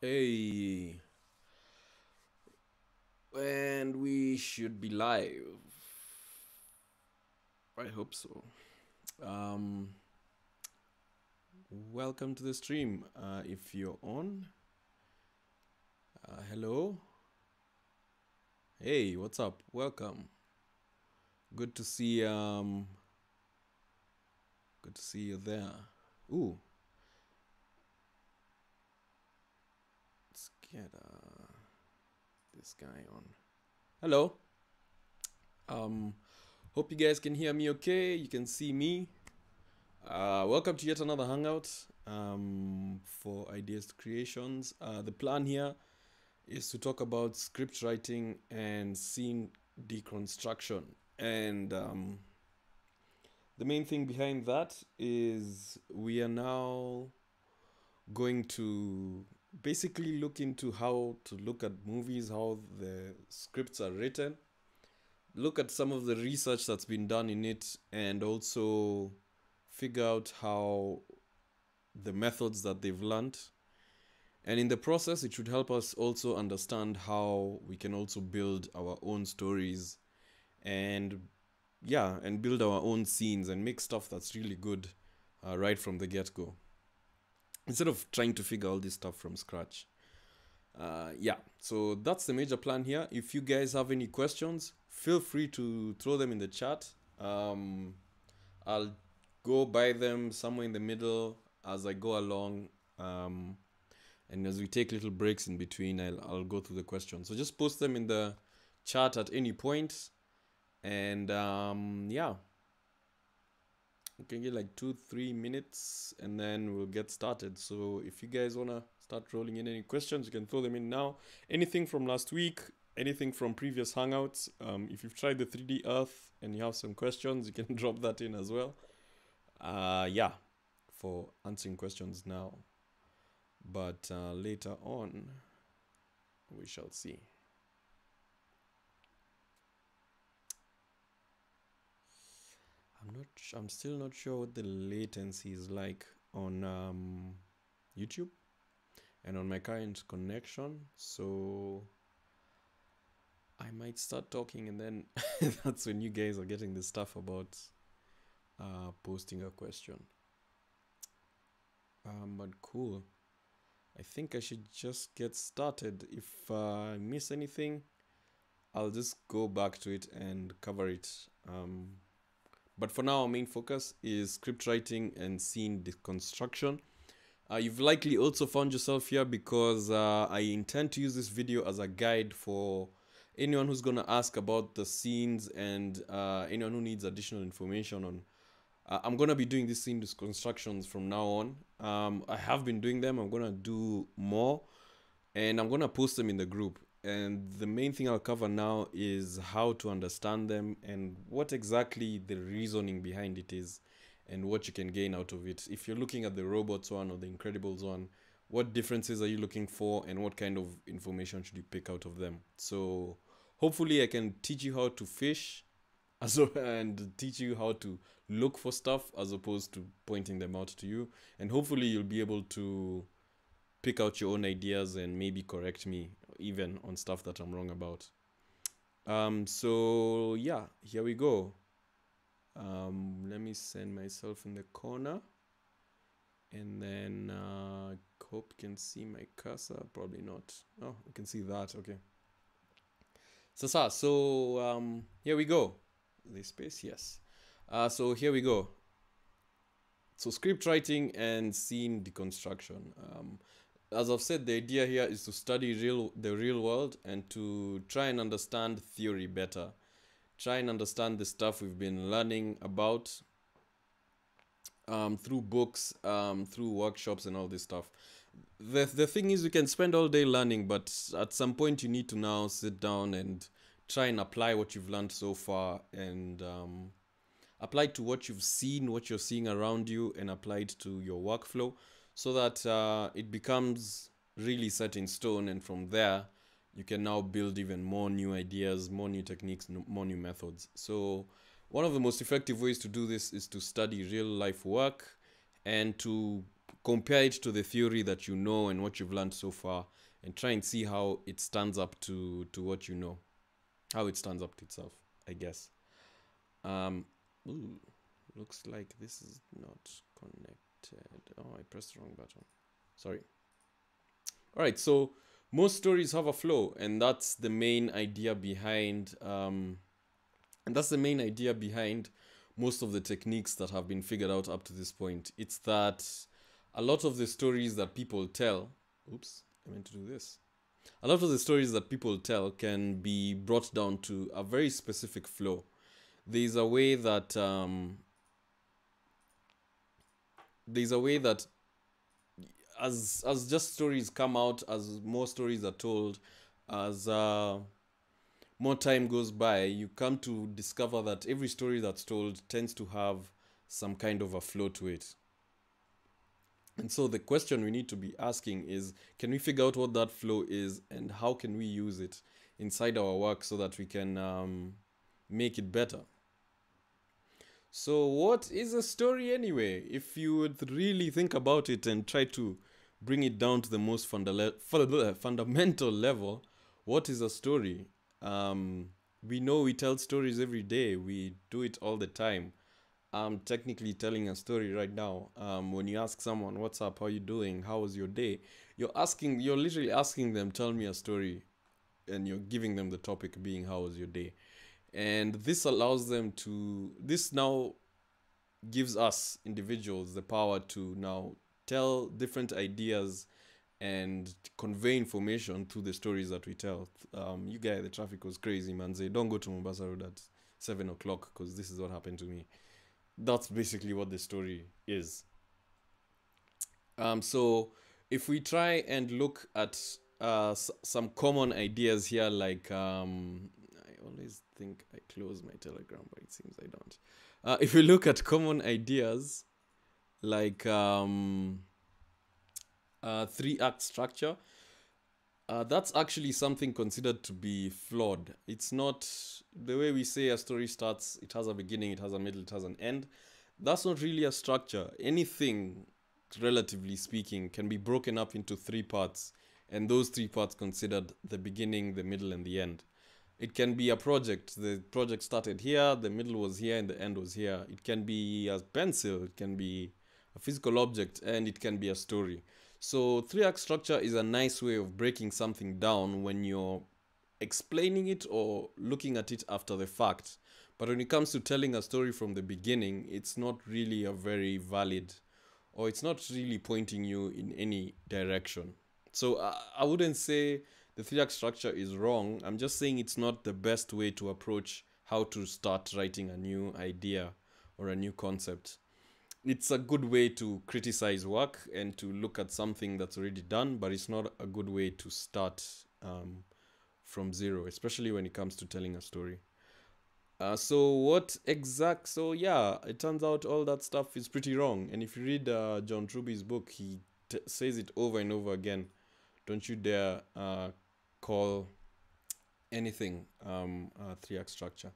Hey, and we should be live. I hope so. Um, Welcome to the stream. If you're on, hello. Hey, what's up? Welcome. Good to see. Good to see you there. Ooh, let's get this guy on. Hello. Um, Hope you guys can hear me okay. You can see me. Welcome to yet another hangout for ideas creations. The plan here is to talk about script writing and scene deconstruction. And the main thing behind that is we are now going to basically look into how to look at movies, how the scripts are written, look at some of the research that's been done in it, and also figure out how the methods that they've learned. And in the process, it should help us also understand how we can also build our own stories and and build our own scenes and make stuff that's really good right from the get-go. Instead of trying to figure all this stuff from scratch. So that's the major plan here. If you guys have any questions, feel free to throw them in the chat. I'll go by them somewhere in the middle as I go along. And as we take little breaks in between, I'll go through the questions. So just post them in the chat at any point. And we can get like 2-3 minutes and then we'll get started. So if you guys want to start rolling in any questions, you can throw them in now. Anything from last week, anything from previous hangouts. If you've tried the 3D Earth and you have some questions, you can drop that in as well. For answering questions now. But later on, we shall see. I'm still not sure what the latency is like on YouTube and on my current connection. So I might start talking and then that's when you guys are getting the stuff about posting a question. But cool. I think I should just get started. If I miss anything, I'll just go back to it and cover it. But for now, our main focus is script writing and scene deconstruction. You've likely also found yourself here because I intend to use this video as a guide for anyone who's going to ask about the scenes and anyone who needs additional information on. I'm going to be doing these scene deconstructions from now on. I have been doing them. I'm going to do more. And I'm going to post them in the group. And the main thing I'll cover now is how to understand them and what exactly the reasoning behind it is and what you can gain out of it. If you're looking at the robots one or the Incredibles one, what differences are you looking for and what kind of information should you pick out of them? So hopefully I can teach you how to fish and teach you how to look for stuff as opposed to pointing them out to you. And hopefully you'll be able to pick out your own ideas and maybe correct me even on stuff that I'm wrong about. So yeah, here we go. Let me send myself in the corner and then hope you can see my cursor. Probably not. Oh, you can see that. Okay. So here we go. The space, yes. So here we go. So script writing and scene deconstruction. As I've said, the idea here is to study the real world and to try and understand theory better. Try and understand the stuff we've been learning about through books, through workshops and all this stuff. The thing is, we can spend all day learning, but at some point you need to now sit down and try and apply what you've learned so far and apply to what you've seen, what you're seeing around you, and apply it to your workflow so that it becomes really set in stone. And from there, you can now build even more new ideas, more new techniques, more new methods. So one of the most effective ways to do this is to study real life work and to compare it to the theory that you know and what you've learned so far, and try and see how it stands up to what you know, how it stands up to itself, I guess. Ooh, looks like this is not connected. Oh, I pressed the wrong button. Sorry. All right, so most stories have a flow, and that's the main idea behind most of the techniques that have been figured out up to this point. It's that a lot of the stories that people tell, oops, I meant to do this. A lot of the stories that people tell can be brought down to a very specific flow. There's a way that as just stories come out, as more stories are told, as more time goes by, you come to discover that every story that's told tends to have some kind of a flow to it. And so the question we need to be asking is, can we figure out what that flow is, and how can we use it inside our work so that we can make it better? So what is a story anyway? If you would really think about it and try to bring it down to the most fundamental level, what is a story? We know we tell stories every day. We do it all the time. I'm technically telling a story right now. When you ask someone, what's up, how you doing, how was your day? You're literally asking them, tell me a story. And you're giving them the topic being, how was your day? And this allows them to, this now gives us individuals the power to now tell different ideas and convey information through the stories that we tell. You guys, the traffic was crazy, man. Say, don't go to Mombasa Road at 7 o'clock because this is what happened to me. That's basically what the story is. So if we try and look at some common ideas here, like I always think I close my Telegram, but it seems I don't. If we look at common ideas, like 3-act structure, that's actually something considered to be flawed. It's not the way we say a story starts, it has a beginning, it has a middle, it has an end. That's not really a structure. Anything, relatively speaking, can be broken up into 3 parts, and those 3 parts considered the beginning, the middle, and the end. It can be a project. The project started here, the middle was here, and the end was here. It can be a pencil, it can be a physical object, and it can be a story. So 3-act structure is a nice way of breaking something down when you're explaining it or looking at it after the fact. But when it comes to telling a story from the beginning, it's not really a very valid, or it's not really pointing you in any direction. So I wouldn't say the 3-act structure is wrong. I'm just saying it's not the best way to approach how to start writing a new idea or a new concept. It's a good way to criticize work and to look at something that's already done, but it's not a good way to start from zero, especially when it comes to telling a story. So yeah, it turns out all that stuff is pretty wrong. And if you read John Truby's book, he says it over and over again. Don't you dare call anything 3-act structure.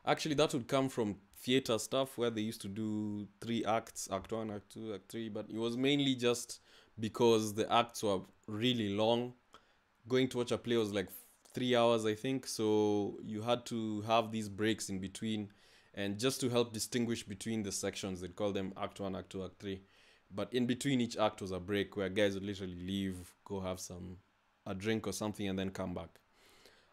Actually, that would come from theater stuff where they used to do 3 acts, act 1, act 2, act 3, but it was mainly just because the acts were really long. Going to watch a play was like 3 hours, I think, so you had to have these breaks in between, and just to help distinguish between the sections, they'd call them act 1, act 2, act 3. But in between each act was a break where guys would literally leave, go have a drink or something, and then come back.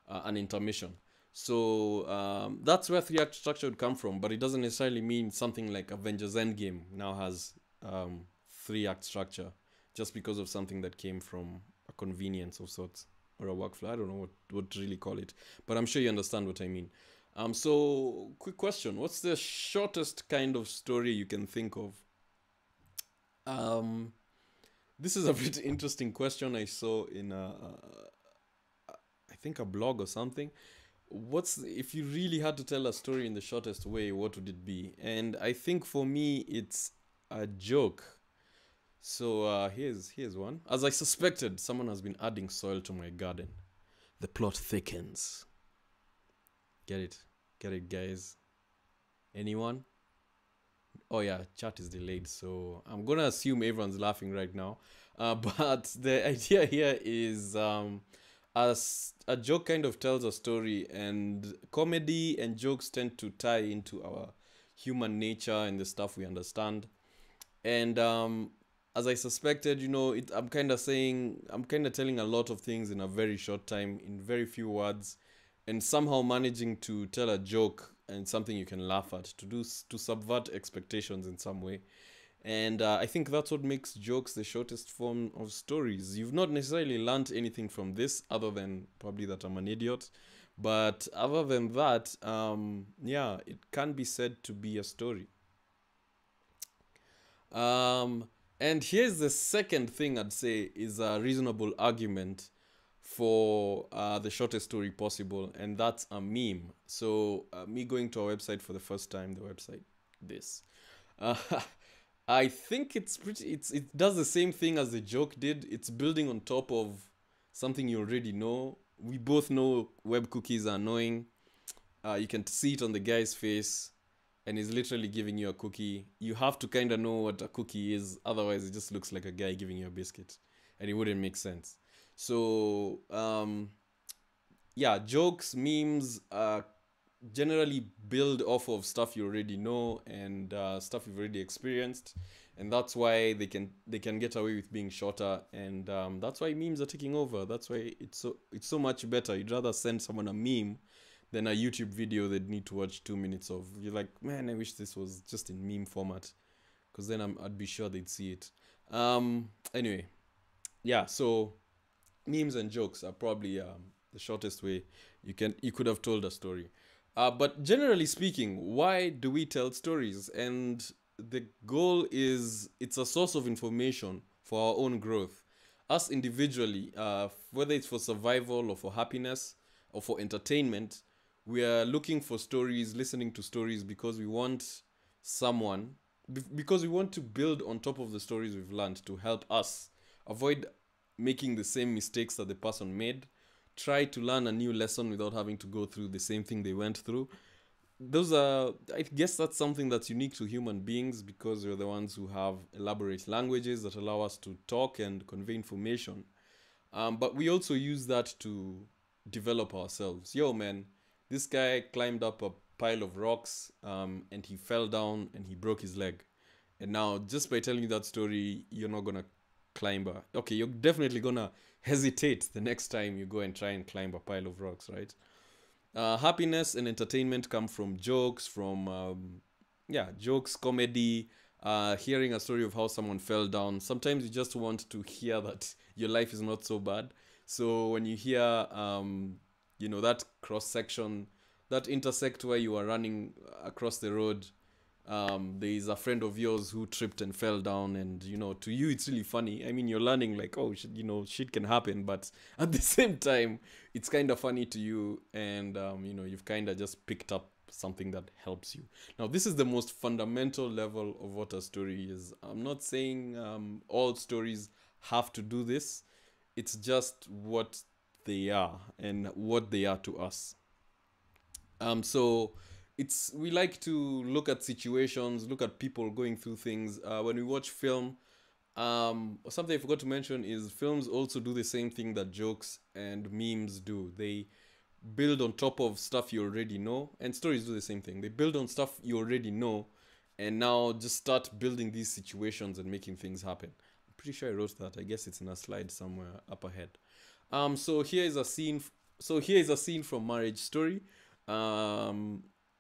An intermission. So that's where 3-act structure would come from, but it doesn't necessarily mean something like Avengers Endgame now has 3-act structure just because of something that came from a convenience of sorts or a workflow. I don't know what to really call it, but I'm sure you understand what I mean. So quick question: what's the shortest kind of story you can think of? This is a pretty interesting question I saw in I think a blog or something. If you really had to tell a story in the shortest way, what would it be? And I think for me, it's a joke. So here's one. As I suspected, someone has been adding soil to my garden. The plot thickens. Get it, guys? Anyone? Oh yeah, chat is delayed, so I'm gonna assume everyone's laughing right now. But the idea here is as a joke kind of tells a story, and comedy and jokes tend to tie into our human nature and the stuff we understand. And as I suspected, I'm kind of telling a lot of things in a very short time, in very few words, and somehow managing to tell a joke and something you can laugh at, to subvert expectations in some way. And I think that's what makes jokes the shortest form of stories. You've not necessarily learned anything from this other than probably that I'm an idiot. But other than that, yeah, it can be said to be a story. Um, and here's the second thing I'd say is a reasonable argument for the shortest story possible, and that's a meme. So, me going to our website for the first time, the website, this. Uh, I think it does the same thing as the joke did. It's building on top of something you already know. We both know web cookies are annoying. You can see it on the guy's face, and he's literally giving you a cookie. You have to kind of know what a cookie is, otherwise it just looks like a guy giving you a biscuit, and it wouldn't make sense. So, yeah, jokes, memes, generally build off of stuff you already know and stuff you've already experienced, and that's why they can get away with being shorter, and that's why memes are taking over. That's why it's so much better. You'd rather send someone a meme than a YouTube video they'd need to watch 2 minutes of. You're like, man, I wish this was just in meme format, because then I'd be sure they'd see it. Anyway, yeah. So memes and jokes are probably the shortest way you could have told a story. But generally speaking, why do we tell stories? And the goal is it's a source of information for our own growth. Us individually, whether it's for survival or for happiness or for entertainment, we are looking for stories, listening to stories because we want someone, because we want to build on top of the stories we've learned to help us avoid making the same mistakes that the person made, try to learn a new lesson without having to go through the same thing they went through. I guess that's something that's unique to human beings, because we're the ones who have elaborate languages that allow us to talk and convey information. But we also use that to develop ourselves. Yo, man, this guy climbed up a pile of rocks, and he fell down and he broke his leg. And now, just by telling you that story, you're not gonna climb a. Okay, you're definitely gonna hesitate the next time you go and try and climb a pile of rocks, right? Happiness and entertainment come from jokes, from yeah, jokes, comedy, hearing a story of how someone fell down. Sometimes you just want to hear that your life is not so bad. So when you hear, that cross section, that intersect where you are running across the road, there is a friend of yours who tripped and fell down, and to you it's really funny. I mean, you're learning like, oh shit, shit can happen, but at the same time it's kind of funny to you, and you've kind of just picked up something that helps you. Now, this is the most fundamental level of what a story is. I'm not saying all stories have to do this. It's just what they are and what they are to us. So we like to look at situations, look at people going through things. When we watch film, something I forgot to mention is films also do the same thing that jokes and memes do. They build on top of stuff you already know, and stories do the same thing. They build on stuff you already know, and now just start building these situations and making things happen. I'm pretty sure I wrote that. I guess it's in a slide somewhere up ahead. So here is a scene. So here is a scene from Marriage Story.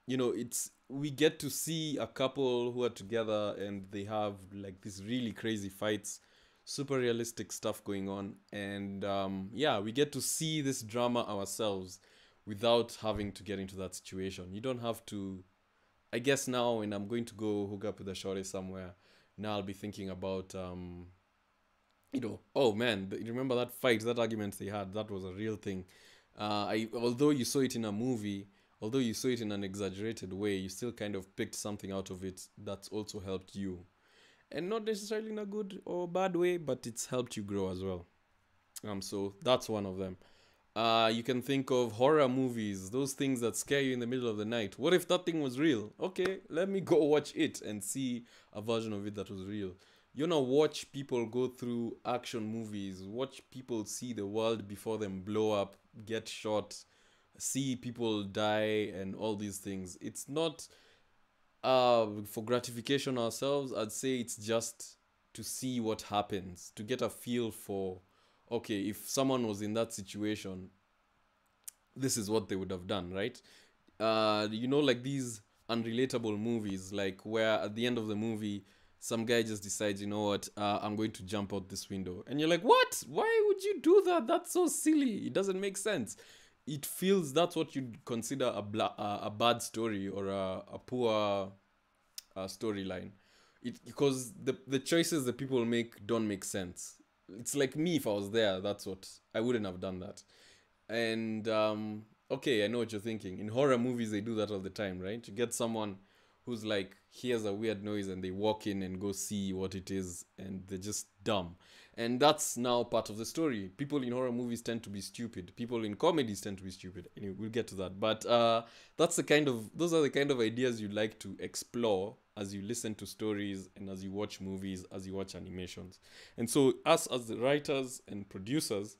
It's we get to see a couple who are together and they have like these really crazy fights, super realistic stuff going on, and yeah, we get to see this drama ourselves without having to get into that situation. You don't have to. I guess now when I'm going to go hook up with a shorty somewhere, now I'll be thinking about oh man, remember that fight, that argument they had? That was a real thing. Although you saw it in a movie, although you saw it in an exaggerated way, you still kind of picked something out of it that's also helped you. And not necessarily in a good or bad way, but it's helped you grow as well. So that's one of them. You can think of horror movies, those things that scare you in the middle of the night. What if that thing was real? Okay, let me go watch it and see a version of it that was real. You know, watch people go through action movies, watch people see the world before them blow up, get shot, see people die, and all these things. It's not for gratification ourselves. I'd say it's just to see what happens, to get a feel for, okay, if someone was in that situation, this is what they would have done, right? You know, like these unrelatable movies, like where at the end of the movie, some guy just decides, you know what, I'm going to jump out this window. And you're like, what? Why would you do that? That's so silly. It doesn't make sense. It feels that's what you'd consider a bad story or a poor storyline. It because the choices that people make don't make sense. It's like me if I was there. That's what I wouldn't have done that. And okay, I know what you're thinking. In horror movies, they do that all the time, right? You get someone who's like hears a weird noise and they walk in and go see what it is, and they're just dumb. And that's now part of the story. People in horror movies tend to be stupid. People in comedies tend to be stupid. Anyway, we'll get to that. But that's the kind of those are the kind of ideas you like to explore as you listen to stories and as you watch movies, as you watch animations. And so, us as the writers and producers,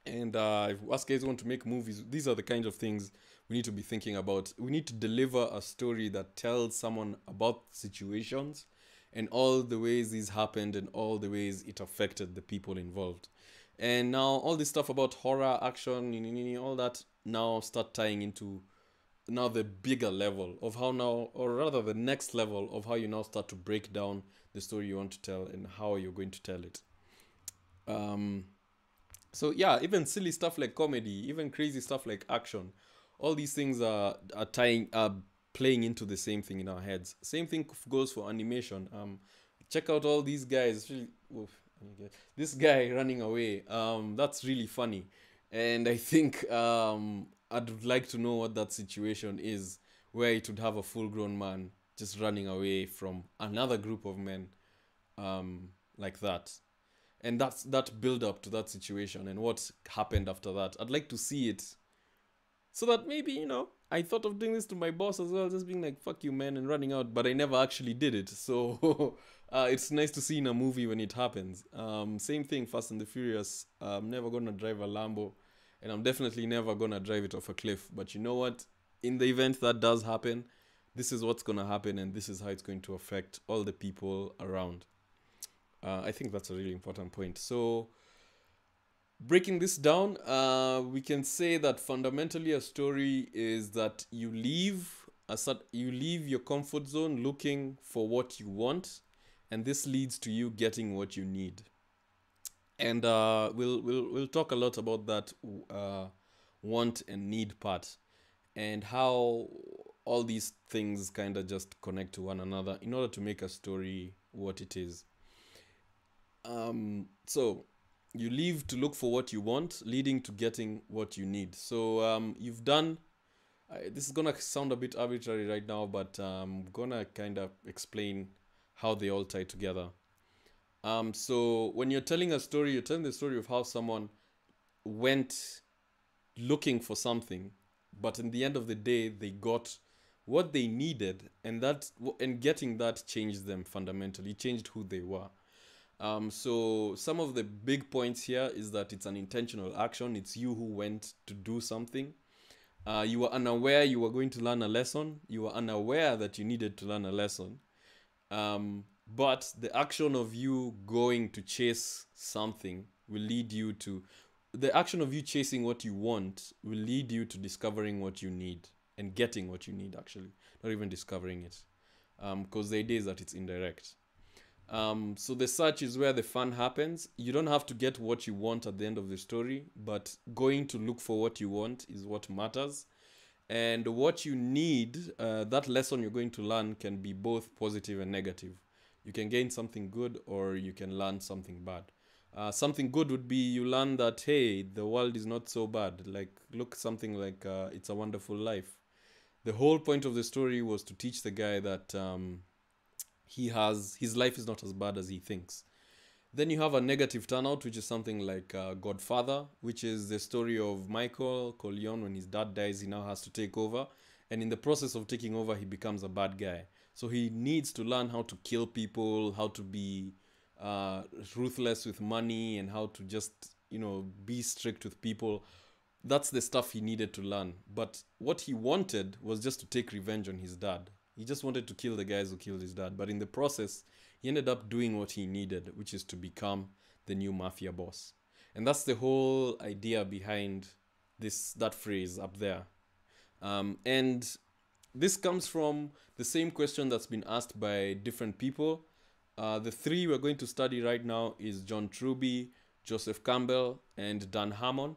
and if us guys want to make movies, these are the kinds of things we need to be thinking about. We need to deliver a story that tells someone about situations and all the ways these happened and all the ways it affected the people involved. And now all this stuff about horror, action, all that now start tying into now the bigger level of how now, or rather the next level of how you now start to break down the story you want to tell and how you're going to tell it. So yeah, even silly stuff like comedy, even crazy stuff like action, all these things are tying playing into the same thing in our heads. Same thing goes for animation. Check out all these guys. Really, this guy running away. That's really funny, and I think I'd like to know what that situation is, where it would have a full-grown man just running away from another group of men, like that. And that's that build up to that situation and what happened after that. I'd like to see it so that maybe, I thought of doing this to my boss as well, just being like, fuck you, man, and running out, but I never actually did it. So it's nice to see in a movie when it happens. Same thing, Fast and the Furious. I'm never going to drive a Lambo, and I'm definitely never going to drive it off a cliff. But you know what? In the event that does happen, this is what's going to happen, and this is how it's going to affect all the people around. I think that's a really important point. So, breaking this down, we can say that fundamentally a story is that you leave your comfort zone looking for what you want, and this leads to you getting what you need. And we'll talk a lot about that want and need part, and how all these things kind of just connect to one another in order to make a story what it is. So you leave to look for what you want, leading to getting what you need. So you've done. This is gonna sound a bit arbitrary right now, but I'm gonna kind of explain how they all tie together. So when you're telling a story, you're telling the story of how someone went looking for something, but in the end of the day, they got what they needed, and getting that changed them fundamentally, changed who they were. So some of the big points here is that it's an intentional action. It's you who went to do something. You were unaware you were going to learn a lesson. You were unaware that you needed to learn a lesson. But the action of you going to chase something will lead you to... The action of you chasing what you want will lead you to discovering what you need and getting what you need, actually. Not even discovering it. Because the idea is that it's indirect. So the search is where the fun happens. You don't have to get what you want at the end of the story, but going to look for what you want is what matters. And what you need, that lesson you're going to learn can be both positive and negative. You can gain something good or you can learn something bad. Something good would be you learn that, hey, the world is not so bad. Like, look, something like It's a Wonderful Life. The whole point of the story was to teach the guy that his life is not as bad as he thinks. Then you have a negative turnout, which is something like Godfather, which is the story of Michael Corleone. When his dad dies, he now has to take over. And in the process of taking over, he becomes a bad guy. So he needs to learn how to kill people, how to be uh, ruthless with money, and how to just, be strict with people. That's the stuff he needed to learn. But what he wanted was just to take revenge on his dad. He just wanted to kill the guys who killed his dad. But in the process, he ended up doing what he needed, which is to become the new mafia boss. And that's the whole idea behind that phrase up there. And this comes from the same question that's been asked by different people. The three we're going to study right now is John Truby, Joseph Campbell, and Dan Harmon.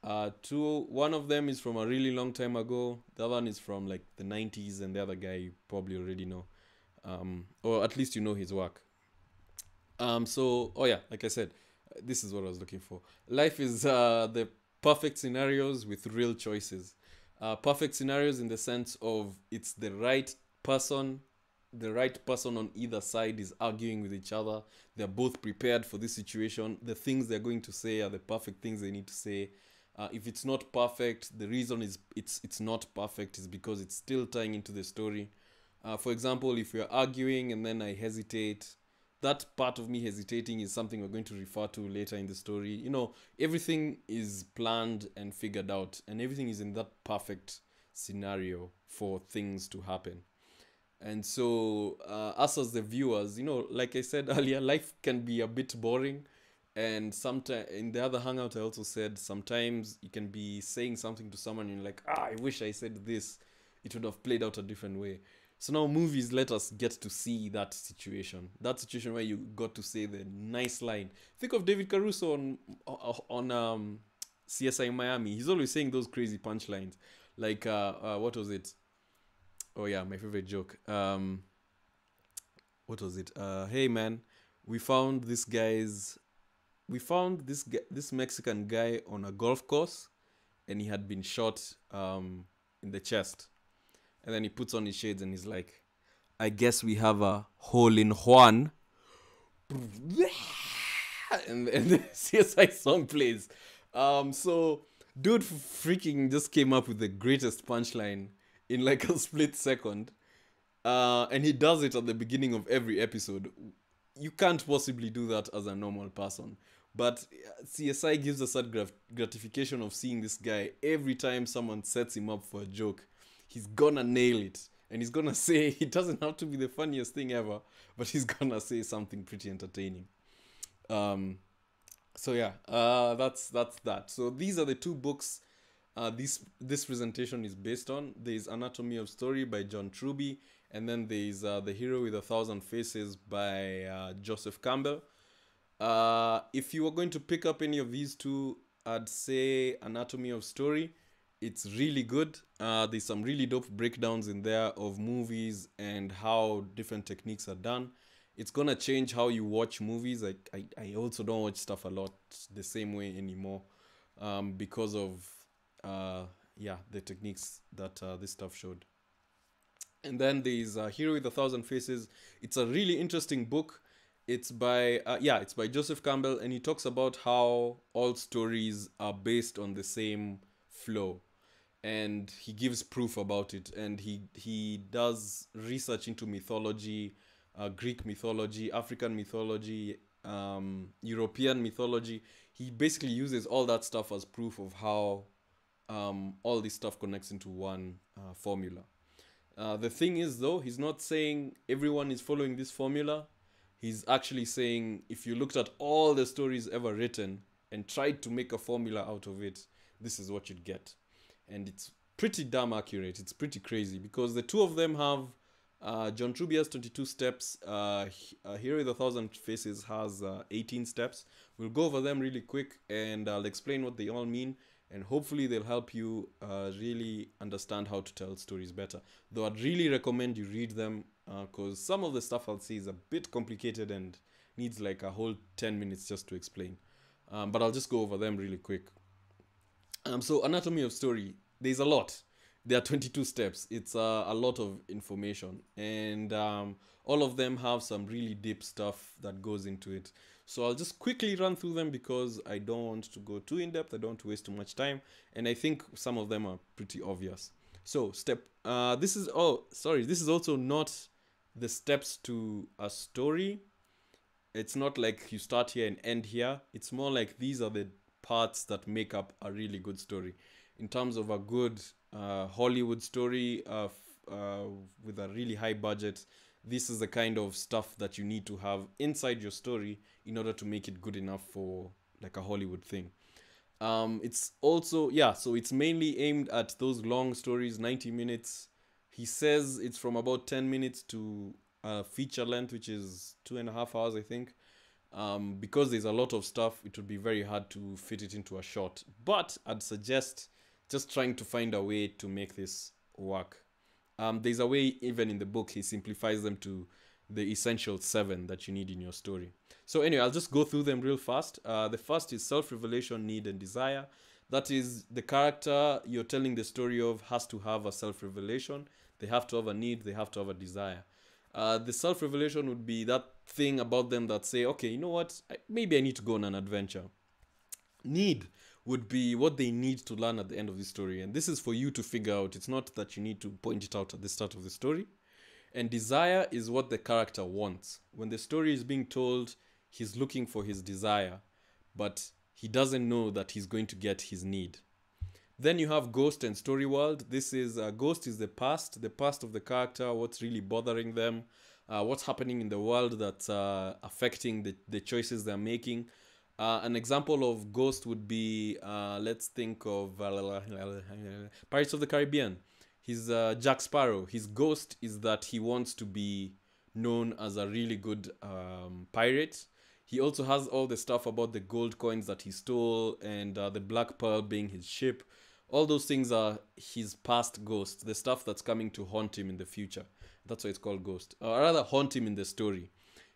One of them is from a really long time ago. The other one is from like the 90s, and the other guy you probably already know, or at least you know his work. Like I said, this is what I was looking for. Life is the perfect scenarios with real choices. Perfect scenarios in the sense of it's the right person on either side is arguing with each other. They're both prepared for this situation. The things they're going to say are the perfect things they need to say. If it's not perfect, the reason is it's not perfect is because it's still tying into the story. For example, if we're arguing and then I hesitate, that part of me hesitating is something we're going to refer to later in the story. Everything is planned and figured out, and everything is in that perfect scenario for things to happen. And so, us as the viewers, like I said earlier, life can be a bit boring. And sometimes, in the other hangout, I also said sometimes you can be saying something to someone, and you're like, I wish I said this. It would have played out a different way. So now movies let us get to see that situation where you got to say the nice line. Think of David Caruso on CSI Miami. He's always saying those crazy punchlines. Like, what was it? Oh yeah, my favorite joke. What was it? Hey man, we found this Mexican guy on a golf course, and he had been shot in the chest. And then he puts on his shades and he's like, I guess we have a hole in Juan. And the CSI song plays. So dude freaking just came up with the greatest punchline in like a split second. And he does it at the beginning of every episode. You can't possibly do that as a normal person. But CSI gives us that gratification of seeing this guy every time someone sets him up for a joke. He's gonna nail it. And he's gonna say, it doesn't have to be the funniest thing ever, but he's gonna say something pretty entertaining. That's that. So these are the two books this presentation is based on. There's Anatomy of Story by John Truby, and then there's The Hero with a Thousand Faces by Joseph Campbell. If you were going to pick up any of these two, I'd say Anatomy of Story. It's really good. There's some really dope breakdowns in there of movies and how different techniques are done. It's gonna change how you watch movies. I also don't watch stuff a lot the same way anymore, because of the techniques that this stuff showed. And then there's Hero with a Thousand Faces. It's a really interesting book. It's by Joseph Campbell, and he talks about how all stories are based on the same flow, and he gives proof about it. And he does research into mythology, Greek mythology, African mythology, European mythology. He basically uses all that stuff as proof of how all this stuff connects into one formula. The thing is, though, he's not saying everyone is following this formula. He's actually saying if you looked at all the stories ever written and tried to make a formula out of it, this is what you'd get. And it's pretty damn accurate. It's pretty crazy because the two of them have John Truby has 22 steps. Hero with a Thousand Faces has 18 steps. We'll go over them really quick, and I'll explain what they all mean, and hopefully they'll help you really understand how to tell stories better. Though I'd really recommend you read them, because some of the stuff I'll say is a bit complicated and needs like a whole 10 minutes just to explain. But I'll just go over them really quick. So Anatomy of Story, there's a lot. there are 22 steps. It's a lot of information, and all of them have some really deep stuff that goes into it. So I'll just quickly run through them because I don't want to go too in depth. I don't want to waste too much time, and I think some of them are pretty obvious. So this is, oh sorry, this is also not the steps to a story. It's not like you start here and end here. It's more like these are the parts that make up a really good story. In terms of a good Hollywood story with a really high budget, this is the kind of stuff that you need to have inside your story in order to make it good enough for like a Hollywood thing. It's also, yeah, so it's mainly aimed at those long stories, 90 minutes. He says it's from about 10 minutes to feature length, which is 2.5 hours, I think. Because there's a lot of stuff, it would be very hard to fit it into a short. But I'd suggest just trying to find a way to make this work. There's a way, even in the book, he simplifies them to the essential 7 that you need in your story. So anyway, I'll just go through them real fast. The first is self-revelation, need, and desire. That is, the character you're telling the story of has to have a self-revelation. They have to have a need. They have to have a desire. The self-revelation would be that thing about them that say, okay, you know what? Maybe I need to go on an adventure. Need would be what they need to learn at the end of the story. And this is for you to figure out. It's not that you need to point it out at the start of the story. And desire is what the character wants. When the story is being told, he's looking for his desire, but he doesn't know that he's going to get his need. Then you have ghost and story world. This is ghost is the past of the character, what's really bothering them, what's happening in the world that's affecting the choices they're making. An example of ghost would be, let's think of Pirates of the Caribbean. He's Jack Sparrow. His ghost is that he wants to be known as a really good pirate. He also has all the stuff about the gold coins that he stole and the Black Pearl being his ship. All those things are his past ghost, the stuff that's coming to haunt him in the future. That's why it's called ghost. Or rather, haunt him in the story.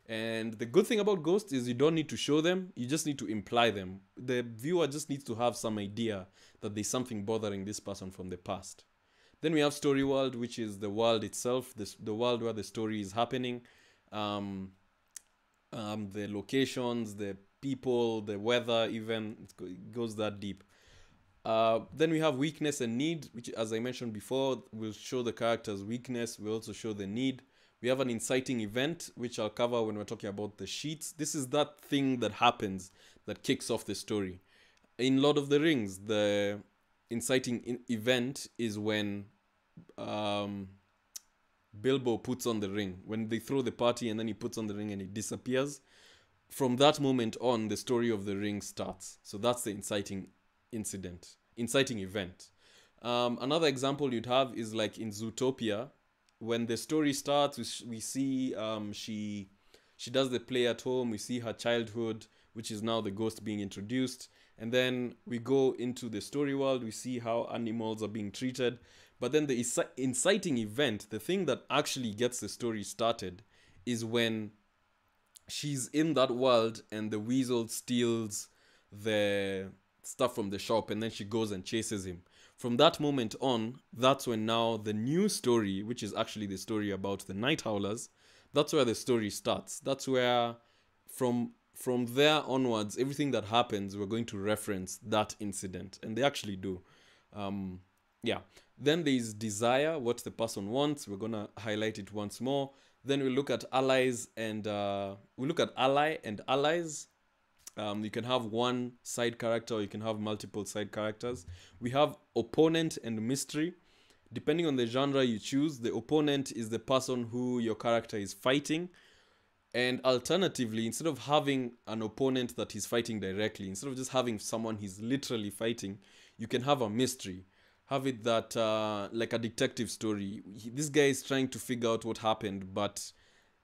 And the good thing about ghosts is you don't need to show them. You just need to imply them. The viewer just needs to have some idea that there's something bothering this person from the past. Then we have story world, which is the world itself, the world where the story is happening. The locations, the people, the weather, even it goes that deep. Then we have weakness and need, which, as I mentioned before, will show the character's weakness. We also show the need. We have an inciting event, which I'll cover when we're talking about the sheets. This is that thing that happens that kicks off the story. In Lord of the Rings, the inciting event is when Bilbo puts on the ring. When they throw the party and then he puts on the ring and it disappears. From that moment on, the story of the ring starts. So that's the inciting event. Another example you'd have is like in Zootopia. When the story starts, we see she does the play at home. We see her childhood, which is now the ghost being introduced. And then we go into the story world. We see how animals are being treated. But then the inciting event, the thing that actually gets the story started, is when she's in that world and the weasel steals the stuff from the shop and then she goes and chases him. From that moment on, that's when now the new story, which is actually the story about the Night Howlers, that's where the story starts. That's where from there onwards, everything that happens, we're going to reference that incident. And they actually do. Yeah. Then there's desire, what the person wants. We're going to highlight it once more. Then we look at allies and we look at ally and allies. You can have one side character or you can have multiple side characters. We have opponent and mystery. Depending on the genre you choose, the opponent is the person who your character is fighting. And alternatively, instead of having an opponent that he's fighting directly, instead of just having someone he's literally fighting, you can have a mystery. Have it that like a detective story. This guy is trying to figure out what happened, but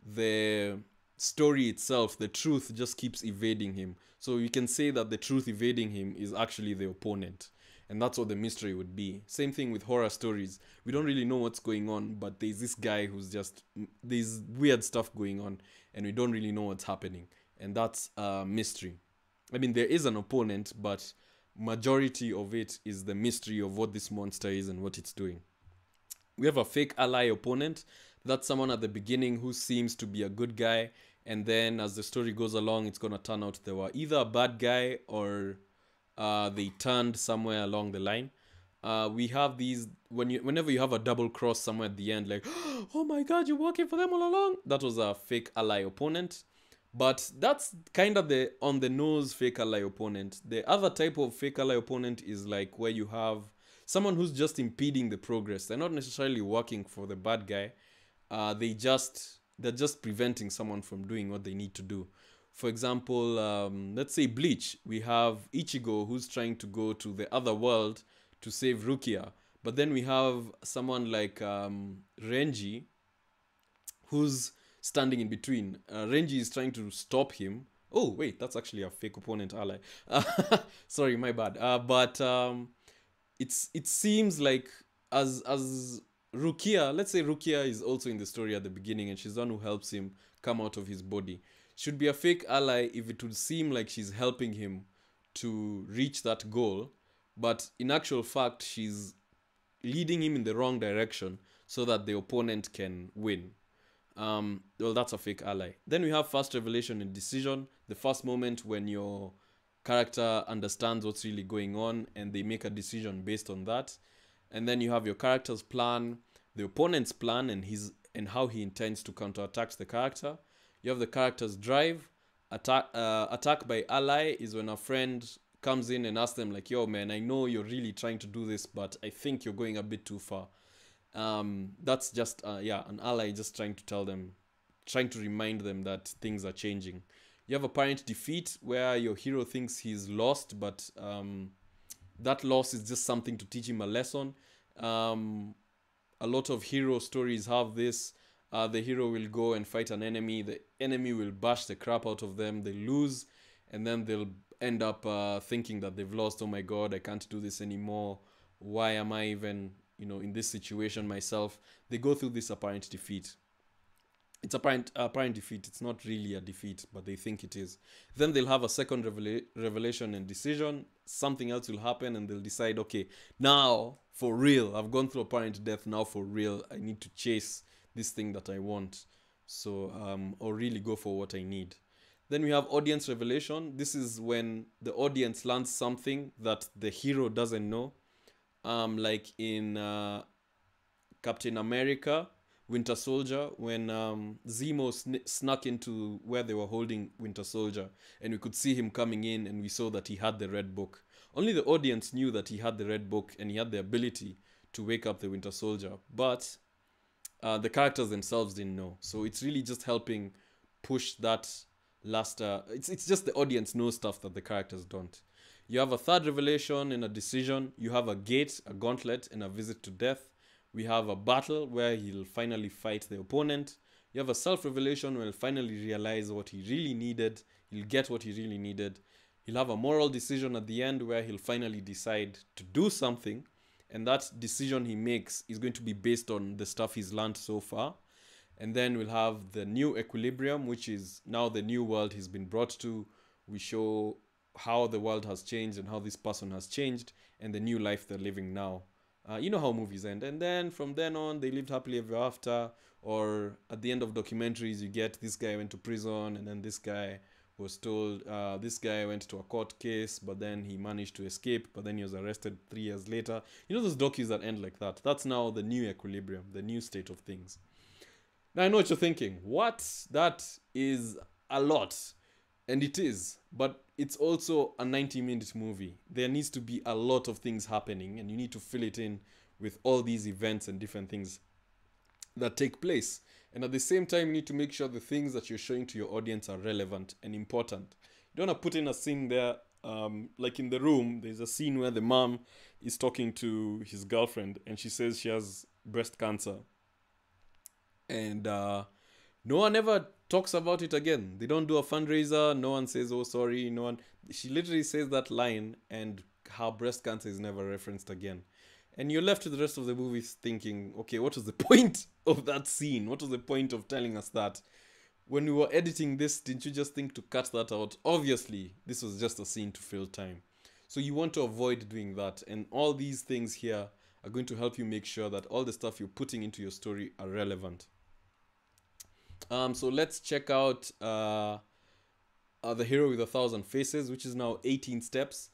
the story itself, the truth just keeps evading him. So you can say that the truth evading him is actually the opponent. And that's what the mystery would be. Same thing with horror stories. We don't really know what's going on, but there's this guy who's just, there's weird stuff going on and we don't really know what's happening. And that's mystery. I mean, there is an opponent, but majority of it is the mystery of what this monster is and what it's doing. We have a fake ally opponent. That's someone at the beginning who seems to be a good guy, and then as the story goes along, it's gonna turn out they were either a bad guy or they turned somewhere along the line. We have these whenever you have a double cross somewhere at the end, like, oh my god, you're working for them all along. That was a fake ally opponent. But that's kind of the on the nose fake ally opponent. The other type of fake ally opponent is like where you have someone who's just impeding the progress. They're not necessarily working for the bad guy. They're just preventing someone from doing what they need to do. For example, let's say Bleach. We have Ichigo who's trying to go to the other world to save Rukia. But then we have someone like Renji who's standing in between. Renji is trying to stop him. Oh, wait, that's actually a fake opponent ally. Sorry, my bad. But it seems like as Rukia, let's say Rukia is also in the story at the beginning and she's the one who helps him come out of his body. Should be a fake ally if it would seem like she's helping him to reach that goal, but in actual fact, she's leading him in the wrong direction so that the opponent can win. Well, that's a fake ally. Then we have first revelation and decision, the first moment when your character understands what's really going on and they make a decision based on that. And then you have your character's plan, the opponent's plan, and how he intends to counterattack the character. You have the character's drive. Attack by ally is when a friend comes in and asks them like, yo man, I know you're really trying to do this, but I think you're going a bit too far. That's just an ally just trying to remind them that things are changing. You have apparent defeat where your hero thinks he's lost, but that loss is just something to teach him a lesson. A lot of hero stories have this. The hero will go and fight an enemy. The enemy will bash the crap out of them. They lose, and then they'll end up thinking that they've lost. Oh my god, I can't do this anymore. Why am I even, in this situation myself? They go through this apparent defeat. It's apparent defeat. It's not really a defeat, but they think it is. Then they'll have a second revelation and decision. Something else will happen, and they'll decide, okay, now for real, I've gone through apparent death. Now for real, I need to chase this thing that I want. So, or really go for what I need. Then we have audience revelation. This is when the audience learns something that the hero doesn't know. Like in Captain America, Winter Soldier, when Zemo snuck into where they were holding Winter Soldier, and we could see him coming in, and we saw that he had the red book. Only the audience knew that he had the red book, and he had the ability to wake up the Winter Soldier. But the characters themselves didn't know. So it's really just helping push that last... It's just the audience knows stuff that the characters don't. You have a third revelation and a decision. You have a gate, a gauntlet, and a visit to death. We have a battle where he'll finally fight the opponent. You have a self-revelation where he'll finally realize what he really needed. He'll get what he really needed. He'll have a moral decision at the end where he'll finally decide to do something. And that decision he makes is going to be based on the stuff he's learned so far. And then we'll have the new equilibrium, which is now the new world he's been brought to. We show how the world has changed and how this person has changed and the new life they're living now. You know how movies end. And then from then on, they lived happily ever after. Or at the end of documentaries, you get this guy went to prison and then this guy was told, this guy went to a court case, but then he managed to escape, but then he was arrested 3 years later. You know those docus that end like that? That's now the new equilibrium, the new state of things. Now I know what you're thinking. What? That is a lot. And it is. But it's also a 90-minute movie. There needs to be a lot of things happening, and you need to fill it in with all these events and different things that take place. And at the same time, you need to make sure the things that you're showing to your audience are relevant and important. You don't want to put in a scene there, like in The Room, there's a scene where the mom is talking to his girlfriend, and she says she has breast cancer. And no one ever talks about it again. They don't do a fundraiser. No one says, oh, sorry. No one. She literally says that line, and her breast cancer is never referenced again. And you're left with the rest of the movie thinking, okay, what was the point of that scene? What was the point of telling us that? When we were editing this, didn't you just think to cut that out? Obviously, this was just a scene to fill time. So you want to avoid doing that. And all these things here are going to help you make sure that all the stuff you're putting into your story are relevant. So let's check out The Hero with 1,000 Faces, which is now 18 steps.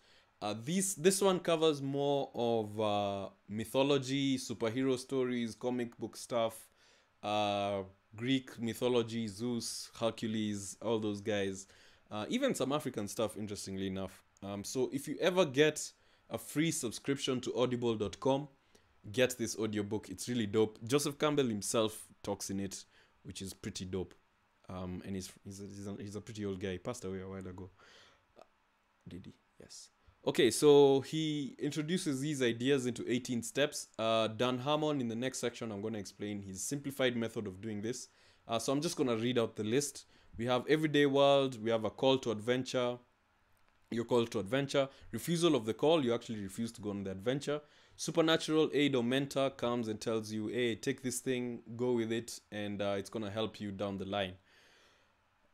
This one covers more of mythology, superhero stories, comic book stuff, Greek mythology, Zeus, Hercules, all those guys. Even some African stuff, interestingly enough. So if you ever get a free subscription to audible.com, get this audiobook. It's really dope. Joseph Campbell himself talks in it, which is pretty dope. And he's a pretty old guy. He passed away a while ago. Did he? Yes. Okay, so he introduces these ideas into 18 steps. Dan Harmon, in the next section, I'm going to explain his simplified method of doing this. So I'm just going to read out the list. We have Everyday World. We have a call to adventure. Your call to adventure. Refusal of the call. You actually refuse to go on the adventure. Supernatural aid or mentor comes and tells you, hey, take this thing, go with it, and it's going to help you down the line.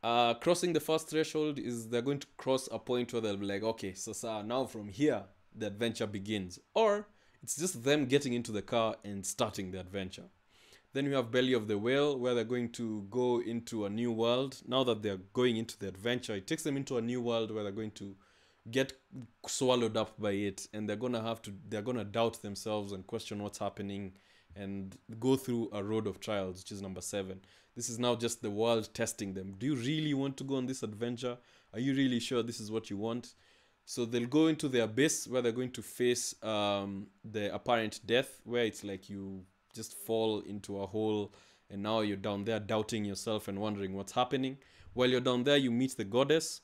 Crossing the first threshold is they're going to cross a point where they'll be like, okay, so now from here, the adventure begins. Or it's just them getting into the car and starting the adventure. Then you have Belly of the Whale, where they're going to go into a new world. Now that they're going into the adventure, it takes them into a new world where they're going to get swallowed up by it, and they're gonna doubt themselves and question what's happening and go through a road of trials, which is number 7. This is now just the world testing them. Do you really want to go on this adventure? Are you really sure this is what you want? So they'll go into the abyss, where they're going to face the apparent death, where it's like you just fall into a hole and now you're down there doubting yourself and wondering what's happening. While you're down there, you meet the goddess.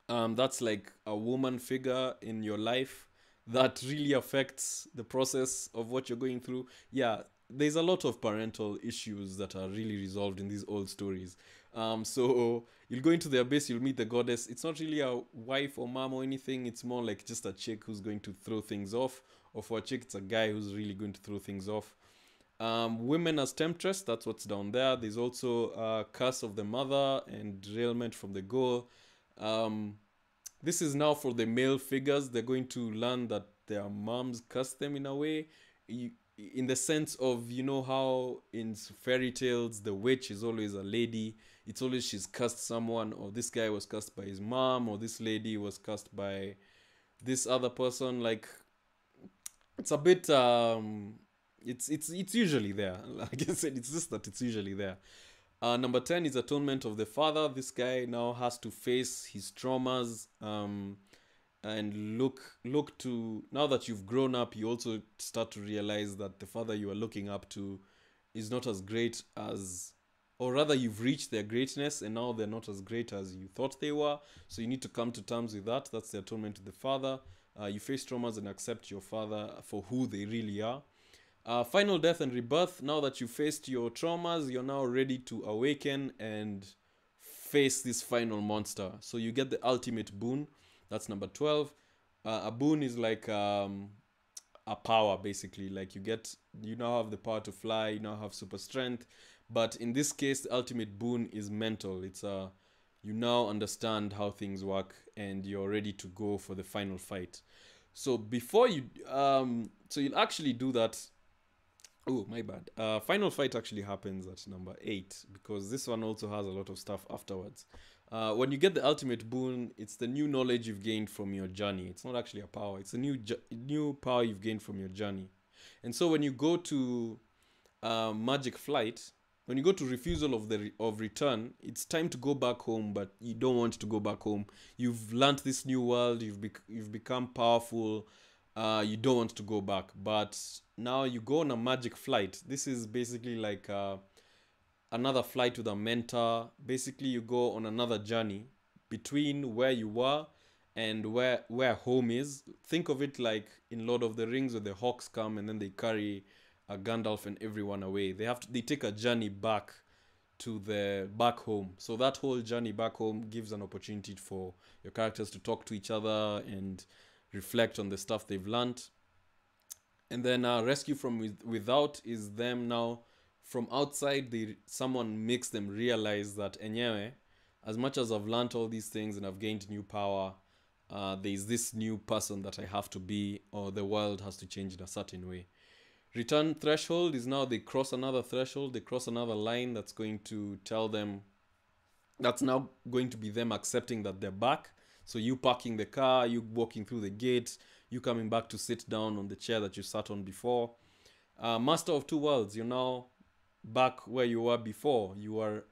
That's like a woman figure in your life that really affects the process of what you're going through. Yeah, there's a lot of parental issues that are really resolved in these old stories. So you'll go into the abyss, you'll meet the goddess. It's not really a wife or mom or anything. It's more like just a chick who's going to throw things off. Or for a chick, it's a guy who's really going to throw things off. Women as temptress, that's what's down there. There's also curse of the mother and derailment from the goal. This is now for the male figures. They're going to learn that their moms cursed them in a way. In the sense of, you know how in fairy tales the witch is always a lady. It's always she's cursed someone, or this guy was cursed by his mom, or this lady was cursed by this other person. Like, it's a bit it's usually there. Like I said, it's just that it's usually there. Number 10 is atonement of the father. This guy now has to face his traumas, and look to, now that you've grown up, you also start to realize that the father you are looking up to is not as great as, or rather you've reached their greatness and now they're not as great as you thought they were. So you need to come to terms with that. That's the atonement to the father. You face traumas and accept your father for who they really are. Final death and rebirth. Now that you faced your traumas, you're now ready to awaken and face this final monster. So you get the ultimate boon. That's number 12. A boon is like a power, basically. Like you now have the power to fly, you now have super strength. But in this case, the ultimate boon is mental. It's you now understand how things work and you're ready to go for the final fight. So before you, so you'll actually do that. Oh, my bad. Final fight actually happens at number 8, because this one also has a lot of stuff afterwards. When you get the ultimate boon, it's the new knowledge you've gained from your journey. It's not actually a power. It's a new power you've gained from your journey. And so when you go to Magic Flight, when you go to refusal of return, it's time to go back home, but you don't want to go back home. You've learned this new world. You've become powerful. You don't want to go back, but now you go on a magic flight. This is basically like another flight with a mentor. Basically, you go on another journey between where you were and where home is. Think of it like in Lord of the Rings, where the Hawks come and then they carry Gandalf and everyone away. They take a journey back to the back home. So that whole journey back home gives an opportunity for your characters to talk to each other and reflect on the stuff they've learned. And then rescue from without is them now from outside. Someone makes them realize that enyewe, as much as I've learned all these things and I've gained new power, there's this new person that I have to be, or the world has to change in a certain way. Return threshold is now they cross another threshold, they cross another line that's going to tell them, that's now going to be them accepting that they're back. So you parking the car, you walking through the gate, you coming back to sit down on the chair that you sat on before. Master of two worlds, you're now back where you were before. You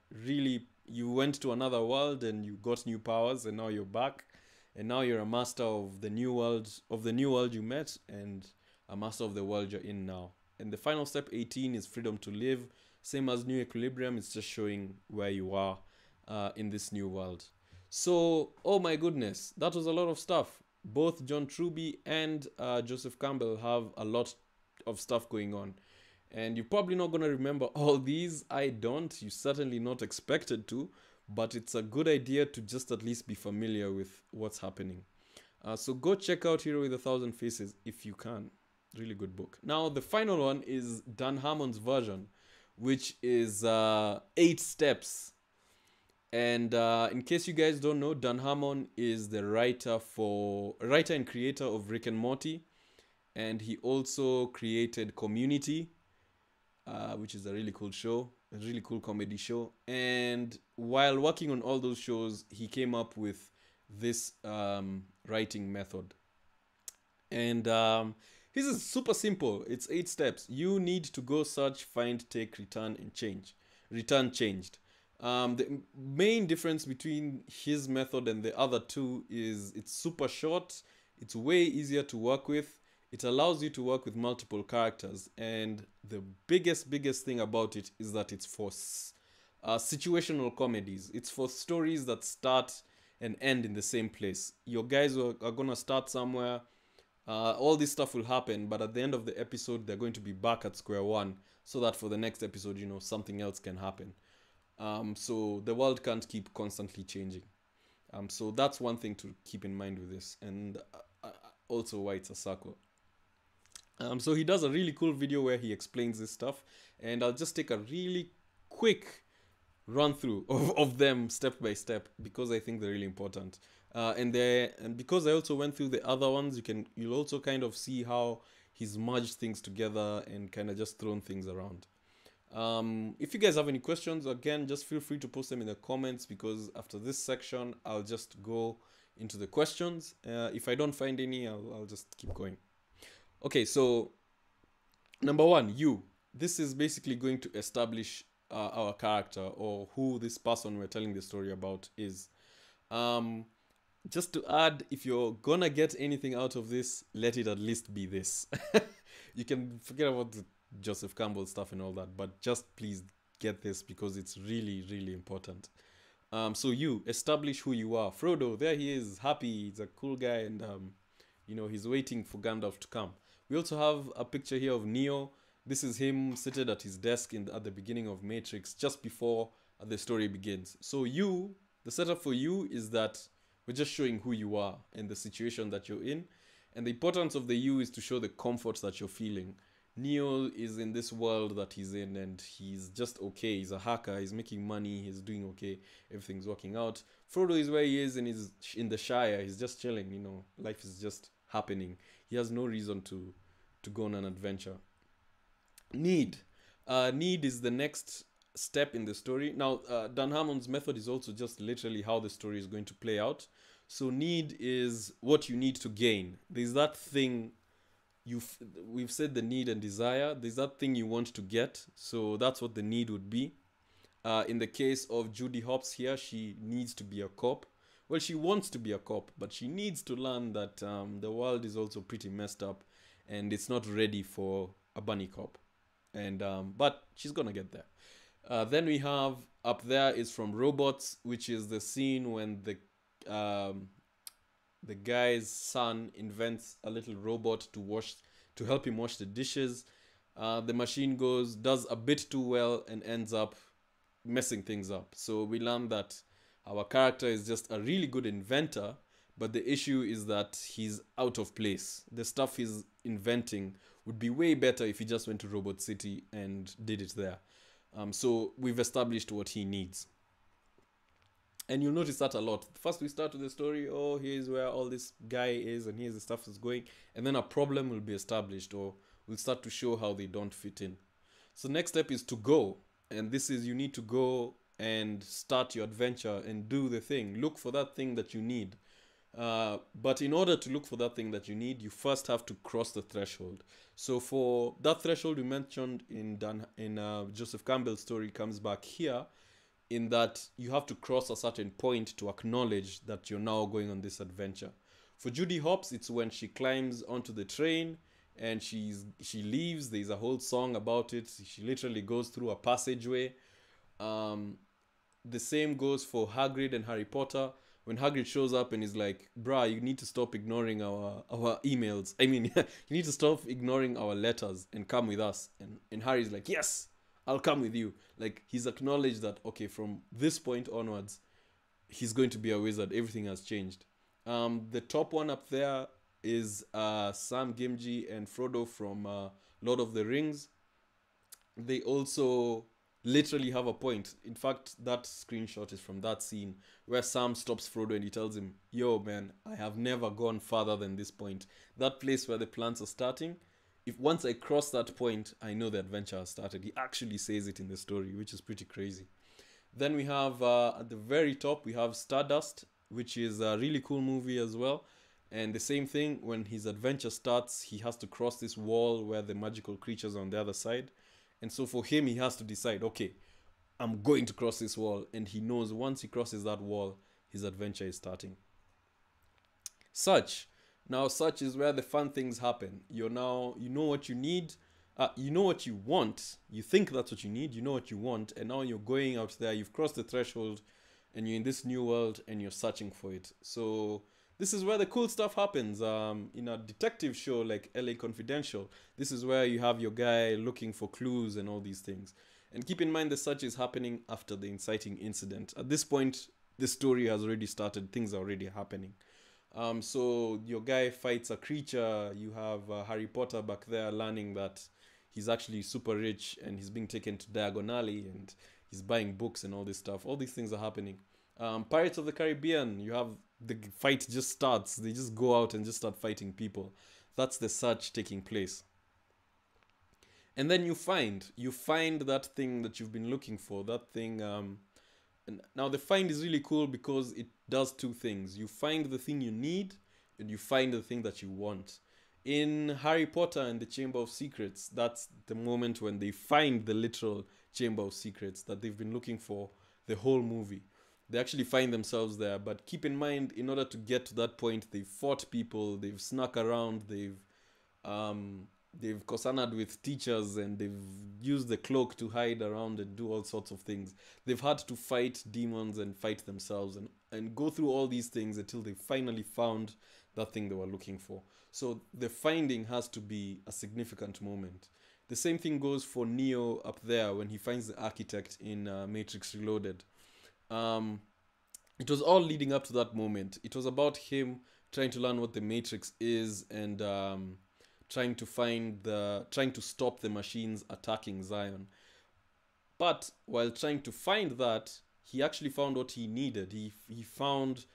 went to another world and you got new powers, and now you're back. And now you're a master of the new world you met, and a master of the world you're in now. And the final step, 18, is freedom to live. Same as new equilibrium, it's just showing where you are in this new world. So, oh my goodness, that was a lot of stuff. Both John Truby and Joseph Campbell have a lot of stuff going on. And you're probably not going to remember all these. I don't. You're certainly not expected to. But it's a good idea to just at least be familiar with what's happening. So go check out Hero with a Thousand Faces if you can. Really good book. Now, the final one is Dan Harmon's version, which is 8 steps. And in case you guys don't know, Dan Harmon is the writer and creator of Rick and Morty. And he also created Community, which is a really cool show, a really cool comedy show. And while working on all those shows, he came up with this writing method. And this is super simple. It's 8 steps. You need to go search, find, take, return, and change. Return changed. The main difference between his method and the other two is it's super short. It's way easier to work with. It allows you to work with multiple characters. And the biggest thing about it is that it's for situational comedies. It's for stories that start and end in the same place. Your guys are going to start somewhere. All this stuff will happen. But at the end of the episode, they're going to be back at square one. So that for the next episode, something else can happen. So the world can't keep constantly changing. So that's one thing to keep in mind with this. And also why it's a circle. So he does a really cool video where he explains this stuff, and I'll just take a really quick run through of them step by step because I think they're really important. And because I also went through the other ones, you'll also kind of see how he's merged things together and kind of just thrown things around. If you guys have any questions, again, just feel free to post them in the comments, because after this section, I'll just go into the questions. If I don't find any, I'll just keep going. Okay, so number 1, you. This is basically going to establish our character, or who this person we're telling the story about is. Just to add, if you're gonna get anything out of this, let it at least be this. You can forget about the Joseph Campbell stuff and all that, but just please get this because it's really, really important. So you establish who you are. Frodo, there he is, happy, he's a cool guy, and he's waiting for Gandalf to come. We also have a picture here of Neo. This is him seated at his desk at the beginning of Matrix, just before the story begins. So you, the setup for you is that we're just showing who you are and the situation that you're in. And the importance of the you is to show the comfort that you're feeling. Neo is in this world that he's in, and he's just okay. He's a hacker, he's making money, he's doing okay, everything's working out. Frodo is where he is, and he's in the Shire, he's just chilling, life is just happening. He has no reason to go on an adventure. Need is the next step in the story. Now, Dan Harmon's method is also just literally how the story is going to play out. So need is what you need to gain. There's that thing we've said, the need and desire. There's that thing you want to get. So that's what the need would be. In the case of Judy Hopps here, she needs to be a cop. Well, she wants to be a cop, but she needs to learn that the world is also pretty messed up and it's not ready for a bunny cop. And but she's gonna get there. Then we have up there is from Robots, which is the scene when the guy's son invents a little robot to help him wash the dishes. The machine does a bit too well and ends up messing things up. So we learn that our character is just a really good inventor, but the issue is that he's out of place. The stuff he's inventing would be way better if he just went to Robot City and did it there. So we've established what he needs. And you'll notice that a lot. First, we start with the story. Oh, here's where all this guy is, and here's the stuff is going. And then a problem will be established, or we'll start to show how they don't fit in. So, next step is to go. And this is you need to go and start your adventure and do the thing. Look for that thing that you need. But in order to look for that thing that you need, you first have to cross the threshold. So for that threshold we mentioned in Joseph Campbell's story comes back here, in that you have to cross a certain point to acknowledge that you're now going on this adventure. For Judy Hopps, it's when she climbs onto the train and she leaves. There's a whole song about it. She literally goes through a passageway. The same goes for Hagrid and Harry Potter. When Hagrid shows up and is like, bruh, you need to stop ignoring our emails. I mean, you need to stop ignoring our letters and come with us. And Harry's like, yes, I'll come with you. Like, he's acknowledged that, okay, from this point onwards, he's going to be a wizard. Everything has changed. The top one up there is Sam Gamgee and Frodo from Lord of the Rings. They also literally have a point. In fact, that screenshot is from that scene where Sam stops Frodo and he tells him, yo man, I have never gone farther than this point. That place where the plants are starting, if once I cross that point, I know the adventure has started. He actually says it in the story, which is pretty crazy. Then we have at the very top, we have Stardust, which is a really cool movie as well. And the same thing, when his adventure starts, he has to cross this wall where the magical creatures are on the other side. And so for him, he has to decide, okay, I'm going to cross this wall. And he knows once he crosses that wall, his adventure is starting. Search. Now, search is where the fun things happen. You know what you need. You know what you want. You think that's what you need. You know what you want. And now you're going out there. You've crossed the threshold. And you're in this new world. And you're searching for it. So this is where the cool stuff happens. In a detective show like LA Confidential, this is where you have your guy looking for clues and all these things. And keep in mind the search is happening after the inciting incident. At this point, the story has already started. Things are already happening. So your guy fights a creature. You have Harry Potter back there learning that he's actually super rich and he's being taken to Diagon Alley and he's buying books and all this stuff. All these things are happening. Pirates of the Caribbean, you have the fight just starts. They just go out and just start fighting people. That's the search taking place. And then you find that thing that you've been looking for. That thing. And now the find is really cool because it does two things. You find the thing you need, and you find the thing that you want. In Harry Potter and the Chamber of Secrets, that's the moment when they find the literal Chamber of Secrets that they've been looking for the whole movie. They actually find themselves there. But keep in mind, in order to get to that point, they've fought people, they've snuck around, they've cosaned with teachers, and they've used the cloak to hide around and do all sorts of things. They've had to fight demons and fight themselves and go through all these things until they finally found that thing they were looking for. So the finding has to be a significant moment. The same thing goes for Neo up there when he finds the architect in Matrix Reloaded. It was all leading up to that moment. It was about him trying to learn what the Matrix is and trying to stop the machines attacking Zion. But while trying to find that, he actually found what he needed. He found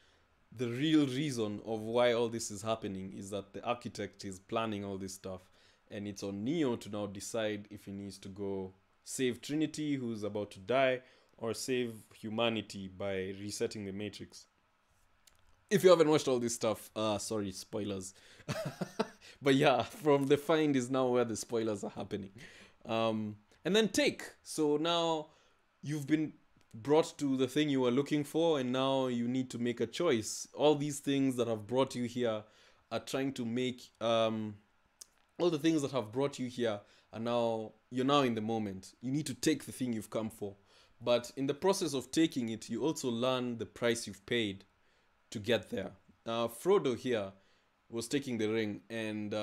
the real reason of why all this is happening is that the architect is planning all this stuff. And it's on Neo to now decide if he needs to go save Trinity, who's about to die, or save humanity by resetting the Matrix. If you haven't watched all this stuff, sorry, spoilers. But yeah, from the find is now where the spoilers are happening. And then take. So now you've been brought to the thing you were looking for, and now you need to make a choice. All these things that have brought you here are trying to make... all the things that have brought you here are now... You're now in the moment. You need to take the thing you've come for. But in the process of taking it, you also learn the price you've paid to get there. Frodo here was taking the ring, and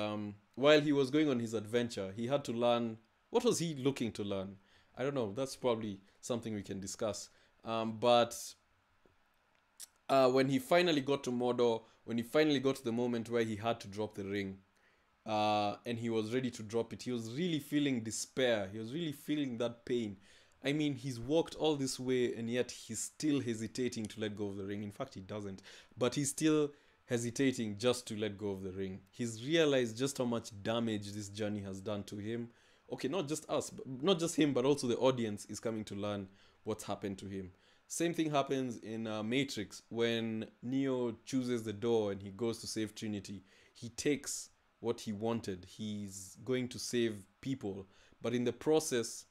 while he was going on his adventure, he had to learn... What was he looking to learn? I don't know. That's probably something we can discuss. But when he finally got to Mordor, when he finally got to the moment where he had to drop the ring, and he was ready to drop it, he was really feeling despair. He was really feeling that pain. I mean, he's walked all this way and yet he's still hesitating to let go of the ring. In fact, he doesn't, but he's still hesitating just to let go of the ring. He's realized just how much damage this journey has done to him. Okay, not just us, not just him, but also the audience is coming to learn what's happened to him. Same thing happens in Matrix when Neo chooses the door and he goes to save Trinity. He takes what he wanted. He's going to save people, but in the process,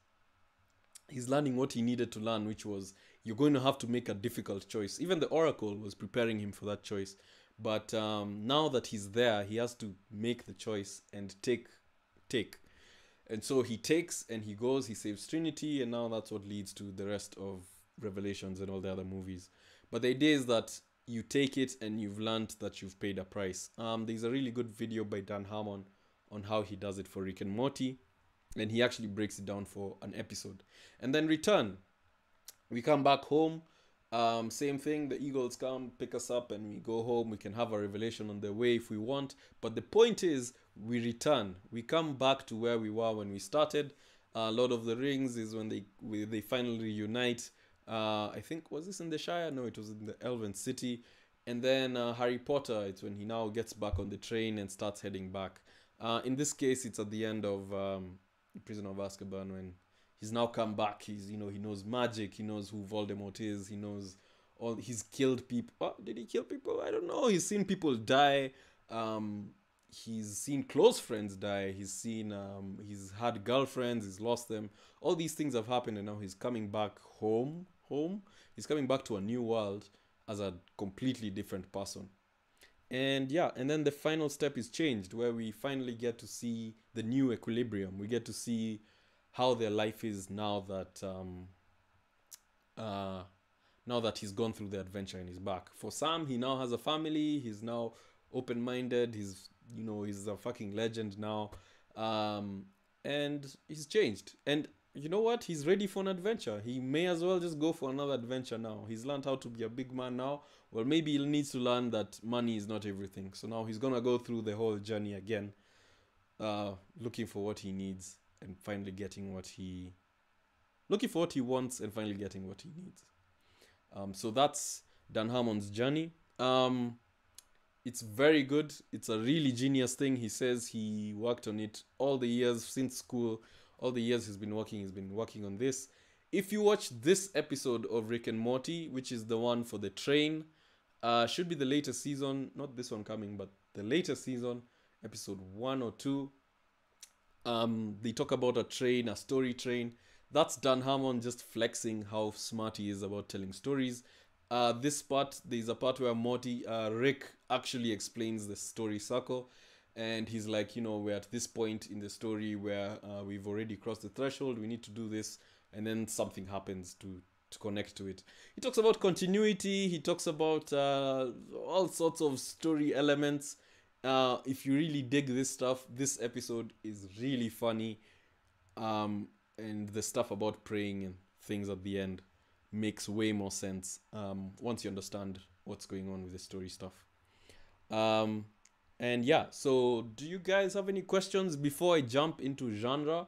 he's learning what he needed to learn, which was you're going to have to make a difficult choice. Even the Oracle was preparing him for that choice. But now that he's there, he has to make the choice and take. And so he takes and he goes, he saves Trinity, and now that's what leads to the rest of Revelations and all the other movies. But the idea is that you take it and you've learned that you've paid a price. There's a really good video by Dan Harmon on how he does it for Rick and Morty, and he actually breaks it down for an episode. And then return. We come back home. Same thing, the Eagles come, pick us up, and we go home. We can have a revelation on the way if we want. But the point is, we return. We come back to where we were when we started. Lord of the Rings is when they finally reunite. I think, was this in the Shire? No, it was in the Elven City. And then Harry Potter, it's when he now gets back on the train and starts heading back. In this case, it's at the end of Prisoner of Azkaban when he's now come back. He's, he knows magic. He knows who Voldemort is. He knows he's killed people. Oh, did he kill people? I don't know. He's seen people die. He's seen close friends die. He's had girlfriends. He's lost them. All these things have happened, and now he's coming back home. He's coming back to a new world as a completely different person. And yeah, and then the final step is changed, where we finally get to see the new equilibrium. We get to see how their life is now that he's gone through the adventure and he's back. For Sam, he now has a family. He's now open-minded. He's a fucking legend now, and he's changed. And you know what? He's ready for an adventure. He may as well just go for another adventure now. He's learned how to be a big man now. Well, maybe he needs to learn that money is not everything. So now he's gonna go through the whole journey again, looking for what he needs and finally getting looking for what he wants and finally getting what he needs. So that's Dan Harmon's journey. It's very good. It's a really genius thing. He says he worked on it all the years since school. All the years he's been working on this. If you watch this episode of Rick and Morty, which is the one for the train, should be the latest season, not this one coming, but the latest season, episode 1 or 2. They talk about a story train. That's Dan Harmon just flexing how smart he is about telling stories. There's a part where Rick actually explains the story circle. And he's like, we're at this point in the story where we've already crossed the threshold. We need to do this. And then something happens to connect to it. He talks about continuity. He talks about all sorts of story elements. If you really dig this stuff, this episode is really funny. And the stuff about praying and things at the end makes way more sense once you understand what's going on with the story stuff. And yeah, so do you guys have any questions before I jump into genre?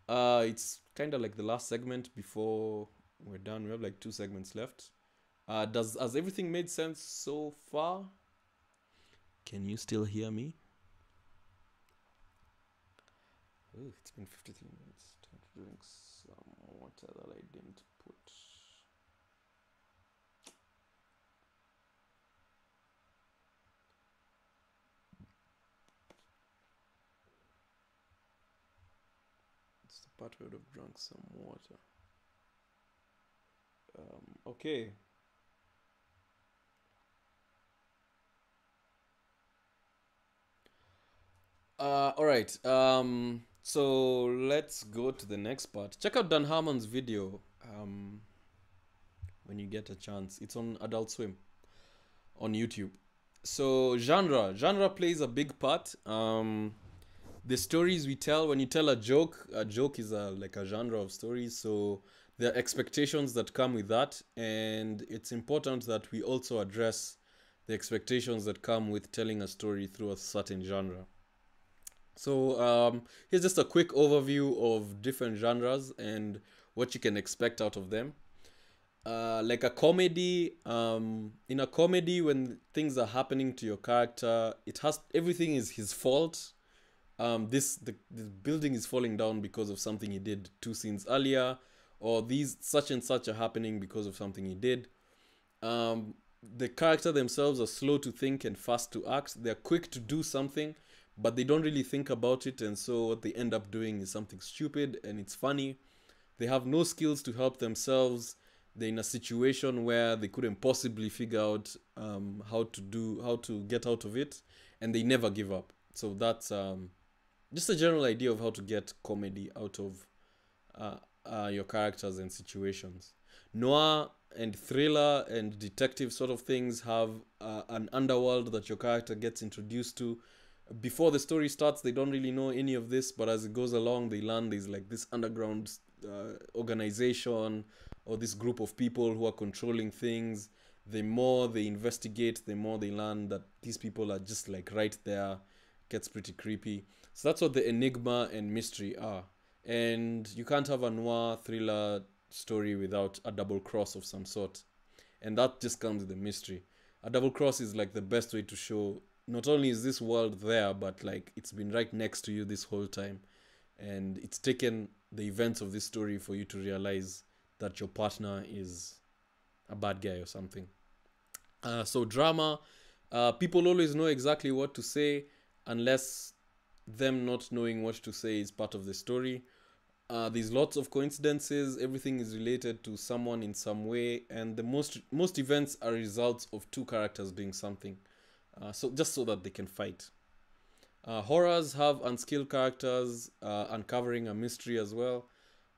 It's kind of like the last segment before we're done. We have like 2 segments left. Has everything made sense so far? Can you still hear me? Ooh, it's been 53 minutes. Time to drink some water that I didn't put. It's the part where I would have drunk some water. Okay. All right. So let's go to the next part. Check out Dan Harmon's video when you get a chance. It's on Adult Swim on YouTube. So genre plays a big part. The stories we tell, when you tell a joke is like a genre of stories. So there are expectations that come with that, and it's important that we also address the expectations that come with telling a story through a certain genre. So here's just a quick overview of different genres and what you can expect out of them. Like a comedy, in a comedy, when things are happening to your character, everything is his fault. The building is falling down because of something he did 2 scenes earlier, or these such and such are happening because of something he did. The character themselves are slow to think and fast to act. They're quick to do something, but they don't really think about it, and so what they end up doing is something stupid and it's funny. They have no skills to help themselves. They're in a situation where they couldn't possibly figure out how to get out of it, and they never give up. So that's just a general idea of how to get comedy out of your characters and situations. Noir and thriller and detective sort of things have an underworld that your character gets introduced to. Before the story starts, they don't really know any of this, but as it goes along, they learn there's like this underground organization or this group of people who are controlling things. The more they investigate, the more they learn that these people are just like right there. It gets pretty creepy. So that's what the enigma and mystery are. And you can't have a noir thriller story without a double cross of some sort. And that just comes with the mystery. A double cross is like the best way to show not only is this world there, but like it's been right next to you this whole time. And it's taken the events of this story for you to realize that your partner is a bad guy or something. So drama, people always know exactly what to say unless them not knowing what to say is part of the story. There's lots of coincidences. Everything is related to someone in some way, and the most events are results of two characters doing something. So just so that they can fight. Horrors have unskilled characters uncovering a mystery as well.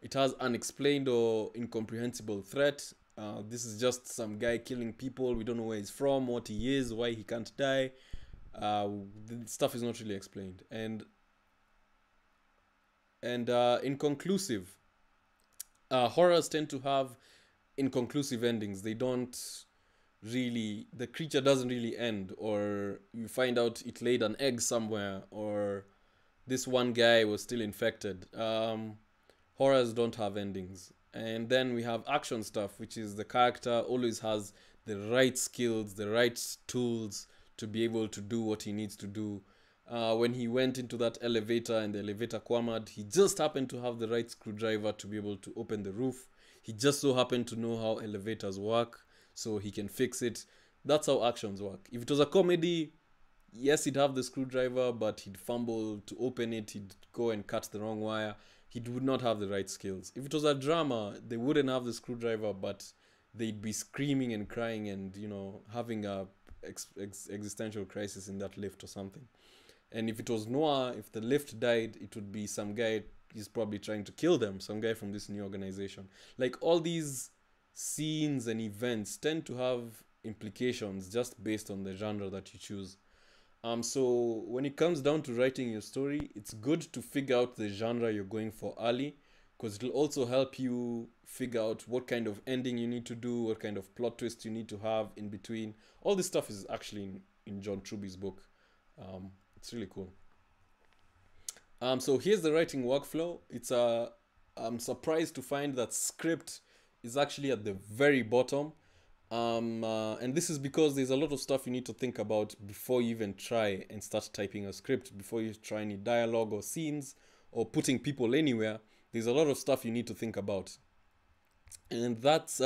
It has unexplained or incomprehensible threat. This is just some guy killing people. We don't know where he's from, what he is, why he can't die. The stuff is not really explained. And inconclusive. Horrors tend to have inconclusive endings. They don't really, the creature doesn't really end, or you find out it laid an egg somewhere, or this one guy was still infected. Horrors don't have endings. And then we have action stuff, which is the character always has the right skills, the right tools to be able to do what he needs to do. When he went into that elevator and the elevator quammered, he just happened to have the right screwdriver to be able to open the roof. He just so happened to know how elevators work, so he can fix it. That's how actions work. If it was a comedy, yes, he'd have the screwdriver, but he'd fumble to open it. He'd go and cut the wrong wire. He would not have the right skills. If it was a drama, they wouldn't have the screwdriver, but they'd be screaming and crying and, having a existential crisis in that lift or something. And if it was noir, if the lift died, it would be some guy, he's probably trying to kill them, some guy from this new organization. Like, all these scenes and events tend to have implications just based on the genre that you choose. So when it comes down to writing your story, it's good to figure out the genre you're going for early, because it'll also help you figure out what kind of ending you need to do, what kind of plot twist you need to have in between. All this stuff is actually in John Truby's book. It's really cool. So here's the writing workflow. I'm surprised to find that script is actually at the very bottom. And this is because there's a lot of stuff you need to think about before you even try and start typing a script, before you try any dialogue or scenes or putting people anywhere. There's a lot of stuff you need to think about. And that's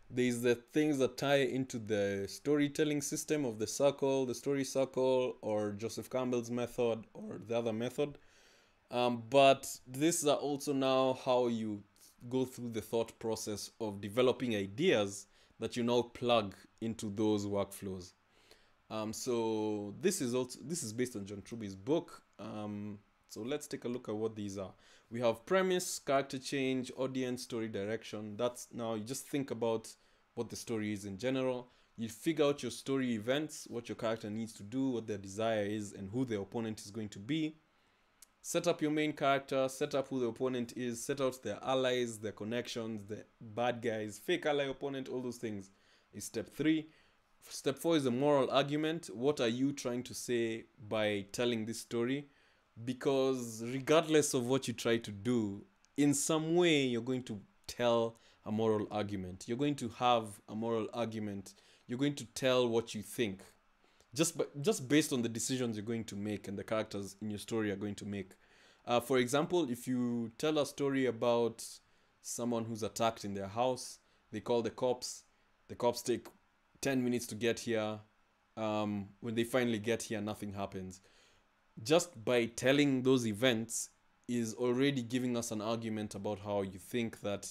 there's the things that tie into the storytelling system of the circle, the story circle, or Joseph Campbell's method, or the other method. But these are also now how you go through the thought process of developing ideas that you now plug into those workflows. So this is based on John Truby's book. So let's take a look at what these are. We have premise, character change, audience, story direction. That's now you just think about what the story is in general. You figure out your story events, what your character needs to do, what their desire is, and who the opponent is going to be. Set up your main character, set up who the opponent is, set out their allies, their connections, the bad guys, fake ally opponent, all those things is step 3. Step 4 is the moral argument. What are you trying to say by telling this story? Because regardless of what you try to do, in some way you're going to tell a moral argument. You're going to have a moral argument. You're going to tell what you think. Just based on the decisions you're going to make and the characters in your story are going to make. For example, if you tell a story about someone who's attacked in their house, they call the cops. The cops take 10 minutes to get here. When they finally get here, nothing happens. Just by telling those events is already giving us an argument about how you think that,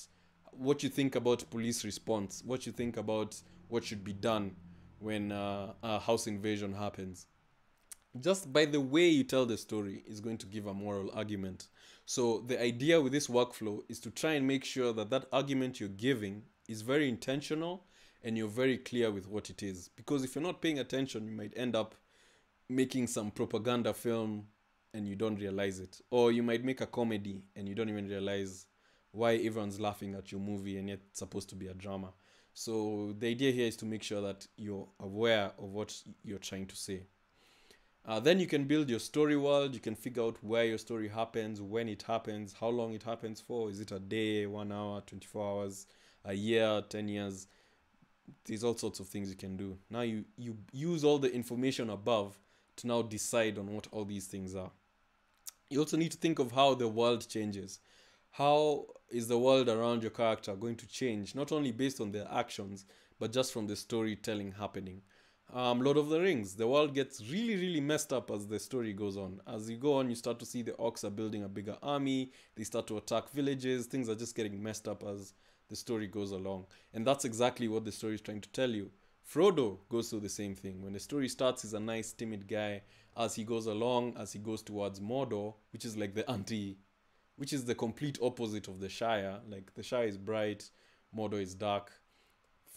what you think about police response, what you think about what should be done when a house invasion happens. Just by the way you tell the story is going to give a moral argument. So the idea with this workflow is to try and make sure that that argument you're giving is very intentional and you're very clear with what it is. Because if you're not paying attention, you might end up making some propaganda film and you don't realize it. Or you might make a comedy and you don't even realize why everyone's laughing at your movie and yet it's supposed to be a drama. So the idea here is to make sure that you're aware of what you're trying to say. Then you can build your story world. You can figure out where your story happens, when it happens, how long it happens for. Is it a day, 1 hour, 24 hours, a year, 10 years? There's all sorts of things you can do. Now you use all the information above to now decide on what all these things are. You also need to think of how the world changes. How is the world around your character going to change, not only based on their actions, but just from the storytelling happening. Lord of the Rings, the world gets really, really messed up as the story goes on. As you go on, you start to see the orcs are building a bigger army, they start to attack villages, things are just getting messed up as the story goes along. And that's exactly what the story is trying to tell you. Frodo goes through the same thing. When the story starts, he's a nice, timid guy. As he goes along, as he goes towards Mordor, which is like which is the complete opposite of the Shire. Like, the Shire is bright, Mordor is dark.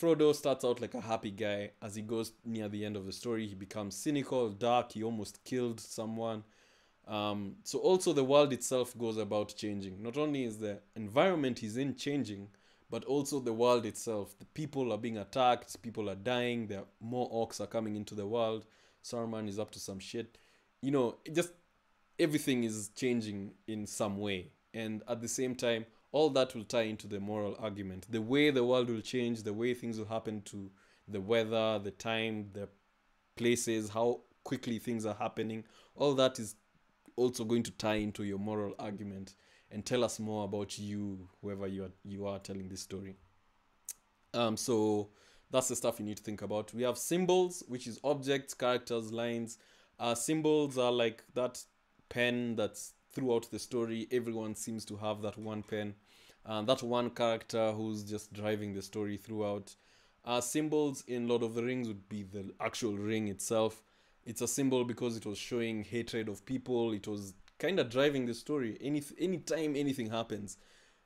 Frodo starts out like a happy guy. As he goes near the end of the story, he becomes cynical, dark, he almost killed someone. So also the world itself goes about changing. Not only is the environment he's in changing, but also the world itself. The people are being attacked, people are dying, there are more orcs are coming into the world. Saruman is up to some shit. You know, just everything is changing in some way. And at the same time, all that will tie into the moral argument. The way the world will change, the way things will happen to the weather, the time, the places, how quickly things are happening. All that is also going to tie into your moral argument and tell us more about you, whoever you are telling this story. So that's the stuff you need to think about. We have symbols, which is objects, characters, lines. Symbols are like that pen that's throughout the story. Everyone seems to have that one pen. That one character who's just driving the story throughout. Symbols in Lord of the Rings would be the actual ring itself. It's a symbol because it was showing hatred of people. It was kind of driving the story. Anytime anything happens,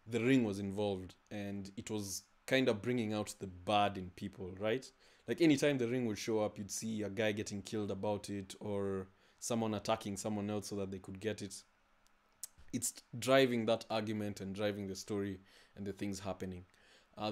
the ring was involved. And it was kind of bringing out the bad in people, right? Like, anytime the ring would show up, you'd see a guy getting killed about it, or someone attacking someone else so that they could get it. It's driving that argument and driving the story and the things happening.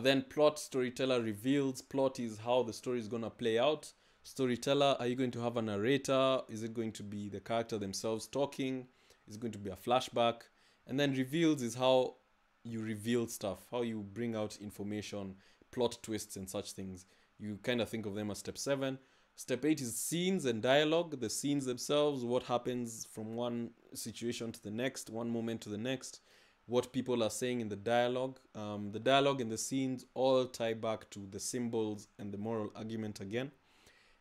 Then plot, storyteller reveals. Plot is how the story is going to play out. Storyteller, are you going to have a narrator? Is it going to be the character themselves talking? Is it going to be a flashback? And then reveals is how you reveal stuff, how you bring out information, plot twists and such things. You kind of think of them as step 7. Step 8 is scenes and dialogue. The scenes themselves, what happens from one situation to the next, one moment to the next, what people are saying in the dialogue. The dialogue and the scenes all tie back to the symbols and the moral argument again.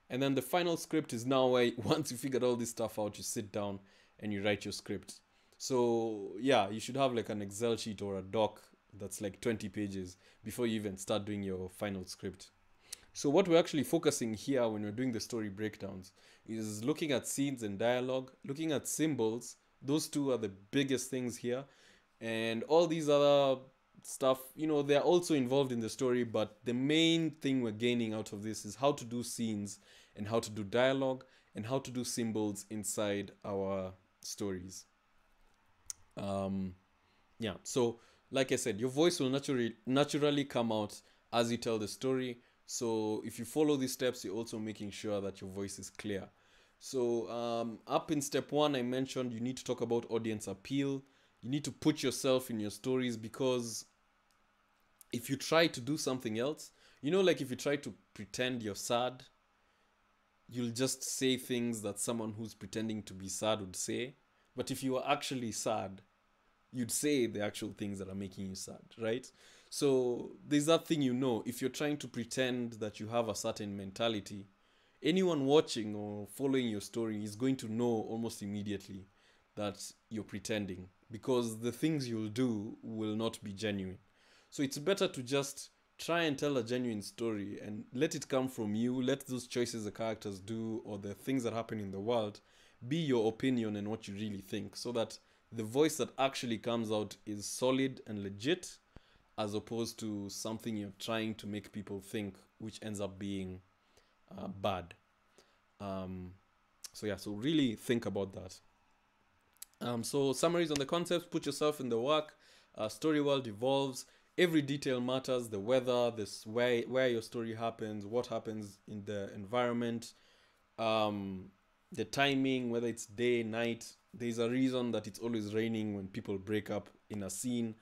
And then the final script is now where, once you figured all this stuff out, you sit down and you write your script. So yeah, you should have like an Excel sheet or a doc that's like 20 pages before you even start doing your final script. So what we're actually focusing here when we're doing the story breakdowns is looking at scenes and dialogue, looking at symbols. Those two are the biggest things here. And all these other stuff, you know, they're also involved in the story, but the main thing we're gaining out of this is how to do scenes and how to do dialogue and how to do symbols inside our stories. Yeah, so like I said, your voice will naturally come out as you tell the story. So if you follow these steps, you're also making sure that your voice is clear. So up in step 1, I mentioned you need to talk about audience appeal. You need to put yourself in your stories, because if you try to do something else, like if you try to pretend you're sad, you'll just say things that someone who's pretending to be sad would say. But if you are actually sad, you'd say the actual things that are making you sad, right? So there's that thing, if you're trying to pretend that you have a certain mentality, anyone watching or following your story is going to know almost immediately that you're pretending, because the things you'll do will not be genuine. So it's better to just try and tell a genuine story and let it come from you. Let those choices the characters do or the things that happen in the world be your opinion and what you really think, so that the voice that actually comes out is solid and legit, as opposed to something you're trying to make people think, which ends up being bad. So really think about that. So summaries on the concepts: put yourself in the work. Story world evolves. Every detail matters: the weather, where your story happens, what happens in the environment, the timing, whether it's day, night. There's a reason that it's always raining when people break up in a scene.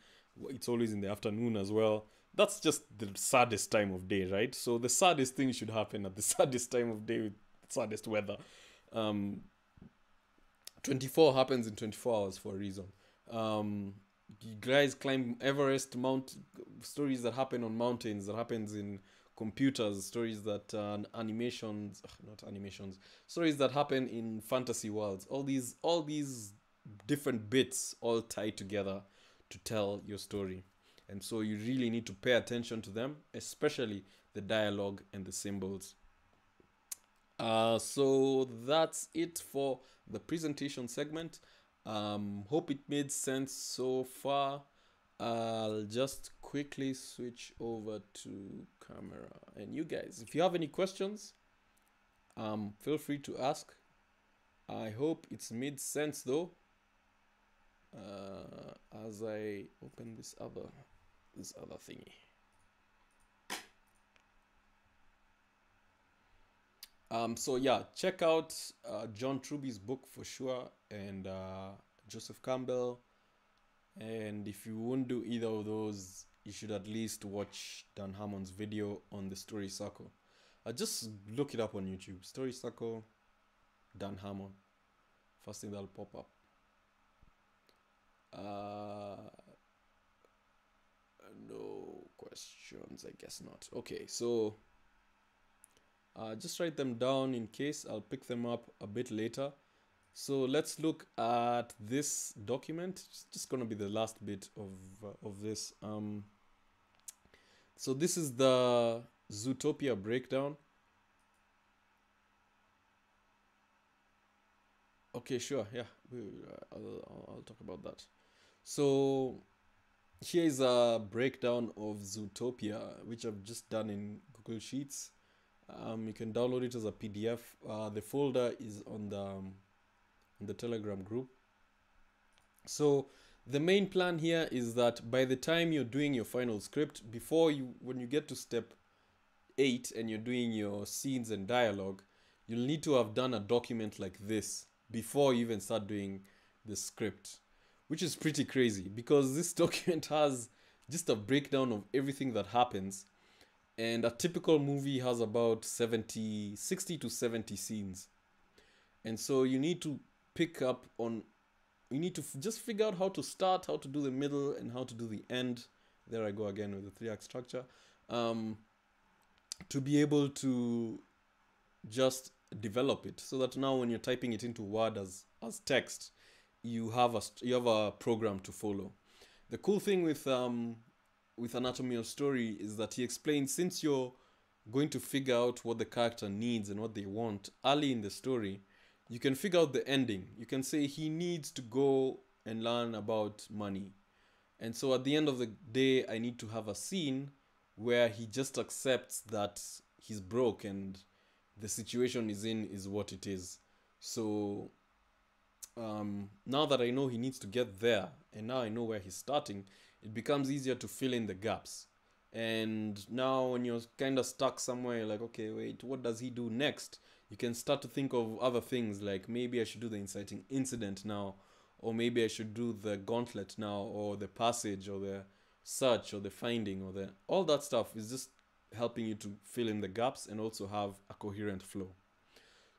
It's always in the afternoon as well. That's just the saddest time of day, right? So the saddest thing should happen at the saddest time of day with saddest weather. 24 happens in 24 hours for a reason. You guys climb Everest, stories that happen on mountains, that happens in computers, stories that stories that happen in fantasy worlds. All these different bits all tie together to tell your story. And so you really need to pay attention to them, especially the dialogue and the symbols. So that's it for the presentation segment. Hope it made sense so far. I'll just quickly switch over to camera. And you guys, if you have any questions, feel free to ask. I hope it's made sense though. As I open this other thingy. So yeah, check out John Truby's book for sure, and Joseph Campbell. And if you won't do either of those, you should at least watch Dan Harmon's video on the story circle. Just look it up on YouTube. Story circle, Dan Harmon. First thing that'll pop up. No questions, I guess not. Okay, so just write them down in case. I'll pick them up a bit later. So let's look at this document. It's just going to be the last bit of this. So this is the Zootopia breakdown. Okay, sure. Yeah, I'll talk about that. So here is a breakdown of Zootopia, which I've just done in Google Sheets. You can download it as a PDF. The folder is on the Telegram group. So the main plan here is that by the time you're doing your final script, when you get to step 8 and you're doing your scenes and dialogue, you'll need to have done a document like this before you even start doing the script, which is pretty crazy because this document has just a breakdown of everything that happens. And a typical movie has about 60 to 70 scenes. And so you need to just figure out how to start, how to do the middle, and how to do the end. There I go again with the 3-act structure. To be able to just develop it so that now when you're typing it into Word as text, you have a program to follow. The cool thing with Anatomy of Story is that he explains, since you're going to figure out what the character needs and what they want early in the story, you can figure out the ending. You can say he needs to go and learn about money. And so at the end of the day, I need to have a scene where he just accepts that he's broke and the situation is what it is. So now that I know he needs to get there, and now I know where he's starting, it becomes easier to fill in the gaps. And now when you're kind of stuck somewhere, like, okay, wait, what does he do next? You can start to think of other things, like maybe I should do the inciting incident now, or maybe I should do the gauntlet now, or the passage, or the search, or the finding, or the all that stuff is just helping you to fill in the gaps and also have a coherent flow.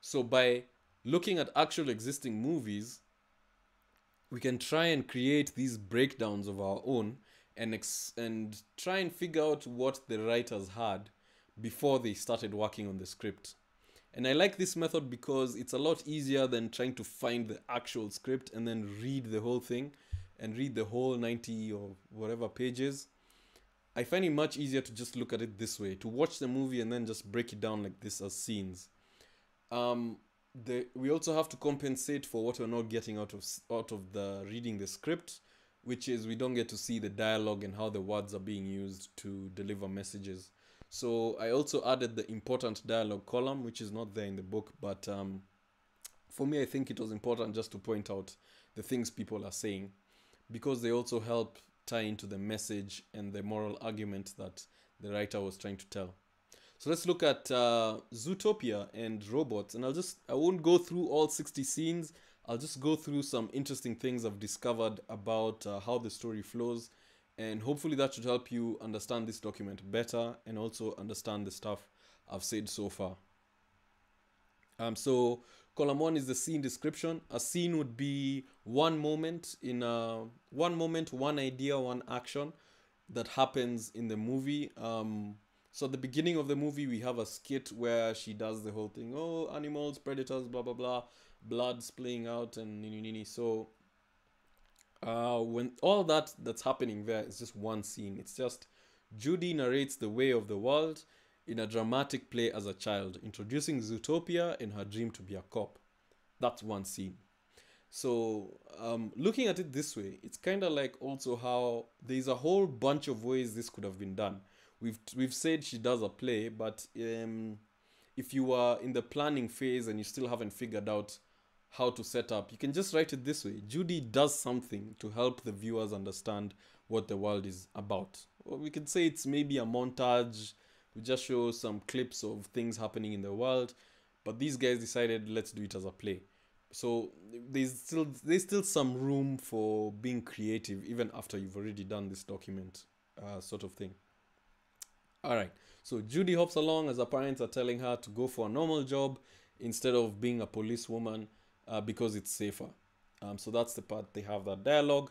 So by looking at actual existing movies, we can try and create these breakdowns of our own and try and figure out what the writers had before they started working on the script. And I like this method because it's a lot easier than trying to find the actual script and then read the whole thing and read the whole 90 or whatever pages. I find it much easier to just look at it this way, to watch the movie and then just break it down like this as scenes. We also have to compensate for what we're not getting out of the reading the script, which is we don't get to see the dialogue and how the words are being used to deliver messages. So I also added the important dialogue column, which is not there in the book, but for me I think it was important just to point out the things people are saying, because they also help tie into the message and the moral argument that the writer was trying to tell. So let's look at Zootopia and robots, and I won't go through all 60 scenes. I'll just go through some interesting things I've discovered about how the story flows, and hopefully that should help you understand this document better and also understand the stuff I've said so far. So column 1 is the scene description. A scene would be one moment, one idea, one action that happens in the movie. So at the beginning of the movie, we have a skit where she does the whole thing. Oh, animals, predators, blah, blah, blah. Blood splaying out and nini. So when all that's happening there is just one scene. It's just Judy narrates the way of the world in a dramatic play as a child, introducing Zootopia and her dream to be a cop. That's one scene. So looking at it this way, it's kind of like also how there's a whole bunch of ways this could have been done. We've said she does a play, but if you are in the planning phase and you still haven't figured out how to set up, you can just write it this way. Judy does something to help the viewers understand what the world is about. Or we could say it's maybe a montage. We just show some clips of things happening in the world, but these guys decided let's do it as a play. So there's still some room for being creative even after you've already done this document, sort of thing. Alright, so Judy hops along as her parents are telling her to go for a normal job instead of being a policewoman because it's safer. So that's the part they have that dialogue.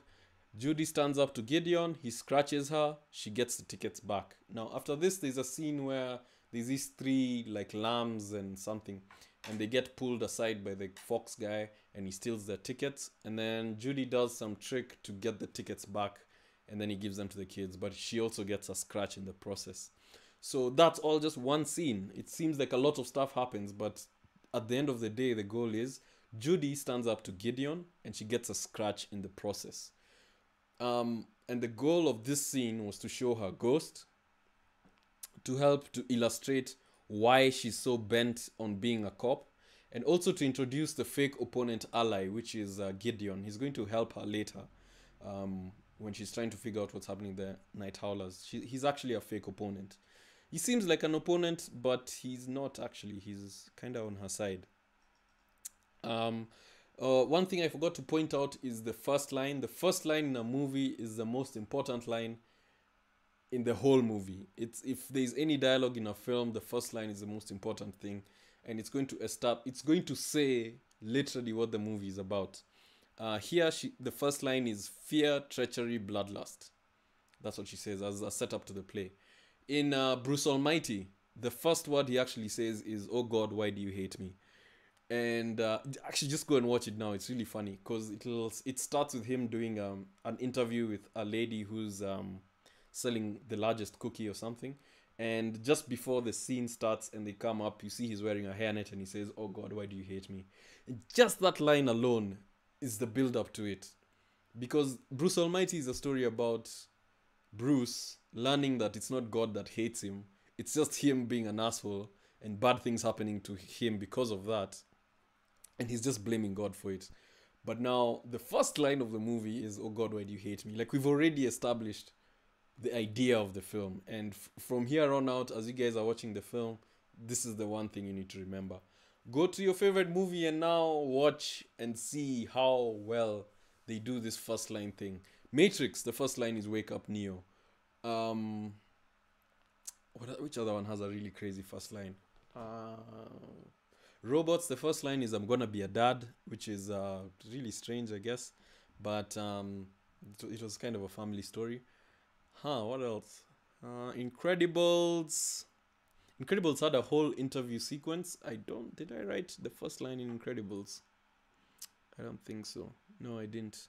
Judy stands up to Gideon, he scratches her, she gets the tickets back. Now after this, there's a scene where there's these three like lambs and something, and they get pulled aside by the fox guy and he steals their tickets, and then Judy does some trick to get the tickets back and then he gives them to the kids, but she also gets a scratch in the process. So that's all just one scene. It seems like a lot of stuff happens, but at the end of the day, the goal is Judy stands up to Gideon and she gets a scratch in the process. And the goal of this scene was to show her ghost, to help to illustrate why she's so bent on being a cop, and also to introduce the fake opponent ally, which is Gideon. He's going to help her later when she's trying to figure out what's happening there, Night Howlers. He's actually a fake opponent. He seems like an opponent, but he's not actually. He's kind of on her side. One thing I forgot to point out is the first line. The first line in a movie is the most important line in the whole movie. If there's any dialogue in a film, the first line is the most important thing, and it's going to say literally what the movie is about. The first line is fear, treachery, bloodlust. That's what she says as a setup to the play. In Bruce Almighty, the first word he actually says is, "Oh God, why do you hate me?" And actually just go and watch it now. It's really funny because it starts with him doing an interview with a lady who's selling the largest cookie or something, and just before the scene starts and they come up, you see he's wearing a hairnet and he says, "Oh God, why do you hate me?" And just that line alone is the build up to it, because Bruce Almighty is a story about Bruce learning that it's not God that hates him, it's just him being an asshole and bad things happening to him because of that, and he's just blaming God for it. But now the first line of the movie is, "Oh God, why do you hate me?" Like, we've already established the idea of the film, and from here on out, as you guys are watching the film, this is the one thing you need to remember. Go to your favorite movie and now watch and see how well they do this first line thing. Matrix, the first line is "Wake up, Neo." Um, which other one has a really crazy first line? Robots, the first line is "I'm gonna be a dad," which is really strange, I guess, but it was kind of a family story. What else? Incredibles. Incredibles had a whole interview sequence. Did I write the first line in Incredibles? I don't think so. No, I didn't.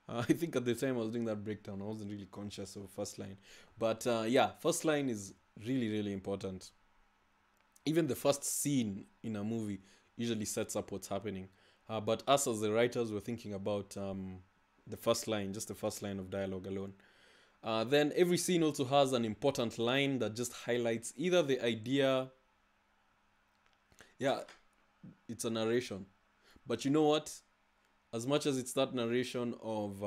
I think at the time I was doing that breakdown, I wasn't really conscious of first line. But yeah, first line is really, really important. Even the first scene in a movie usually sets up what's happening. But us as the writers were thinking about the first line, just the first line of dialogue alone. Then every scene also has an important line that just highlights either the idea. Yeah, it's a narration. But you know what? As much as it's that narration of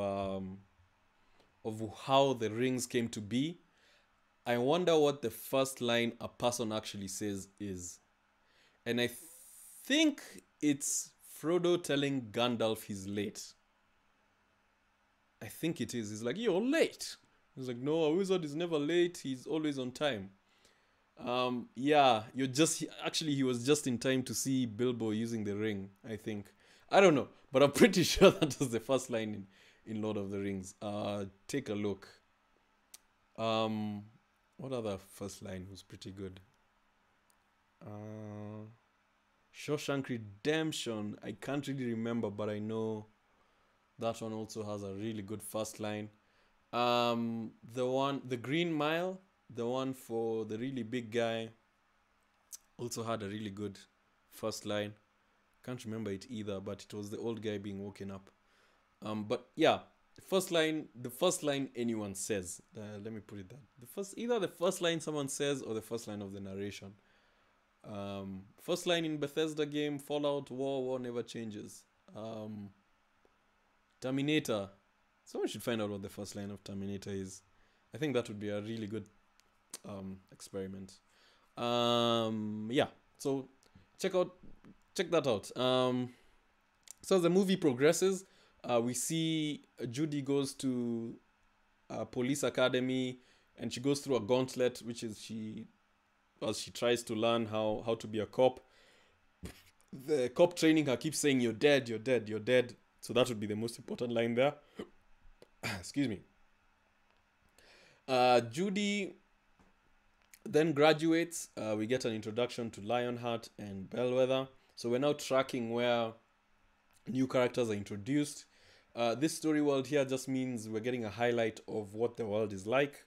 how the rings came to be, I wonder what the first line a person actually says is. And I think it's Frodo telling Gandalf he's late. I think it is. He's like, "You're late." He's like, "No, a wizard is never late. He's always on time." Yeah, he was just in time to see Bilbo using the ring, I think. I don't know, but I'm pretty sure that was the first line in Lord of the Rings. Take a look. What other first line was pretty good? Shawshank Redemption. I can't really remember, but I know that one also has a really good first line. The Green Mile, the one for the really big guy, also had a really good first line. Can't remember it either, but it was the old guy being woken up. But yeah, the first line anyone says. Let me put it that either the first line someone says or the first line of the narration. First line in Bethesda game, Fallout, war never changes. Terminator. Someone should find out what the first line of Terminator is. I think that would be a really good experiment. Yeah. So check that out. So the movie progresses. We see Judy goes to a police academy, and she goes through a gauntlet, which is she tries to learn how to be a cop. The cop training her keeps saying, "You're dead, you're dead, you're dead." So that would be the most important line there. Excuse me. Judy then graduates. We get an introduction to Lionheart and Bellwether. So we're now tracking where new characters are introduced. This story world here just means we're getting a highlight of what the world is like.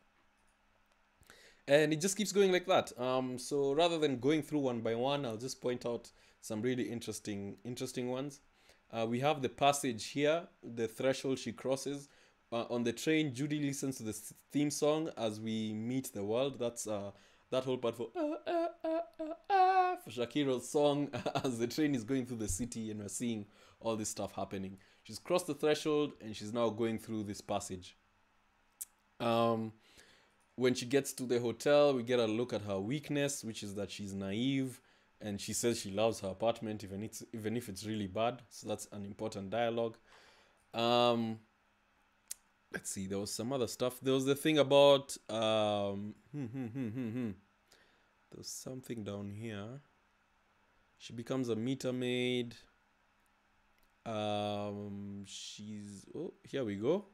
And it just keeps going like that. So rather than going through one by one, I'll just point out some really interesting ones. We have the passage here, the threshold she crosses. On the train, Judy listens to the theme song as we meet the world. That's that whole part for Shakira's song as the train is going through the city and we're seeing all this stuff happening. She's crossed the threshold and she's now going through this passage. When she gets to the hotel, we get a look at her weakness, which is that she's naive, and she says she loves her apartment even if it's really bad. So that's an important dialogue. Let's see, there was some other stuff. There was the thing about there's something down here. She becomes a meter maid. Here we go.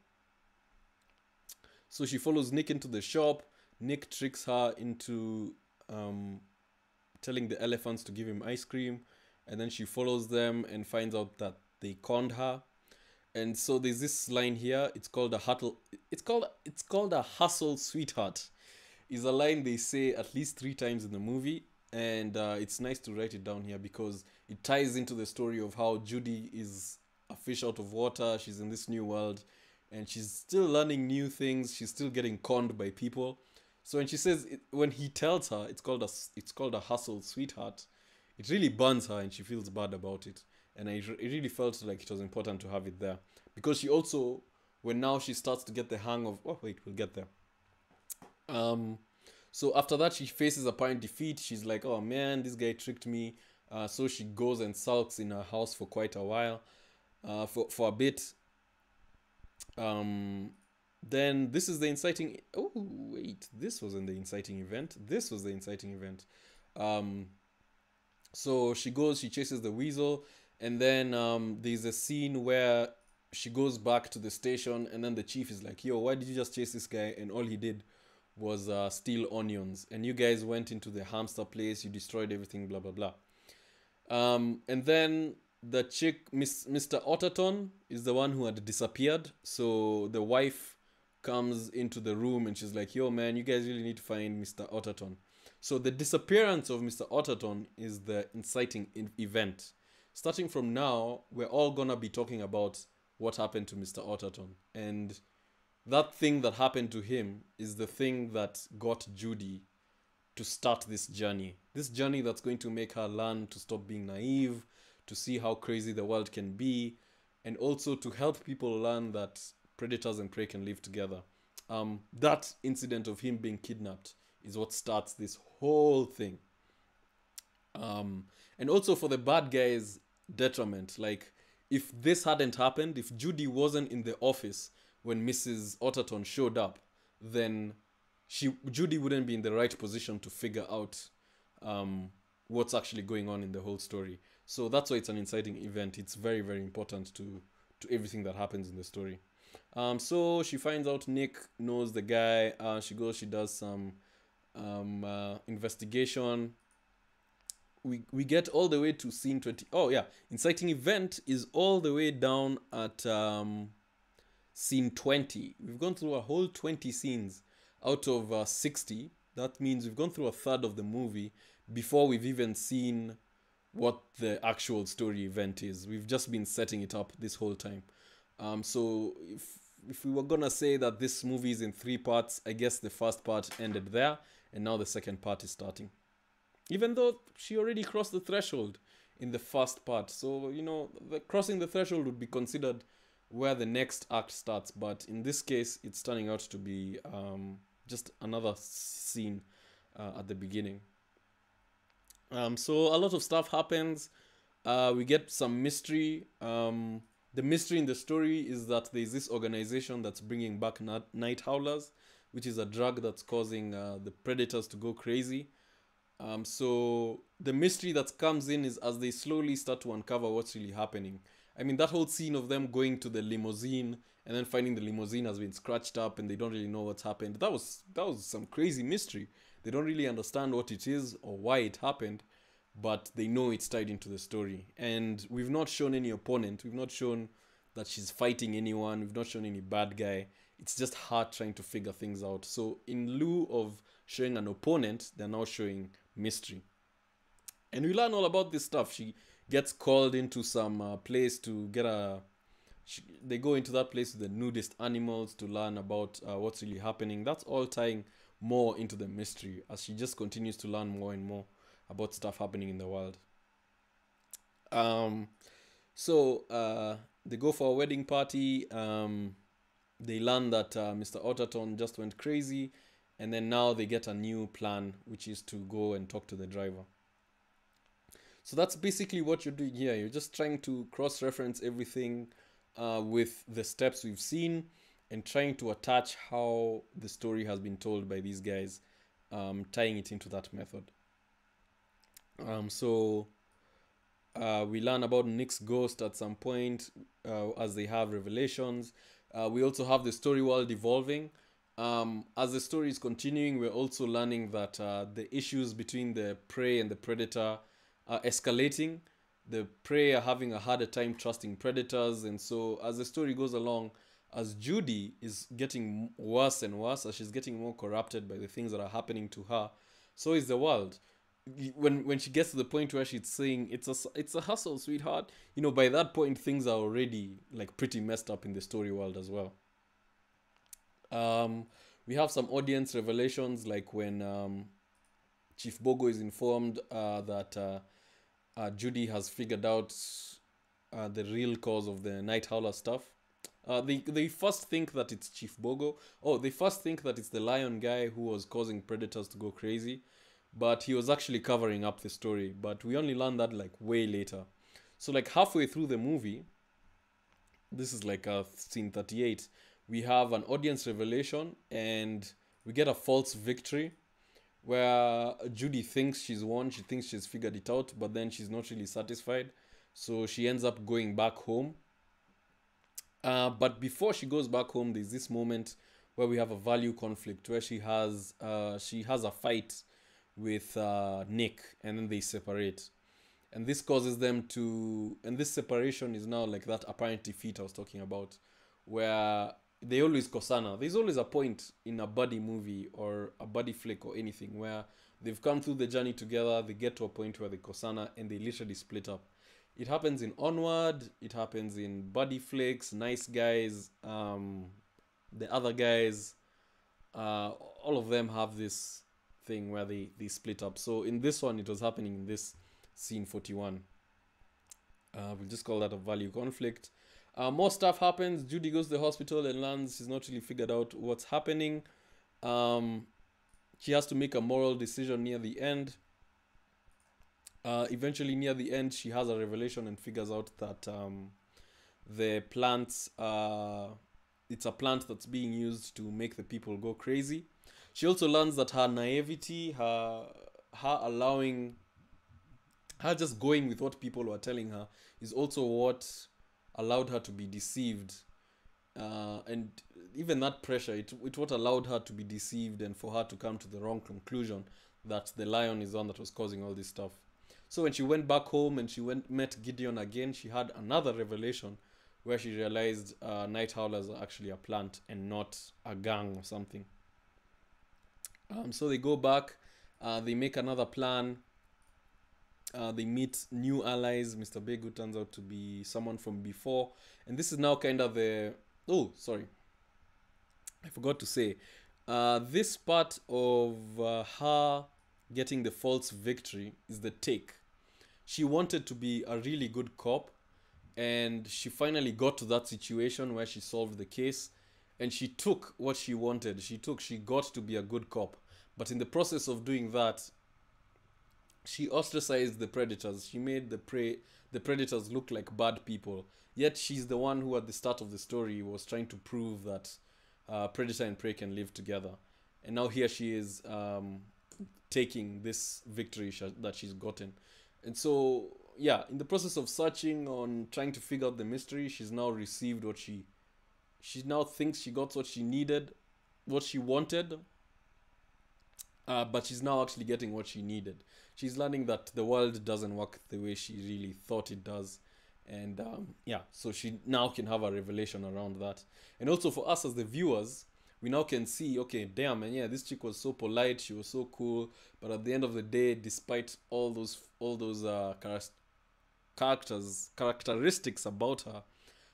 So she follows Nick into the shop. Nick tricks her into telling the elephants to give him ice cream, and then she follows them and finds out that they conned her. And so there's this line here. It's called a hustle. It's called a hustle, sweetheart. Is a line they say at least 3 times in the movie, and it's nice to write it down here because it ties into the story of how Judy is a fish out of water. She's in this new world, and she's still learning new things. She's still getting conned by people. So when she says when he tells her it's called a hustle, sweetheart, it really burns her, and she feels bad about it. And it really felt like it was important to have it there. Because she also, when now she starts to get the hang of... Oh, wait, we'll get there. So after that, she faces apparent defeat. She's like, oh man, this guy tricked me. So she goes and sulks in her house for quite a while. For a bit. Um, then this is the inciting. Oh wait, this wasn't the inciting event. This was the inciting event. Um, so she goes, she chases the weasel, and then there's a scene where she goes back to the station, and then the chief is like, "Yo, why did you just chase this guy?" And all he did was steal onions, and you guys went into the hamster place, you destroyed everything, blah blah blah. And then the chick, Mr. Otterton, is the one who had disappeared. So the wife comes into the room and she's like, "Yo, man, you guys really need to find Mr. Otterton." So the disappearance of Mr. Otterton is the inciting event. Starting from now, we're all gonna be talking about what happened to Mr. Otterton. And that thing that happened to him is the thing that got Judy to start this journey. This journey that's going to make her learn to stop being naive, to see how crazy the world can be, and also to help people learn that predators and prey can live together. That incident of him being kidnapped is what starts this whole thing. And also for the bad guys' detriment. Like, if this hadn't happened, if Judy wasn't in the office when Mrs. Otterton showed up, then Judy wouldn't be in the right position to figure out what's actually going on in the whole story. So that's why it's an inciting event. It's very, very important to everything that happens in the story. So she finds out Nick knows the guy. She goes, she does some investigation. We get all the way to scene 20. Oh yeah, inciting event is all the way down at scene 20. We've gone through a whole 20 scenes out of 60. That means we've gone through a third of the movie before we've even seen what the actual story event is. We've just been setting it up this whole time. So if we were gonna say that this movie is in 3 parts, I guess the first part ended there, and now the second part is starting. Even though she already crossed the threshold in the first part. So, you know, crossing the threshold would be considered where the next act starts. But in this case, it's turning out to be just another scene at the beginning. So a lot of stuff happens. We get some mystery. The mystery in the story is that there's this organization that's bringing back night howlers, which is a drug that's causing the predators to go crazy. So the mystery that comes in is as they slowly start to uncover what's really happening. I mean, that whole scene of them going to the limousine and then finding the limousine has been scratched up and they don't really know what's happened. That was some crazy mystery. They don't really understand what it is or why it happened, but they know it's tied into the story. And we've not shown any opponent. We've not shown that she's fighting anyone. We've not shown any bad guy. It's just her trying to figure things out. So in lieu of showing an opponent, they're now showing mystery. And we learn all about this stuff. She gets called into some place to get they go into that place with the nudist animals to learn about what's really happening. That's all tying more into the mystery as she just continues to learn more and more about stuff happening in the world. So they go for a wedding party. They learn that Mr. Otterton just went crazy, and then now they get a new plan, which is to go and talk to the driver. So that's basically what you're doing here. You're just trying to cross-reference everything with the steps we've seen and trying to attach how the story has been told by these guys, tying it into that method. So we learn about Nick's ghost at some point as they have revelations. We also have the story world evolving. As the story is continuing, we're also learning that the issues between the prey and the predator are escalating. The prey are having a harder time trusting predators, and so as the story goes along, as Judy is getting worse and worse, as she's getting more corrupted by the things that are happening to her, so is the world. When she gets to the point where she's saying it's a hustle, sweetheart, you know, by that point things are already like pretty messed up in the story world as well. We have some audience revelations, like when Chief Bogo is informed that Judy has figured out the real cause of the Night Howler stuff. They first think that it's Chief Bogo. Oh, they first think that it's the lion guy who was causing predators to go crazy, but he was actually covering up the story. But we only learned that like way later. So like halfway through the movie, this is like scene 38. we have an audience revelation, and we get a false victory where Judy thinks she's won, she thinks she's figured it out, but then she's not really satisfied. So she ends up going back home. But before she goes back home, there's this moment where we have a value conflict where she has a fight with Nick, and then they separate. And this causes them to, and this separation is now like that apparent defeat I was talking about, where they always Kosana. There's always a point in a buddy movie or a buddy flick or anything where they've come through the journey together, they get to a point where they Kosana and they literally split up. It happens in Onward, it happens in buddy flicks, Nice Guys, the other guys, all of them have this thing where they split up. So in this one, it was happening in this scene 41. We'll just call that a value conflict. More stuff happens. Judy goes to the hospital and lands. She's not really figured out what's happening. She has to make a moral decision near the end. Eventually, near the end, she has a revelation and figures out that the plants, it's a plant that's being used to make the people go crazy. She also learns that her naivety, her allowing, her just going with what people were telling her is also what allowed her to be deceived. And even that pressure, it what allowed her to be deceived and for her to come to the wrong conclusion that the lion is the one that was causing all this stuff. So when she went back home and she met Gideon again, she had another revelation where she realized night howlers are actually a plant and not a gang or something. So they go back, they make another plan. They meet new allies. Mr. Big, who turns out to be someone from before. And this is now kind of the... Oh, sorry. I forgot to say. This part of her getting the false victory is the take. She wanted to be a really good cop. And she finally got to that situation where she solved the case. And she took what she wanted. She got to be a good cop. But in the process of doing that, she ostracized the predators. She made the predators look like bad people. Yet she's the one who at the start of the story was trying to prove that predator and prey can live together. And now here she is taking this victory that she's gotten. And so, yeah, in the process of searching on trying to figure out the mystery, she's now received what she now thinks she got what she needed, what she wanted. But she's now actually getting what she needed. She's learning that the world doesn't work the way she really thought it does. And yeah, so she now can have a revelation around that. And also for us as the viewers, we now can see, okay, damn, and yeah, this chick was so polite, she was so cool. But at the end of the day, despite all those characteristics about her,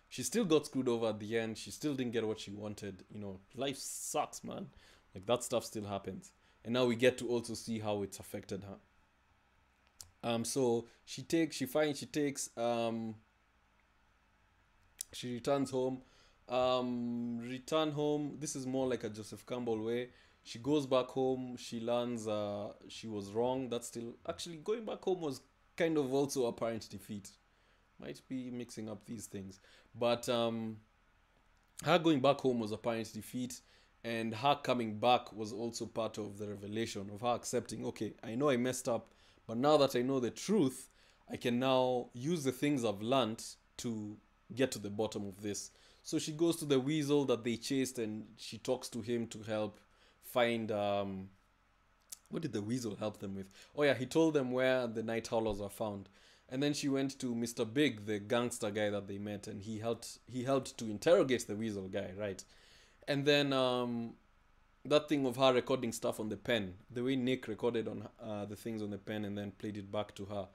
she still got screwed over at the end. She still didn't get what she wanted. You know, life sucks, man. Like, that stuff still happens. And now we get to also see how it's affected her. So she returns home. Return home. This is more like a Joseph Campbell way. She goes back home. She learns she was wrong. That's still actually going back home was kind of also apparent defeat. Might be mixing up these things, but her going back home was apparent defeat. And her coming back was also part of the revelation of her accepting, okay, I know I messed up, but now that I know the truth, I can now use the things I've learned to get to the bottom of this. So she goes to the weasel that they chased and she talks to him to help find... what did the weasel help them with? Oh yeah, he told them where the night howlers are found. And then she went to Mr. Big, the gangster guy that they met, and he helped to interrogate the weasel guy, right? And then that thing of her recording stuff on the pen, the way Nick recorded on the things on the pen and then played it back to her,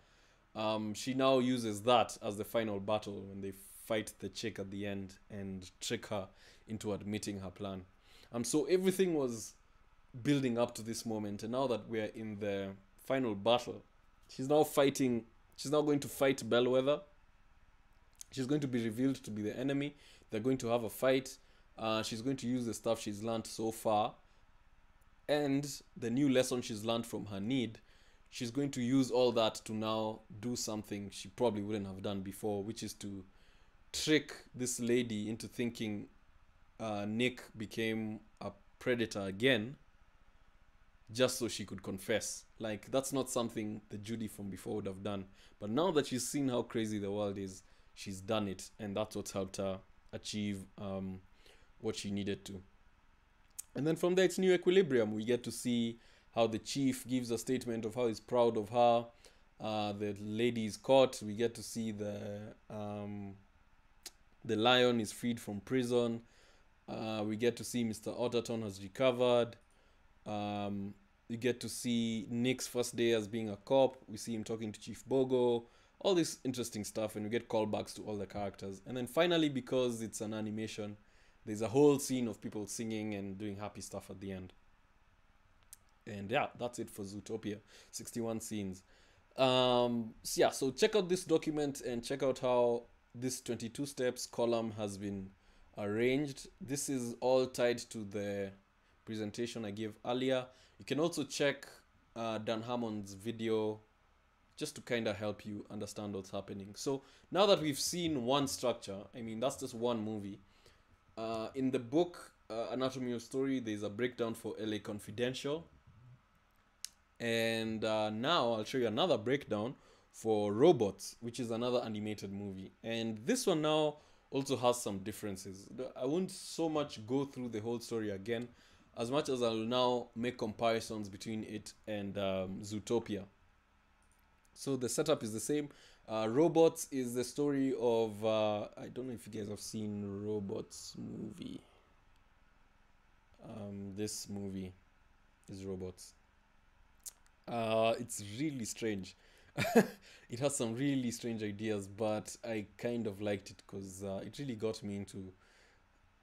she now uses that as the final battle when they fight the chick at the end and trick her into admitting her plan. So everything was building up to this moment, and now that we're in the final battle, she's now going to fight Bellwether. She's going to be revealed to be the enemy. They're going to have a fight. She's going to use the stuff she's learned so far and the new lesson she's learned from her need. She's going to use all that to now do something she probably wouldn't have done before, which is to trick this lady into thinking Nick became a predator again just so she could confess. Like, that's not something the Judy from before would have done. But now that she's seen how crazy the world is, she's done it, and that's what's helped her achieve what she needed to. And then from there, it's new equilibrium. We get to see how the chief gives a statement of how he's proud of her. The lady is caught. We get to see the lion is freed from prison. We get to see Mr. Otterton has recovered. You get to see Nick's first day as being a cop. We see him talking to Chief Bogo. All this interesting stuff, and we get callbacks to all the characters. And then finally, because it's an animation, there's a whole scene of people singing and doing happy stuff at the end. And yeah, that's it for Zootopia. 61 scenes. So check out this document and check out how this 22 steps column has been arranged. This is all tied to the presentation I gave earlier. You can also check Dan Harmon's video just to kind of help you understand what's happening. So now that we've seen one structure, I mean, that's just one movie. In the book, Anatomy of Story, there's a breakdown for LA Confidential. And now I'll show you another breakdown for Robots, which is another animated movie. And this one now also has some differences. I won't so much go through the whole story again, as much as I'll now make comparisons between it and Zootopia. So the setup is the same. Robots is the story of, I don't know if you guys have seen Robots movie. This movie is Robots. It's really strange. It has some really strange ideas, but I kind of liked it because it really got me into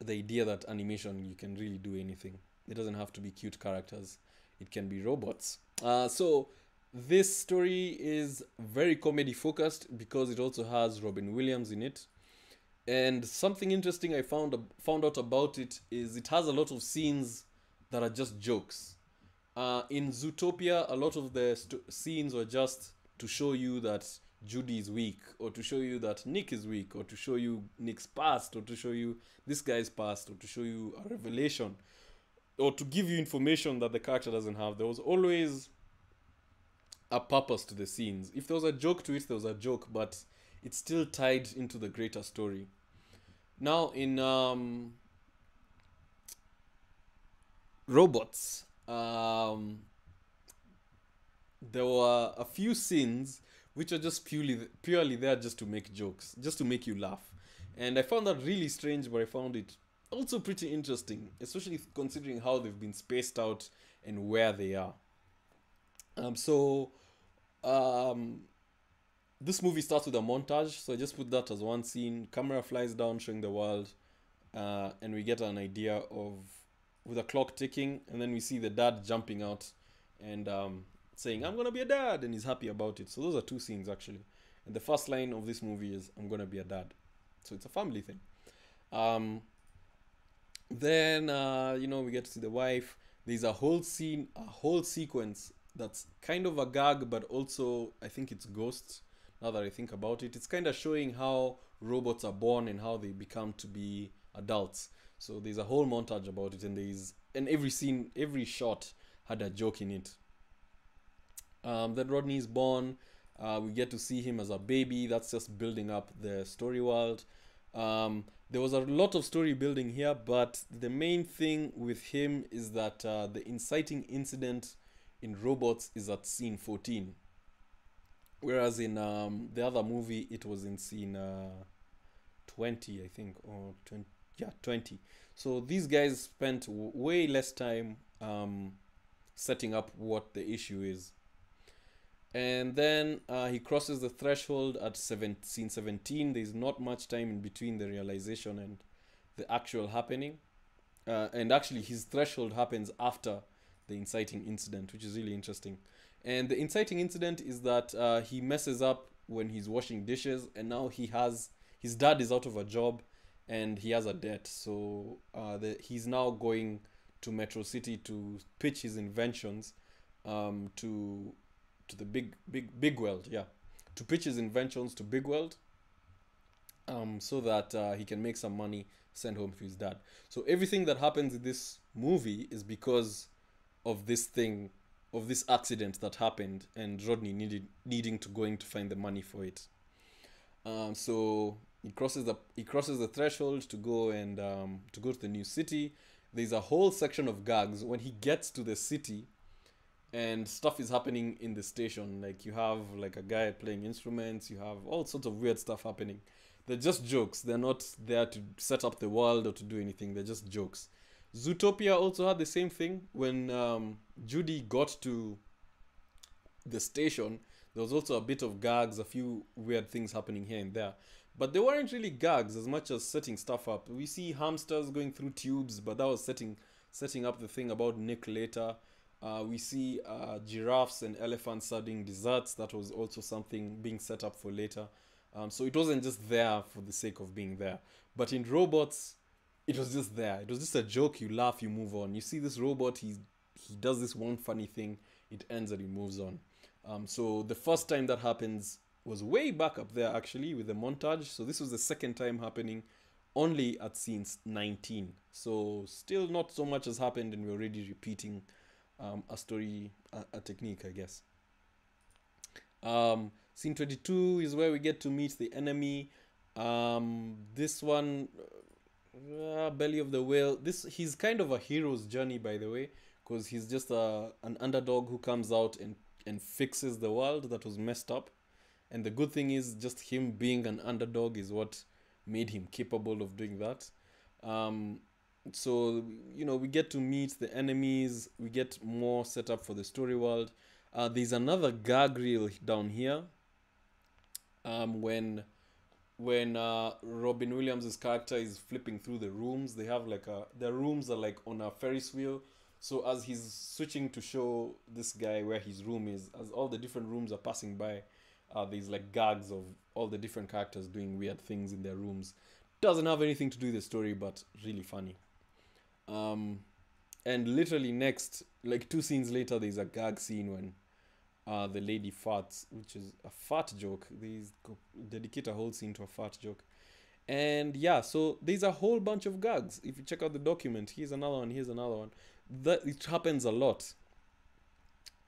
the idea that animation, you can really do anything. It doesn't have to be cute characters. It can be robots. So this story is very comedy focused because it also has Robin Williams in it. And something interesting I found out about it is it has a lot of scenes that are just jokes. In Zootopia, a lot of the scenes were just to show you that Judy is weak, or to show you that Nick is weak, or to show you Nick's past, or to show you this guy's past, or to show you a revelation, or to give you information that the character doesn't have. There was always a purpose to the scenes. If there was a joke to it, there was a joke, but it's still tied into the greater story. Now, in Robots, there were a few scenes which are just purely there just to make jokes, just to make you laugh. And I found that really strange, but I found it also pretty interesting, especially considering how they've been spaced out and where they are. This movie starts with a montage, so I just put that as one scene. Camera flies down showing the world, and we get an idea of, with a clock ticking, and then we see the dad jumping out and saying, "I'm gonna be a dad," and he's happy about it. So those are two scenes actually. And the first line of this movie is, "I'm gonna be a dad." So it's a family thing. Then we get to see the wife. There's a whole scene, a whole sequence that's kind of a gag, but also I think it's ghosts. Now that I think about it, it's kind of showing how robots are born and how they become to be adults. So there's a whole montage about it, and every scene, every shot had a joke in it. Then Rodney is born. We get to see him as a baby. That's just building up the story world. There was a lot of story building here, but the main thing with him is that the inciting incident in Robots is at scene 14. Whereas in the other movie, it was in scene 20, I think, or 20. Yeah, 20. So these guys spent way less time setting up what the issue is. And then he crosses the threshold at scene 17. There's not much time in between the realization and the actual happening. And actually, his threshold happens after the inciting incident, which is really interesting. And the inciting incident is that he messes up when he's washing dishes, and now his dad is out of a job, and he has a debt. So he's now going to Metro City to pitch his inventions to the big world, to pitch his inventions to big world. so that he can make some money, send home to his dad. So everything that happens in this movie is because of this thing, of this accident that happened, and Rodney needing to going to find the money for it. So he crosses the threshold to go and to go to the new city. There's a whole section of gags when he gets to the city, and stuff is happening in the station. Like you have like a guy playing instruments, you have all sorts of weird stuff happening. They're just jokes. They're not there to set up the world or to do anything. They're just jokes. Zootopia also had the same thing when Judy got to the station. There was also a bit of gags, a few weird things happening here and there. But they weren't really gags as much as setting stuff up. We see hamsters going through tubes, but that was setting up the thing about Nick later. We see giraffes and elephants serving desserts. That was also something being set up for later. So it wasn't just there for the sake of being there. But in robots, it was just there. It was just a joke. You laugh, you move on. You see this robot, he does this one funny thing. It ends and he moves on. So the first time that happens was way back up there actually with the montage. So this was the second time happening, only at scene 19. So still not so much has happened, and we're already repeating a story, a technique, I guess. Scene 22 is where we get to meet the enemy. This one, Belly of the Whale. He's kind of a hero's journey, by the way, because he's just an underdog who comes out and fixes the world that was messed up. And the good thing is, just him being an underdog is what made him capable of doing that. So, we get to meet the enemies, we get more setup for the story world. There's another gag reel down here. When Robin Williams' character is flipping through the rooms, they have the rooms are like on a Ferris wheel. So as he's switching to show this guy where his room is, as all the different rooms are passing by, there's like gags of all the different characters doing weird things in their rooms. Doesn't have anything to do with the story, but really funny. And literally next, like 2 scenes later, there's a gag scene when the lady farts, which is a fart joke. They dedicate a whole scene to a fart joke. And yeah, so there's a whole bunch of gags. If you check out the document, here's another one, here's another one. That it happens a lot.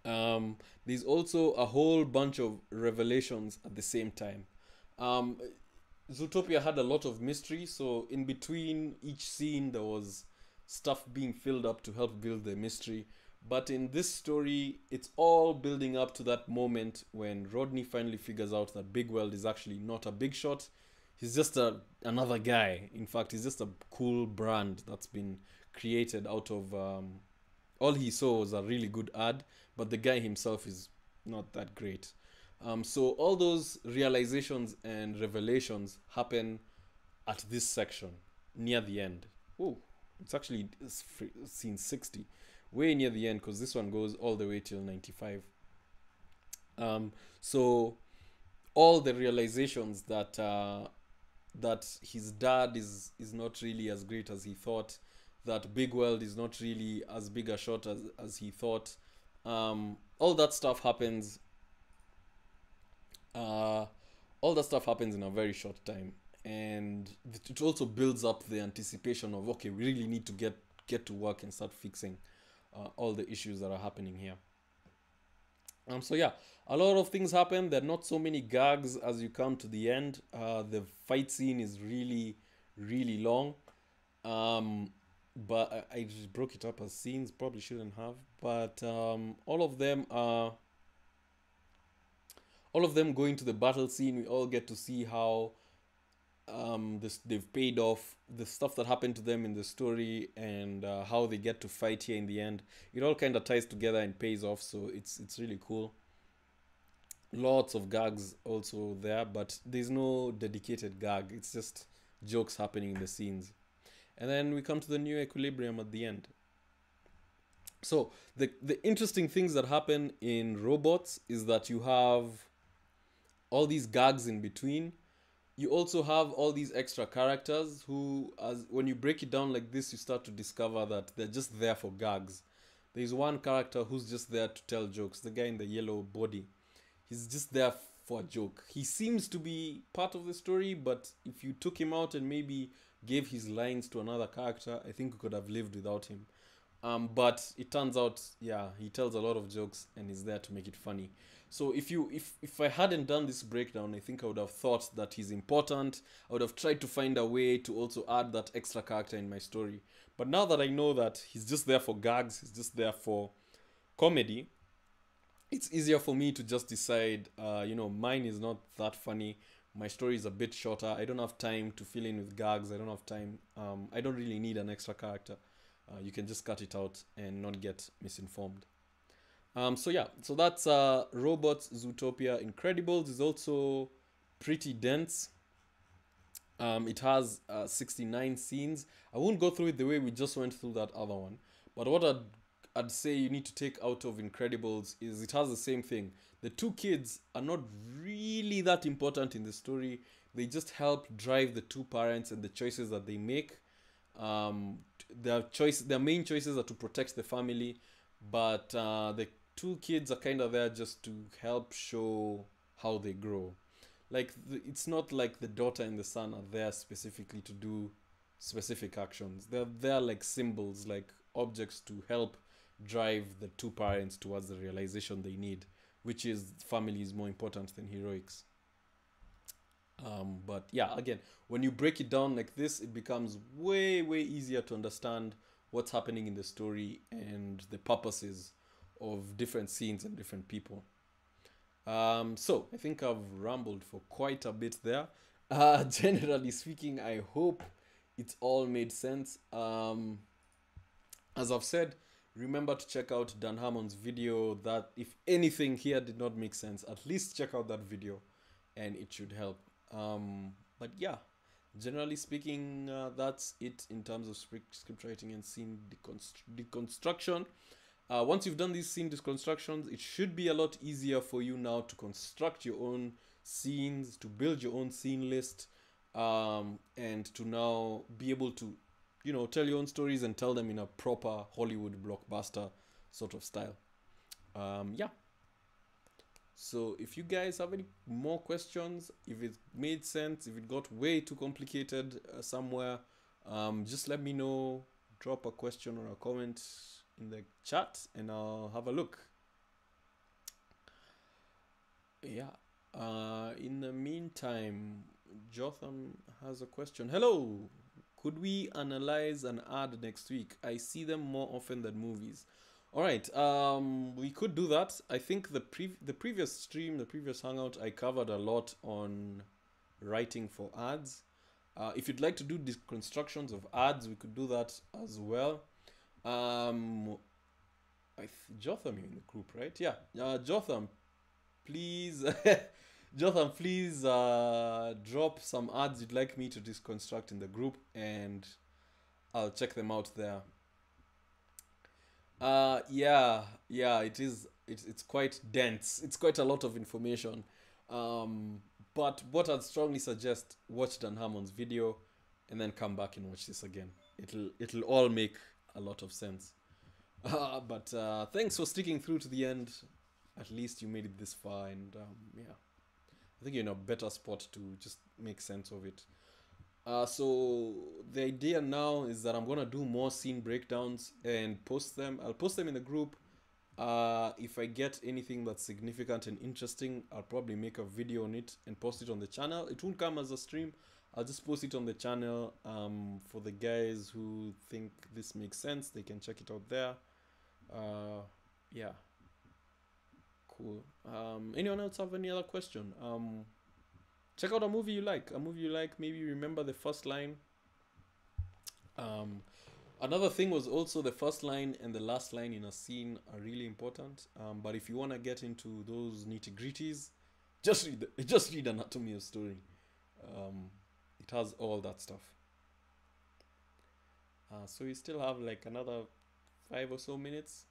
There's also a whole bunch of revelations at the same time. Um, Zootopia had a lot of mystery, so in between each scene there was stuff being filled up to help build the mystery. But in this story, it's all building up to that moment when Rodney finally figures out that Big World is actually not a big shot. He's just another guy. In fact, he's just a cool brand that's been created out of all he saw was a really good ad, but the guy himself is not that great. So all those realizations and revelations happen at this section near the end. Oh, it's scene 60, way near the end, because this one goes all the way till 95. So all the realizations that his dad is not really as great as he thought, that Big World is not really as big a shot as he thought. All that stuff happens. All that stuff happens in a very short time, and it also builds up the anticipation of, okay, we really need to get to work and start fixing all the issues that are happening here. So yeah, a lot of things happen. There are not so many gags as you come to the end. The fight scene is really, really long. But I just broke it up as scenes. Probably shouldn't have. But all of them going to the battle scene. We all get to see how they've paid off the stuff that happened to them in the story, and how they get to fight here in the end. It all kind of ties together and pays off, so it's really cool. Lots of gags also there, but there's no dedicated gag. It's just jokes happening in the scenes. And then we come to the new equilibrium at the end. So the interesting things that happen in robots is that you have all these gags in between. You also have all these extra characters who, as when you break it down like this, you start to discover that they're just there for gags. There's one character who's just there to tell jokes, the guy in the yellow body. He's just there for a joke. He seems to be part of the story, but if you took him out and maybe gave his lines to another character, I think we could have lived without him. But it turns out, yeah, he tells a lot of jokes and is there to make it funny. So if I hadn't done this breakdown, I think I would have thought that he's important. I would have tried to find a way to also add that extra character in my story. But now that I know that he's just there for gags, he's just there for comedy, it's easier for me to just decide, mine is not that funny. My story is a bit shorter. I don't have time to fill in with gags. I don't have time. I don't really need an extra character. You can just cut it out and not get misinformed. So that's Robots, Zootopia. Incredibles is also pretty dense. It has 69 scenes. I won't go through it the way we just went through that other one. But what I'd say you need to take out of Incredibles is it has the same thing. The two kids are not really that important in the story. They just help drive the two parents and the choices that they make. Their main choices are to protect the family, but the two kids are kind of there just to help show how they grow. Like it's not like the daughter and the son are there specifically to do specific actions. They're there like symbols, like objects to help drive the two parents towards the realization they need, which is family is more important than heroics. But yeah, again, when you break it down like this, it becomes way, way easier to understand what's happening in the story and the purposes of different scenes and different people. So I think I've rambled for quite a bit there. Generally speaking, I hope it all made sense. As I've said, remember to check out Dan Harmon's video. That if anything here did not make sense, at least check out that video and it should help. But yeah, generally speaking, that's it in terms of script writing and scene deconstruction. Once you've done these scene deconstructions, it should be a lot easier for you now to construct your own scenes, to build your own scene list, and to now be able to, tell your own stories and tell them in a proper Hollywood blockbuster sort of style. Yeah. So if you guys have any more questions, if it made sense, if it got way too complicated somewhere, just let me know. Drop a question or a comment in the chat and I'll have a look. Yeah. In the meantime, Jotham has a question. Hello. Could we analyze an ad next week? I see them more often than movies. All right. We could do that. I think the previous stream, the previous hangout, I covered a lot on writing for ads. If you'd like to do deconstructions of ads, we could do that as well. Jotham, you're in the group, right? Yeah. Jotham, please, Jotham, please drop some ads you'd like me to deconstruct in the group, and I'll check them out there. Yeah, it is. It's quite dense. It's quite a lot of information. But what I'd strongly suggest, watch Dan Harmon's video, and then come back and watch this again. It'll all make a lot of sense. But thanks for sticking through to the end. At least you made it this far, and yeah, I think you're in a better spot to just make sense of it. So the idea now is that I'm gonna do more scene breakdowns and post them. I'll post them in the group. If I get anything that's significant and interesting, I'll probably make a video on it and post it on the channel. It won't come as a stream. I'll just post it on the channel. For the guys who think this makes sense, they can check it out there. Yeah. Cool. Anyone else have any other question? Check out a movie you like. Maybe remember the first line. Another thing was also the first line and the last line in a scene are really important. But if you want to get into those nitty-gritties, just read Anatomy of Story. It has all that stuff. So we still have like another 5 or so minutes.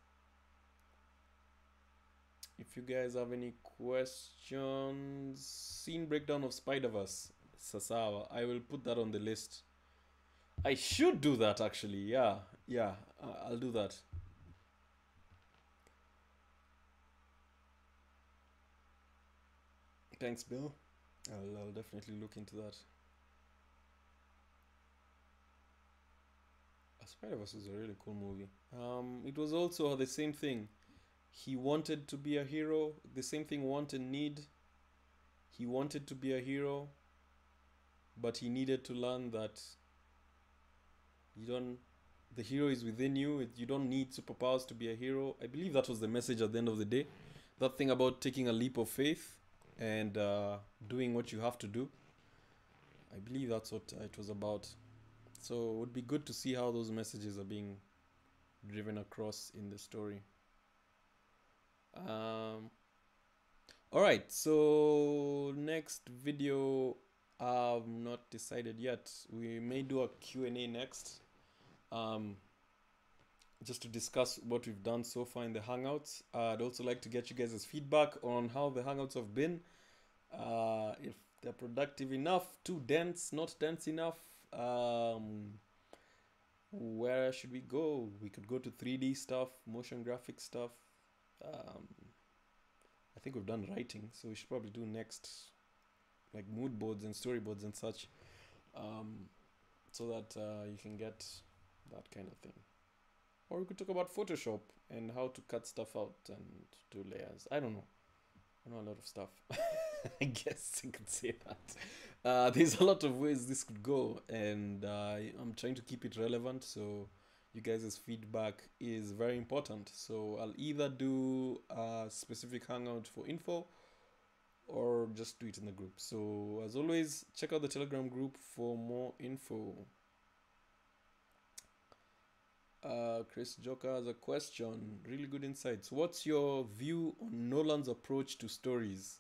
If you guys have any questions, scene breakdown of Spider-Verse, Sasawa, I will put that on the list. I should do that actually. Yeah, I'll do that. Thanks, Bill. I'll definitely look into that. Spider-Verse is a really cool movie. It was also the same thing. He wanted to be a hero. The same thing, want and need. He wanted to be a hero, but he needed to learn that you don't. The hero is within you. You don't need superpowers to be a hero. I believe that was the message at the end of the day. That thing about taking a leap of faith and doing what you have to do. I believe that's what it was about. So it would be good to see how those messages are being driven across in the story. All right, so next video, I've not decided yet. We may do a Q&A next, just to discuss what we've done so far in the Hangouts. I'd also like to get you guys' feedback on how the Hangouts have been. If they're productive enough, too dense, not dense enough. Where should we go? We could go to 3D stuff, motion graphic stuff. I think we've done writing, so we should probably do next, like mood boards and storyboards and such, so that you can get that kind of thing. Or we could talk about Photoshop and how to cut stuff out and do layers. I don't know. I know a lot of stuff. I guess you could say that. There's a lot of ways this could go, and I'm trying to keep it relevant, so you guys' feedback is very important. So I'll either do a specific Hangout for info or just do it in the group. So as always, check out the Telegram group for more info. Chris Joker has a question. Really good insights. What's your view on Nolan's approach to stories?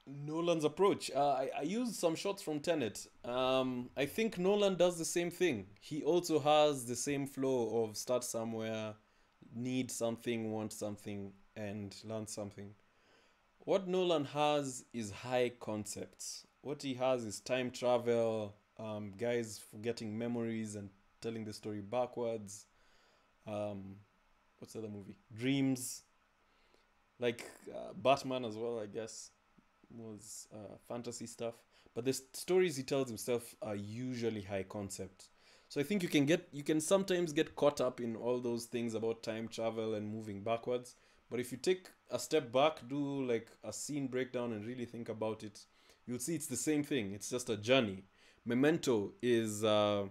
Nolan's approach. I used some shots from Tenet. I think Nolan does the same thing. He also has the same flow of start somewhere, need something, want something, and learn something. What Nolan has is high concepts. What he has is time travel, guys forgetting memories and telling the story backwards. What's the other movie? Dreams. Like Batman as well, I guess, was fantasy stuff. But the stories he tells himself are usually high concept. So I think you can sometimes get caught up in all those things about time travel and moving backwards. But if you take a step back, do like a scene breakdown and really think about it, you'll see it's the same thing. It's just a journey. Memento is a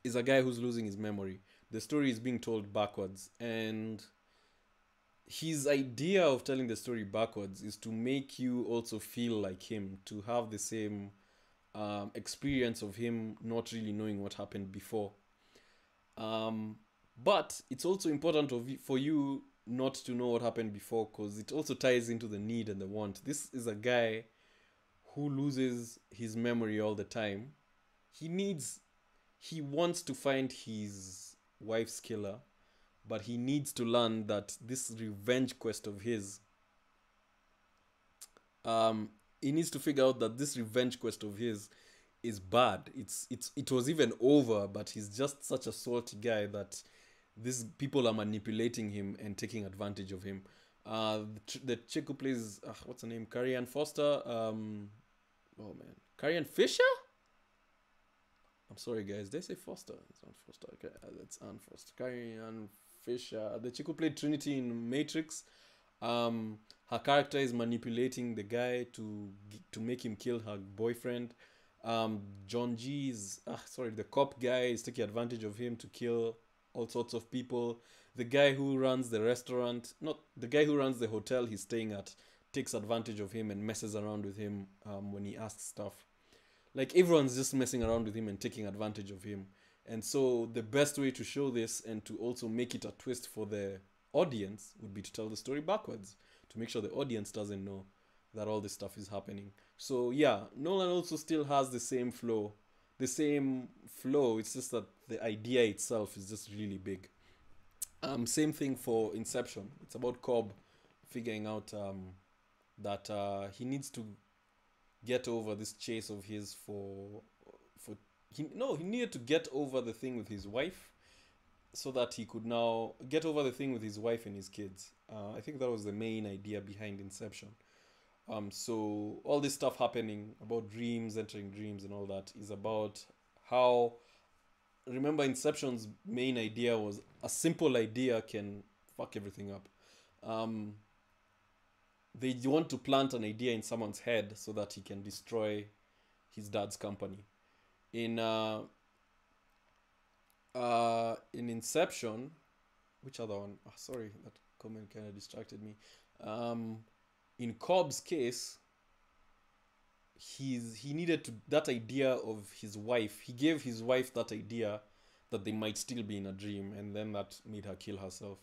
guy who's losing his memory. The story is being told backwards, and his idea of telling the story backwards is to make you also feel like him, to have the same experience of him not really knowing what happened before. But it's also important for you not to know what happened before, because it also ties into the need and the want. This is a guy who loses his memory all the time. He wants to find his wife's killer, but he needs to learn that this revenge quest of his, he needs to figure out that this revenge quest of his is bad. It was even over, but he's just such a salty guy that these people are manipulating him and taking advantage of him. The chick who plays what's her name? Carrie Ann Foster. Oh man, Carrie Ann Fisher. I'm sorry, guys. Did I say Foster? It's not Foster. Okay, that's Ann Foster. Carrie Ann Fisher, the chick who played Trinity in Matrix. Her character is manipulating the guy to make him kill her boyfriend. John G's the cop guy is taking advantage of him to kill all sorts of people. The guy who runs the restaurant, not the guy who runs the hotel he's staying at, takes advantage of him and messes around with him when he asks stuff. Like, everyone's just messing around with him and taking advantage of him. And so the best way to show this and to also make it a twist for the audience would be to tell the story backwards, to make sure the audience doesn't know that all this stuff is happening. So yeah, Nolan also still has the same flow. It's just that the idea itself is just really big. Same thing for Inception. It's about Cobb figuring out that he needs to get over this chase of his he needed to get over the thing with his wife, so that he could now get over the thing with his wife and his kids. I think that was the main idea behind Inception. So all this stuff happening about dreams, entering dreams, and all that is about how. Remember, Inception's main idea was a simple idea can fuck everything up. Um, they want to plant an idea in someone's head so that he can destroy his dad's company. In in Inception, which other one? Oh, sorry, that comment kind of distracted me. Um, in Cobb's case, he needed to that idea of his wife. He gave his wife that idea that they might still be in a dream, and then that made her kill herself.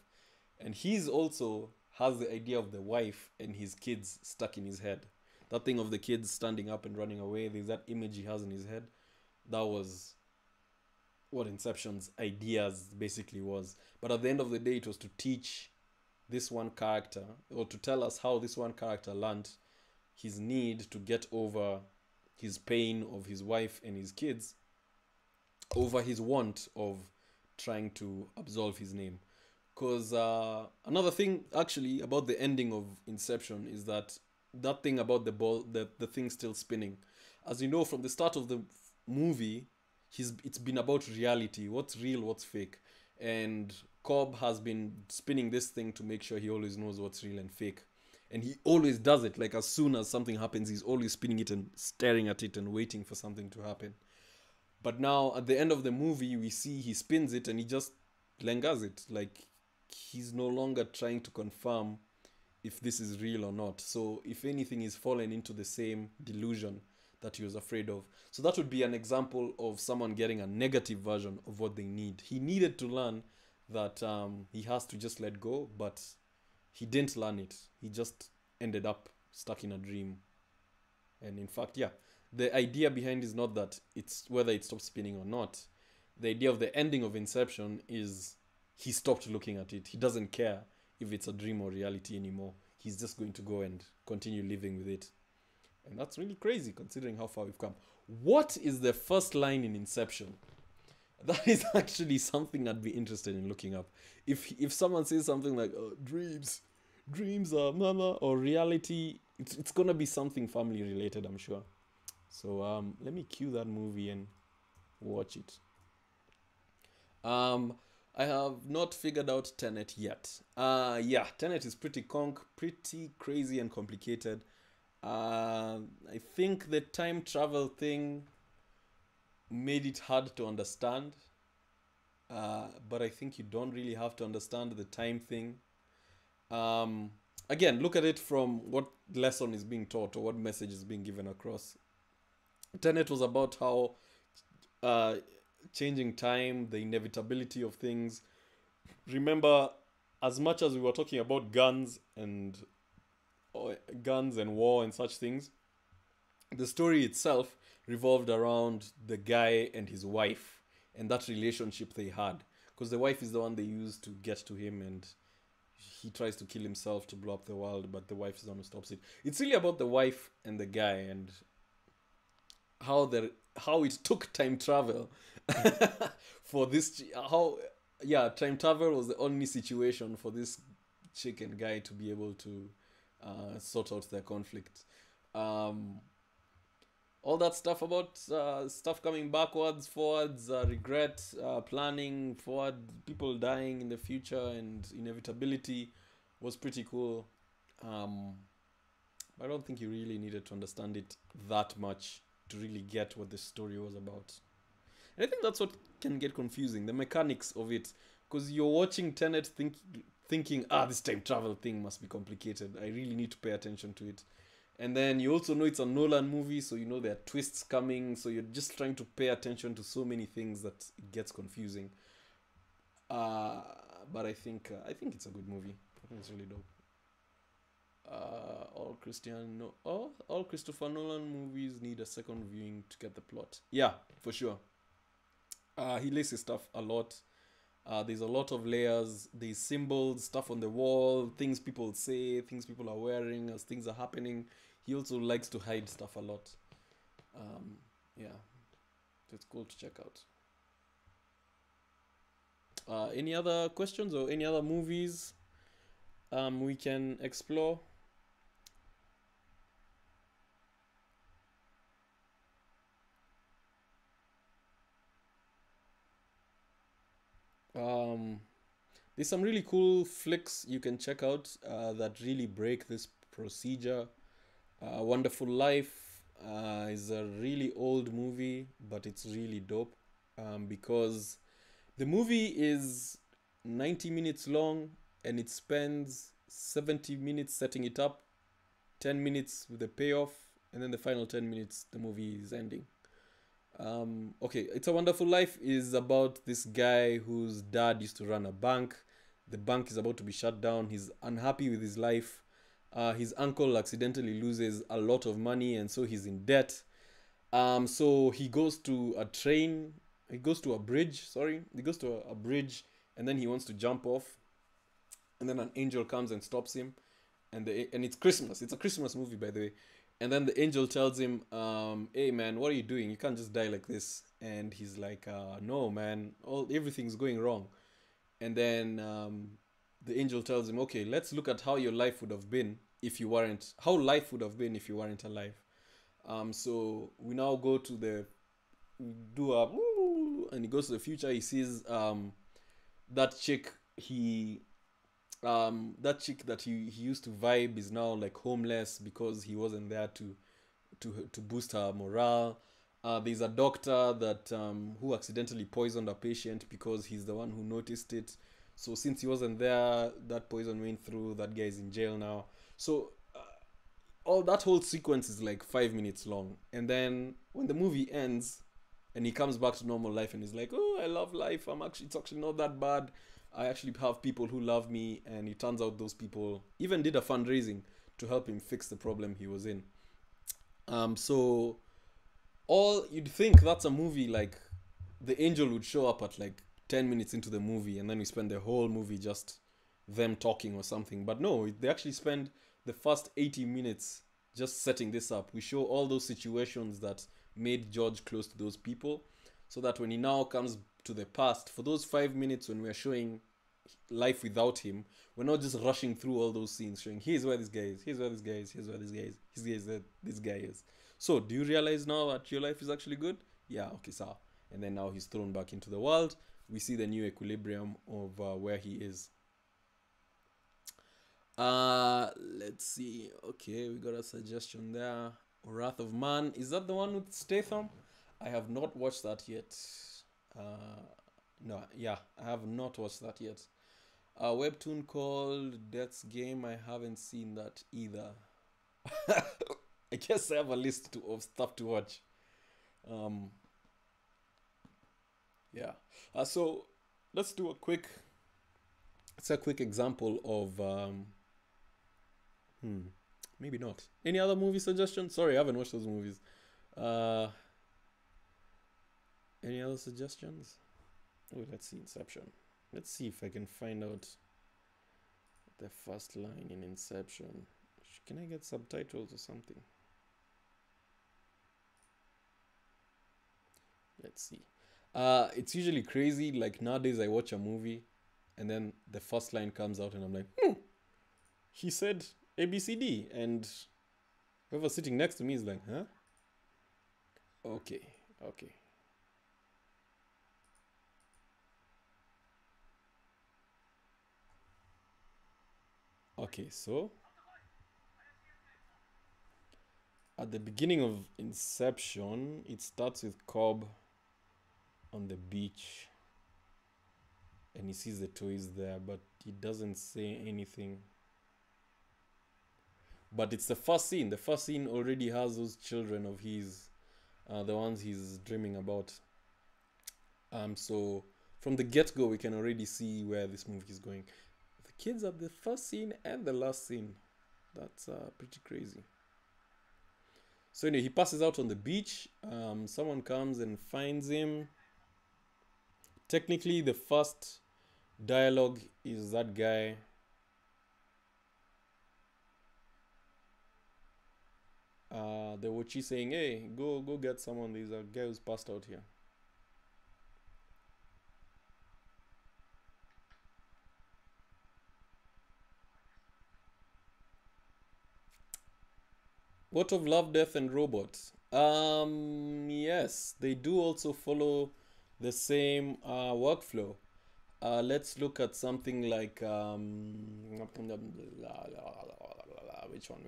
And he's also has the idea of the wife and his kids stuck in his head. That thing of the kids standing up and running away, there's that image he has in his head. That was what Inception's ideas basically was. But at the end of the day, it was to teach this one character, or to tell us how this one character learned his need to get over his pain of his wife and his kids over his want of trying to absolve his name. Because another thing actually about the ending of Inception is that thing about the ball, the thing still spinning. As you know, from the start of the movie, it's been about reality, what's real, what's fake. And Cobb has been spinning this thing to make sure he always knows what's real and fake. And he always does it. Like, as soon as something happens, he's always spinning it and staring at it and waiting for something to happen. But now, at the end of the movie, we see he spins it and he just lingers it. Like, he's no longer trying to confirm if this is real or not. So, if anything, he's fallen into the same delusion that he was afraid of. So, that would be an example of someone getting a negative version of what they need. He needed to learn that he has to just let go, but he didn't learn it. He just ended up stuck in a dream. And in fact, yeah, the idea behind is not that it's whether it stops spinning or not. The idea of the ending of Inception is he stopped looking at it. He doesn't care if it's a dream or reality anymore. He's just going to go and continue living with it. And that's really crazy considering how far we've come. What is the first line in Inception? That is actually something I'd be interested in looking up. If someone says something like, oh, dreams are mama, or reality, it's gonna be something family related, I'm sure. So let me cue that movie and watch it. I have not figured out Tenet yet. Yeah, Tenet is pretty crazy and complicated. I think the time travel thing made it hard to understand. But I think you don't really have to understand the time thing. Again, look at it from what lesson is being taught or what message is being given across. Tenet was about how changing time, the inevitability of things. Remember, as much as we were talking about guns and war and such things, the story itself revolved around the guy and his wife and that relationship they had. Because the wife is the one they used to get to him, and he tries to kill himself to blow up the world, but the wife is the one who stops it. It's really about the wife and the guy and how it took time travel for this. Time travel was the only situation for this chick and guy to be able to sort out their conflict. All that stuff about stuff coming backwards, forwards, regret, planning, forward, people dying in the future, and inevitability was pretty cool. I don't think you really needed to understand it that much to really get what the story was about. And I think that's what can get confusing, the mechanics of it. Because you're watching Tenet thinking, this time travel thing must be complicated. I really need to pay attention to it. And then you also know it's a Nolan movie, so you know there are twists coming. So you're just trying to pay attention to so many things that it gets confusing. But I think it's a good movie. I think it's really dope. All Christopher Nolan movies need a second viewing to get the plot. Yeah, for sure. He lays his stuff a lot. There's a lot of layers. There's symbols, stuff on the wall, things people say, things people are wearing as things are happening. He also likes to hide stuff a lot. Yeah, so it's cool to check out. Any other questions or any other movies? We can explore. Um, there's some really cool flicks you can check out that really break this procedure. Wonderful Life is a really old movie, but it's really dope because the movie is 90 minutes long and it spends 70 minutes setting it up, 10 minutes with the payoff, and then the final 10 minutes, the movie is ending. Okay, It's a Wonderful Life is about this guy whose dad used to run a bank. The bank is about to be shut down. He's unhappy with his life. His uncle accidentally loses a lot of money, and so he's in debt. So he goes to a train. He goes to a bridge. Sorry, he goes to a bridge, and then he wants to jump off, and then an angel comes and stops him, and it's Christmas. It's a Christmas movie, by the way. And then the angel tells him, "Hey man, what are you doing? You can't just die like this." And he's like, "No man, all everything's going wrong." And then the angel tells him, "Okay, let's look at how your life would have been if you weren't. How life would have been if you weren't alive." So we now go to the do a and he goes to the future. He sees that chick he that chick that he used to vibe is now like homeless because he wasn't there to boost her morale. There's a doctor that who accidentally poisoned a patient because he's the one who noticed it. So since he wasn't there, that poison went through. That guy is in jail now. So all that whole sequence is like 5 minutes long, and then when the movie ends, and he comes back to normal life, and he's like, "Oh, I love life. It's actually not that bad. I actually have people who love me." And it turns out those people even did a fundraising to help him fix the problem he was in. So all you'd think that's a movie like the angel would show up at like 10 minutes into the movie and then we spend the whole movie just them talking or something, but no, they actually spend the first 80 minutes just setting this up. We show all those situations that made George close to those people, so that when he now comes to the past, for those 5 minutes when we're showing life without him, we're not just rushing through all those scenes showing here's where this guy is, here's where this guy is, here's where this guy is, here's where this guy is. So do you realize now that your life is actually good? Yeah, okay, so and then now he's thrown back into the world. We see the new equilibrium of where he is. Let's see. Okay, we got a suggestion there. Wrath of Man, is that the one with Statham? I have not watched that yet. No, yeah, I have not watched that yet. A webtoon called Death's Game, I haven't seen that either. I guess I have a list of stuff to watch. Um, yeah. So let's do a quick. It's a quick example of. Hmm, maybe not. Any other movie suggestions? Sorry, I haven't watched those movies. Uh, any other suggestions? Oh, let's see Inception. Let's see if I can find out the first line in Inception. Can I get subtitles or something? Let's see. It's usually crazy. Like nowadays, I watch a movie, and then the first line comes out, and I'm like, he said ABCD, and whoever sitting next to me is like, huh? Okay, okay. Okay, so at the beginning of Inception, it starts with Cobb on the beach and he sees the toys there, but he doesn't say anything. But it's the first scene. The first scene already has those children of his, the ones he's dreaming about. So from the get go, we can already see where this movie is going. The kids at the first scene and the last scene. That's pretty crazy. So anyway, he passes out on the beach. Someone comes and finds him. Technically, the first dialogue is that guy. The Wachi saying, "Hey, go get someone. There's a guy who's passed out here." What of Love, Death, and Robots? Yes, they do also follow the same workflow. Let's look at something like which one?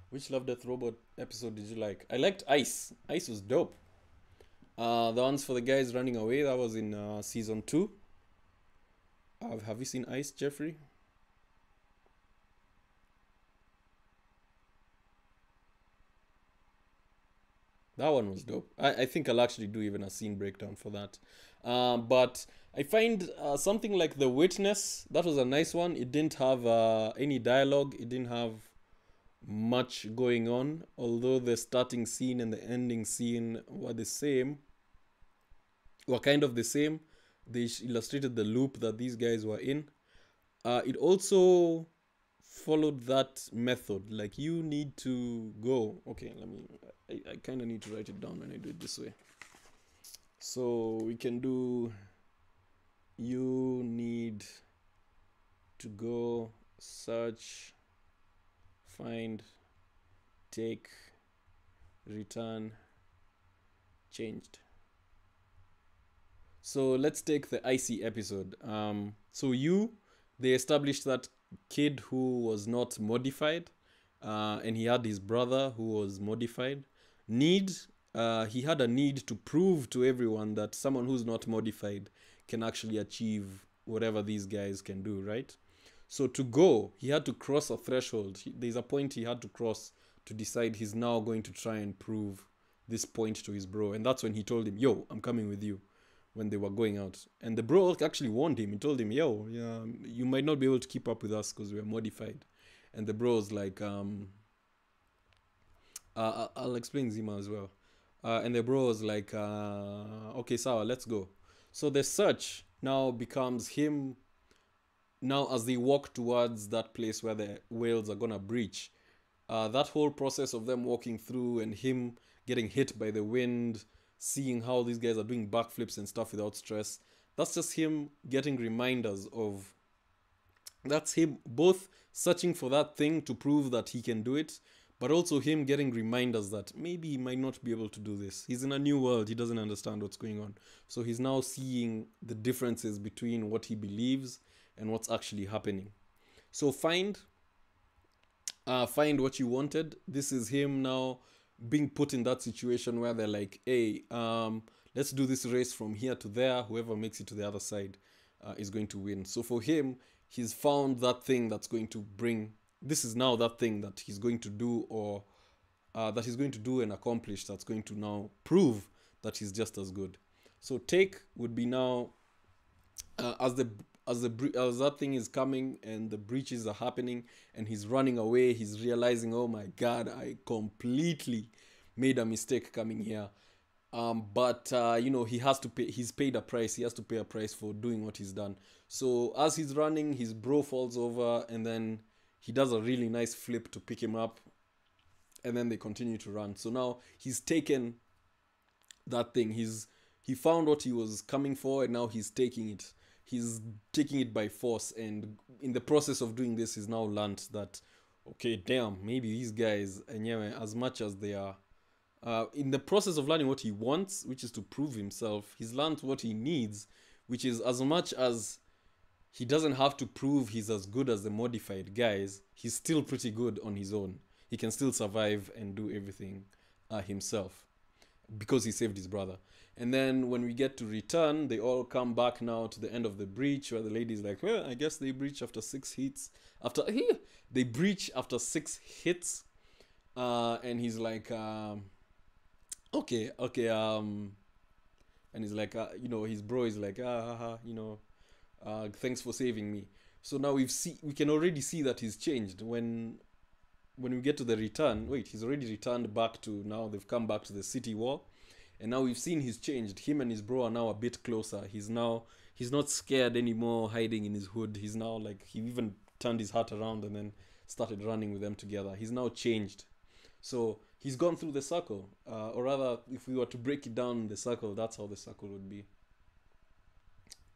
Which Love, Death, Robot episode did you like? I liked Ice. Ice was dope. The ones for the guys running away, that was in season 2. Have you seen Ice, Jeffrey? That one was dope. I think I'll actually do even a scene breakdown for that. But I find something like The Witness, that was a nice one. It didn't have any dialogue, it didn't have much going on, although the starting scene and the ending scene were the same, were kind of the same. They illustrated the loop that these guys were in. It also followed that method. Like, you need to go. Okay, I kind of need to write it down when I do it this way. So we can do, you need to go, search, find, take, return, changed. So let's take the IC episode. They established that kid who was not modified, and he had his brother who was modified. He had a need to prove to everyone that someone who's not modified can actually achieve whatever these guys can do, right? So to go, he had to cross a threshold. There's a point he had to cross to decide he's now going to try and prove this point to his bro. And that's when he told him, yo, I'm coming with you, when they were going out. And the bro actually warned him. He told him, yo, yeah, you might not be able to keep up with us because we're modified. And the bro was like, I'll explain Zima as well. And the bro was like, okay, Sawa, let's go. So the search now becomes him. Now, as they walk towards that place where the whales are gonna breach, that whole process of them walking through and him getting hit by the wind, seeing how these guys are doing backflips and stuff without stress, that's just him getting reminders of, that's him both searching for that thing to prove that he can do it, but also him getting reminders that maybe he might not be able to do this. He's in a new world, he doesn't understand what's going on. So he's now seeing the differences between what he believes and what's actually happening. So find what you wanted. This is him now being put in that situation where they're like, hey, let's do this race from here to there. Whoever makes it to the other side is going to win. So for him, he's found that thing that's going to bring, this is now that thing that he's going to do, or that he's going to do and accomplish, that's going to now prove that he's just as good. So take would be now, as that thing is coming and the breaches are happening and he's running away, he's realizing, oh my god, I completely made a mistake coming here. But he has to pay. He's paid a price. He has to pay a price for doing what he's done. So as he's running, his bro falls over, and then he does a really nice flip to pick him up, and then they continue to run. So now he's taken that thing. He found what he was coming for, and now he's taking it. He's taking it by force, and in the process of doing this, he's now learned that, okay, damn, maybe these guys, and yeah, as much as they are, in the process of learning what he wants, which is to prove himself, he's learned what he needs, which is, as much as he doesn't have to prove he's as good as the modified guys, he's still pretty good on his own. He can still survive and do everything himself because he saved his brother. And then when we get to return, they all come back now to the end of the breach, where the lady's like, well, I guess they breach after 6 hits. They breach after 6 hits. And he's like, okay. And he's like, his bro is like, thanks for saving me. So now we can already see that he's changed. When we get to the return, he's already returned back to, now they've come back to the city wall. And now we've seen he's changed. Him and his bro are now a bit closer. He's not scared anymore, hiding in his hood. He's now like, he even turned his hat around and then started running with them together. He's now changed. So he's gone through the circle. Or rather, if we were to break it down, the circle, that's how the circle would be.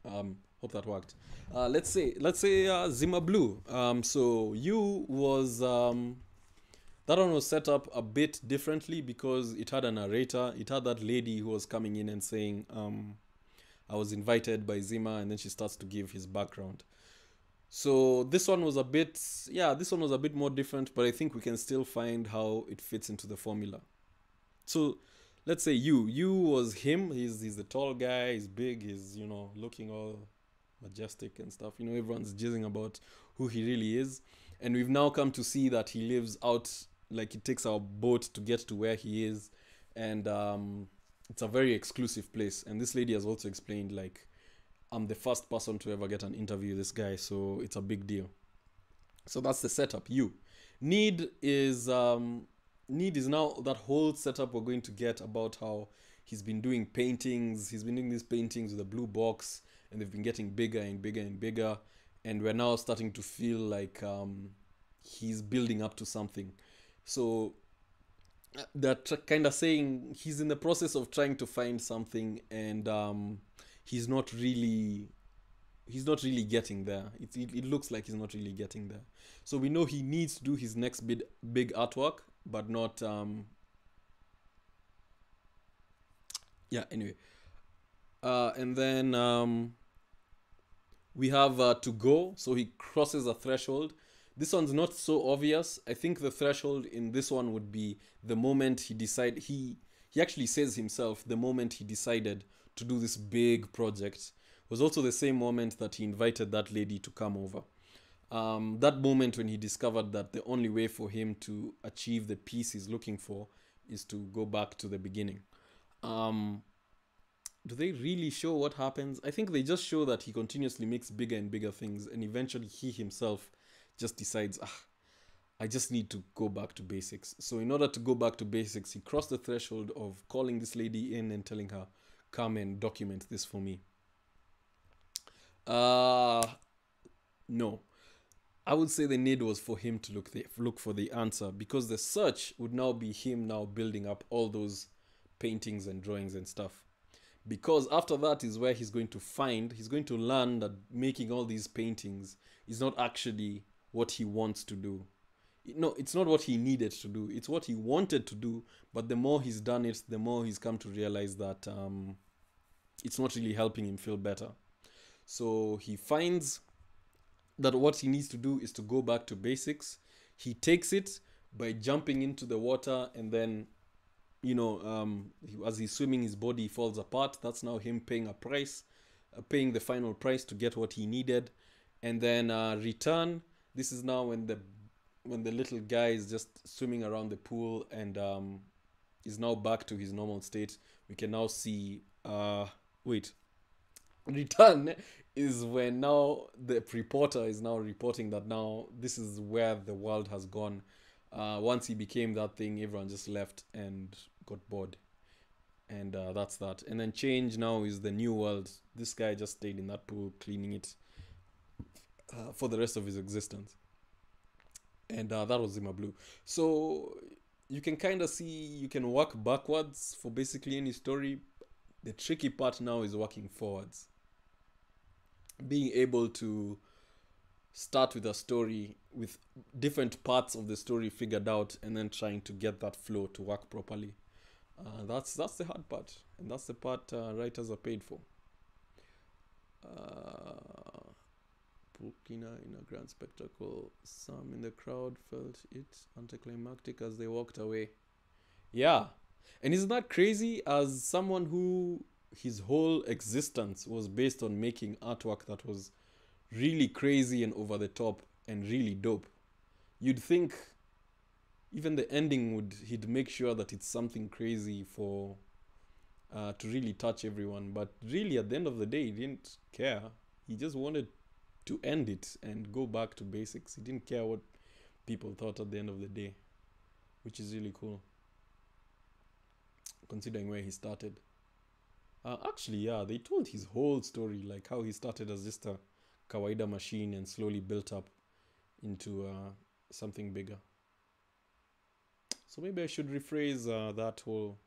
Hope that worked. Let's say Zima Blue. So you was, that That one was set up a bit differently because it had a narrator. It had that lady who was coming in and saying, I was invited by Zima, and then she starts to give his background. So this one was a bit, yeah, this one was a bit more different, but I think we can still find how it fits into the formula. So let's say you was him. He's the tall guy. He's big. He's looking all majestic and stuff. Everyone's jizzing about who he really is, and we've now come to see that he lives out. Like it takes our boat to get to where he is, and it's a very exclusive place. And this lady has also explained like I'm the first person to ever get an interview with this guy, so it's a big deal. So that's the setup. Need is now that whole setup we're going to get about how he's been doing paintings. He's been doing these paintings with a blue box, and they've been getting bigger and bigger and bigger. And we're now starting to feel like he's building up to something. So they're kind of saying he's in the process of trying to find something, and he's not really getting there. It looks like he's not really getting there. So we know he needs to do his next big artwork, but not yeah, anyway. And then we have to go. So he crosses a threshold. This one's not so obvious. I think the threshold in this one would be the moment he actually says himself, the moment he decided to do this big project was also the same moment that he invited that lady to come over. That moment when he discovered that the only way for him to achieve the peace he's looking for is to go back to the beginning. Do they really show what happens? I think they just show that he continuously makes bigger and bigger things, and eventually he himself just decides, I just need to go back to basics. So in order to go back to basics, he crossed the threshold of calling this lady in and telling her, come and document this for me. No. I would say the need was for him to look for the answer, because the search would now be him now building up all those paintings and drawings and stuff. Because after that is where he's going to learn that making all these paintings is not actually what he wants to do. No, it's not what he needed to do. It's what he wanted to do, but the more he's done it, the more he's come to realize that it's not really helping him feel better. So he finds that what he needs to do is to go back to basics. He takes it by jumping into the water, and then as he's swimming, his body falls apart. That's now him paying a price, paying the final price to get what he needed. And then return. This is now when the little guy is just swimming around the pool and is now back to his normal state. We can now see return is when now the reporter is now reporting that now this is where the world has gone. Once he became that thing, everyone just left and got bored. And that's that. And then change now is the new world. This guy just stayed in that pool cleaning it for the rest of his existence. And that was Zima Blue. So you can kind of see, you can work backwards for basically any story. The tricky part now is working forwards. Being able to start with a story with different parts of the story figured out, and then trying to get that flow to work properly. That's the hard part, and that's the part writers are paid for. Burkina in a grand spectacle. Some in the crowd felt it anticlimactic as they walked away. Yeah, and isn't that crazy? As someone who his whole existence was based on making artwork that was really crazy and over the top and really dope, you'd think even the ending he'd make sure that it's something crazy for to really touch everyone. But really at the end of the day, he didn't care. He just wanted to end it and go back to basics. He didn't care what people thought at the end of the day, which is really cool considering where he started. Actually, yeah, they told his whole story, like how he started as just a kawaida machine and slowly built up into something bigger. So maybe I should rephrase that whole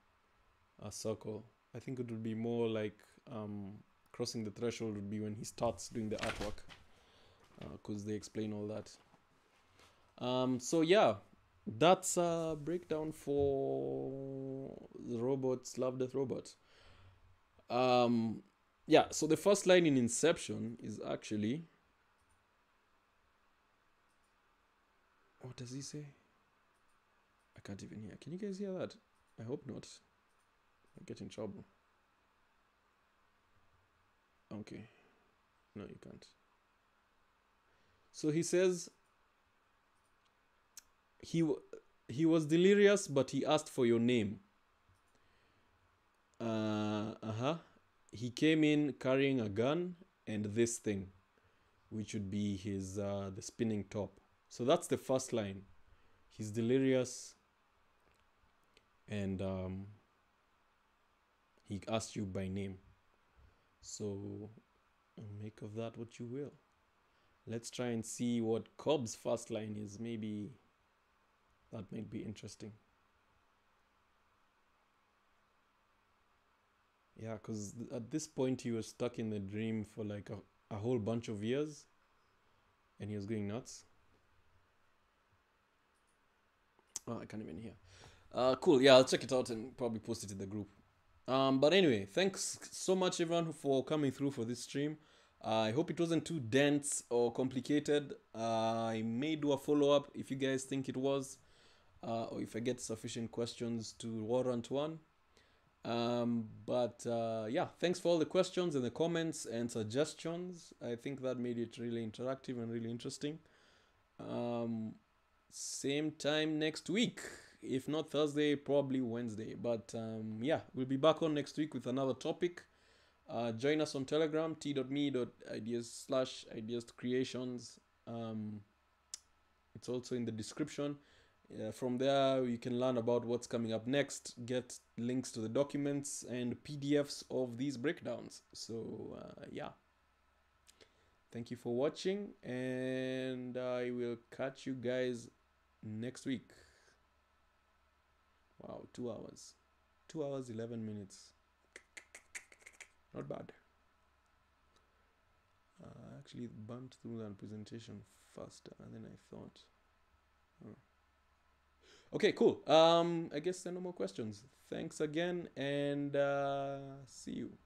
circle. I think it would be more like crossing the threshold would be when he starts doing the artwork, because they explain all that. So yeah, that's a breakdown for the robots, Love Death Robot. Um, yeah, so the first line in Inception is actually, what does he say? I can't even hear. Can you guys hear that? I hope not. I get in trouble. Okay. No, you can't. So he says he he was delirious, but he asked for your name. Uh-huh. He came in carrying a gun and this thing, which would be his the spinning top. So that's the first line. He's delirious, and he asked you by name. So make of that what you will. Let's try and see what Cobb's first line is. Maybe that might be interesting. Yeah, because at this point he was stuck in the dream for like a whole bunch of years, and he was going nuts. Oh, I can't even hear. Cool. Yeah, I'll check it out and probably post it in the group. But anyway, thanks so much everyone for coming through for this stream. I hope it wasn't too dense or complicated. I may do a follow up if you guys think it was, or if I get sufficient questions to warrant one. But yeah, thanks for all the questions and the comments and suggestions. I think that made it really interactive and really interesting. Same time next week. If not Thursday, probably Wednesday. But yeah, we'll be back on next week with another topic. Join us on Telegram, t.me.ideas/ideas creations. It's also in the description. From there, you can learn about what's coming up next, get links to the documents and PDFs of these breakdowns. So, yeah. Thank you for watching, and I will catch you guys next week. Wow, 2 hours. 2 hours, 11 minutes. Not bad. Actually bumped through that presentation faster than I thought. Oh. Okay, cool. I guess there are no more questions. Thanks again, and see you.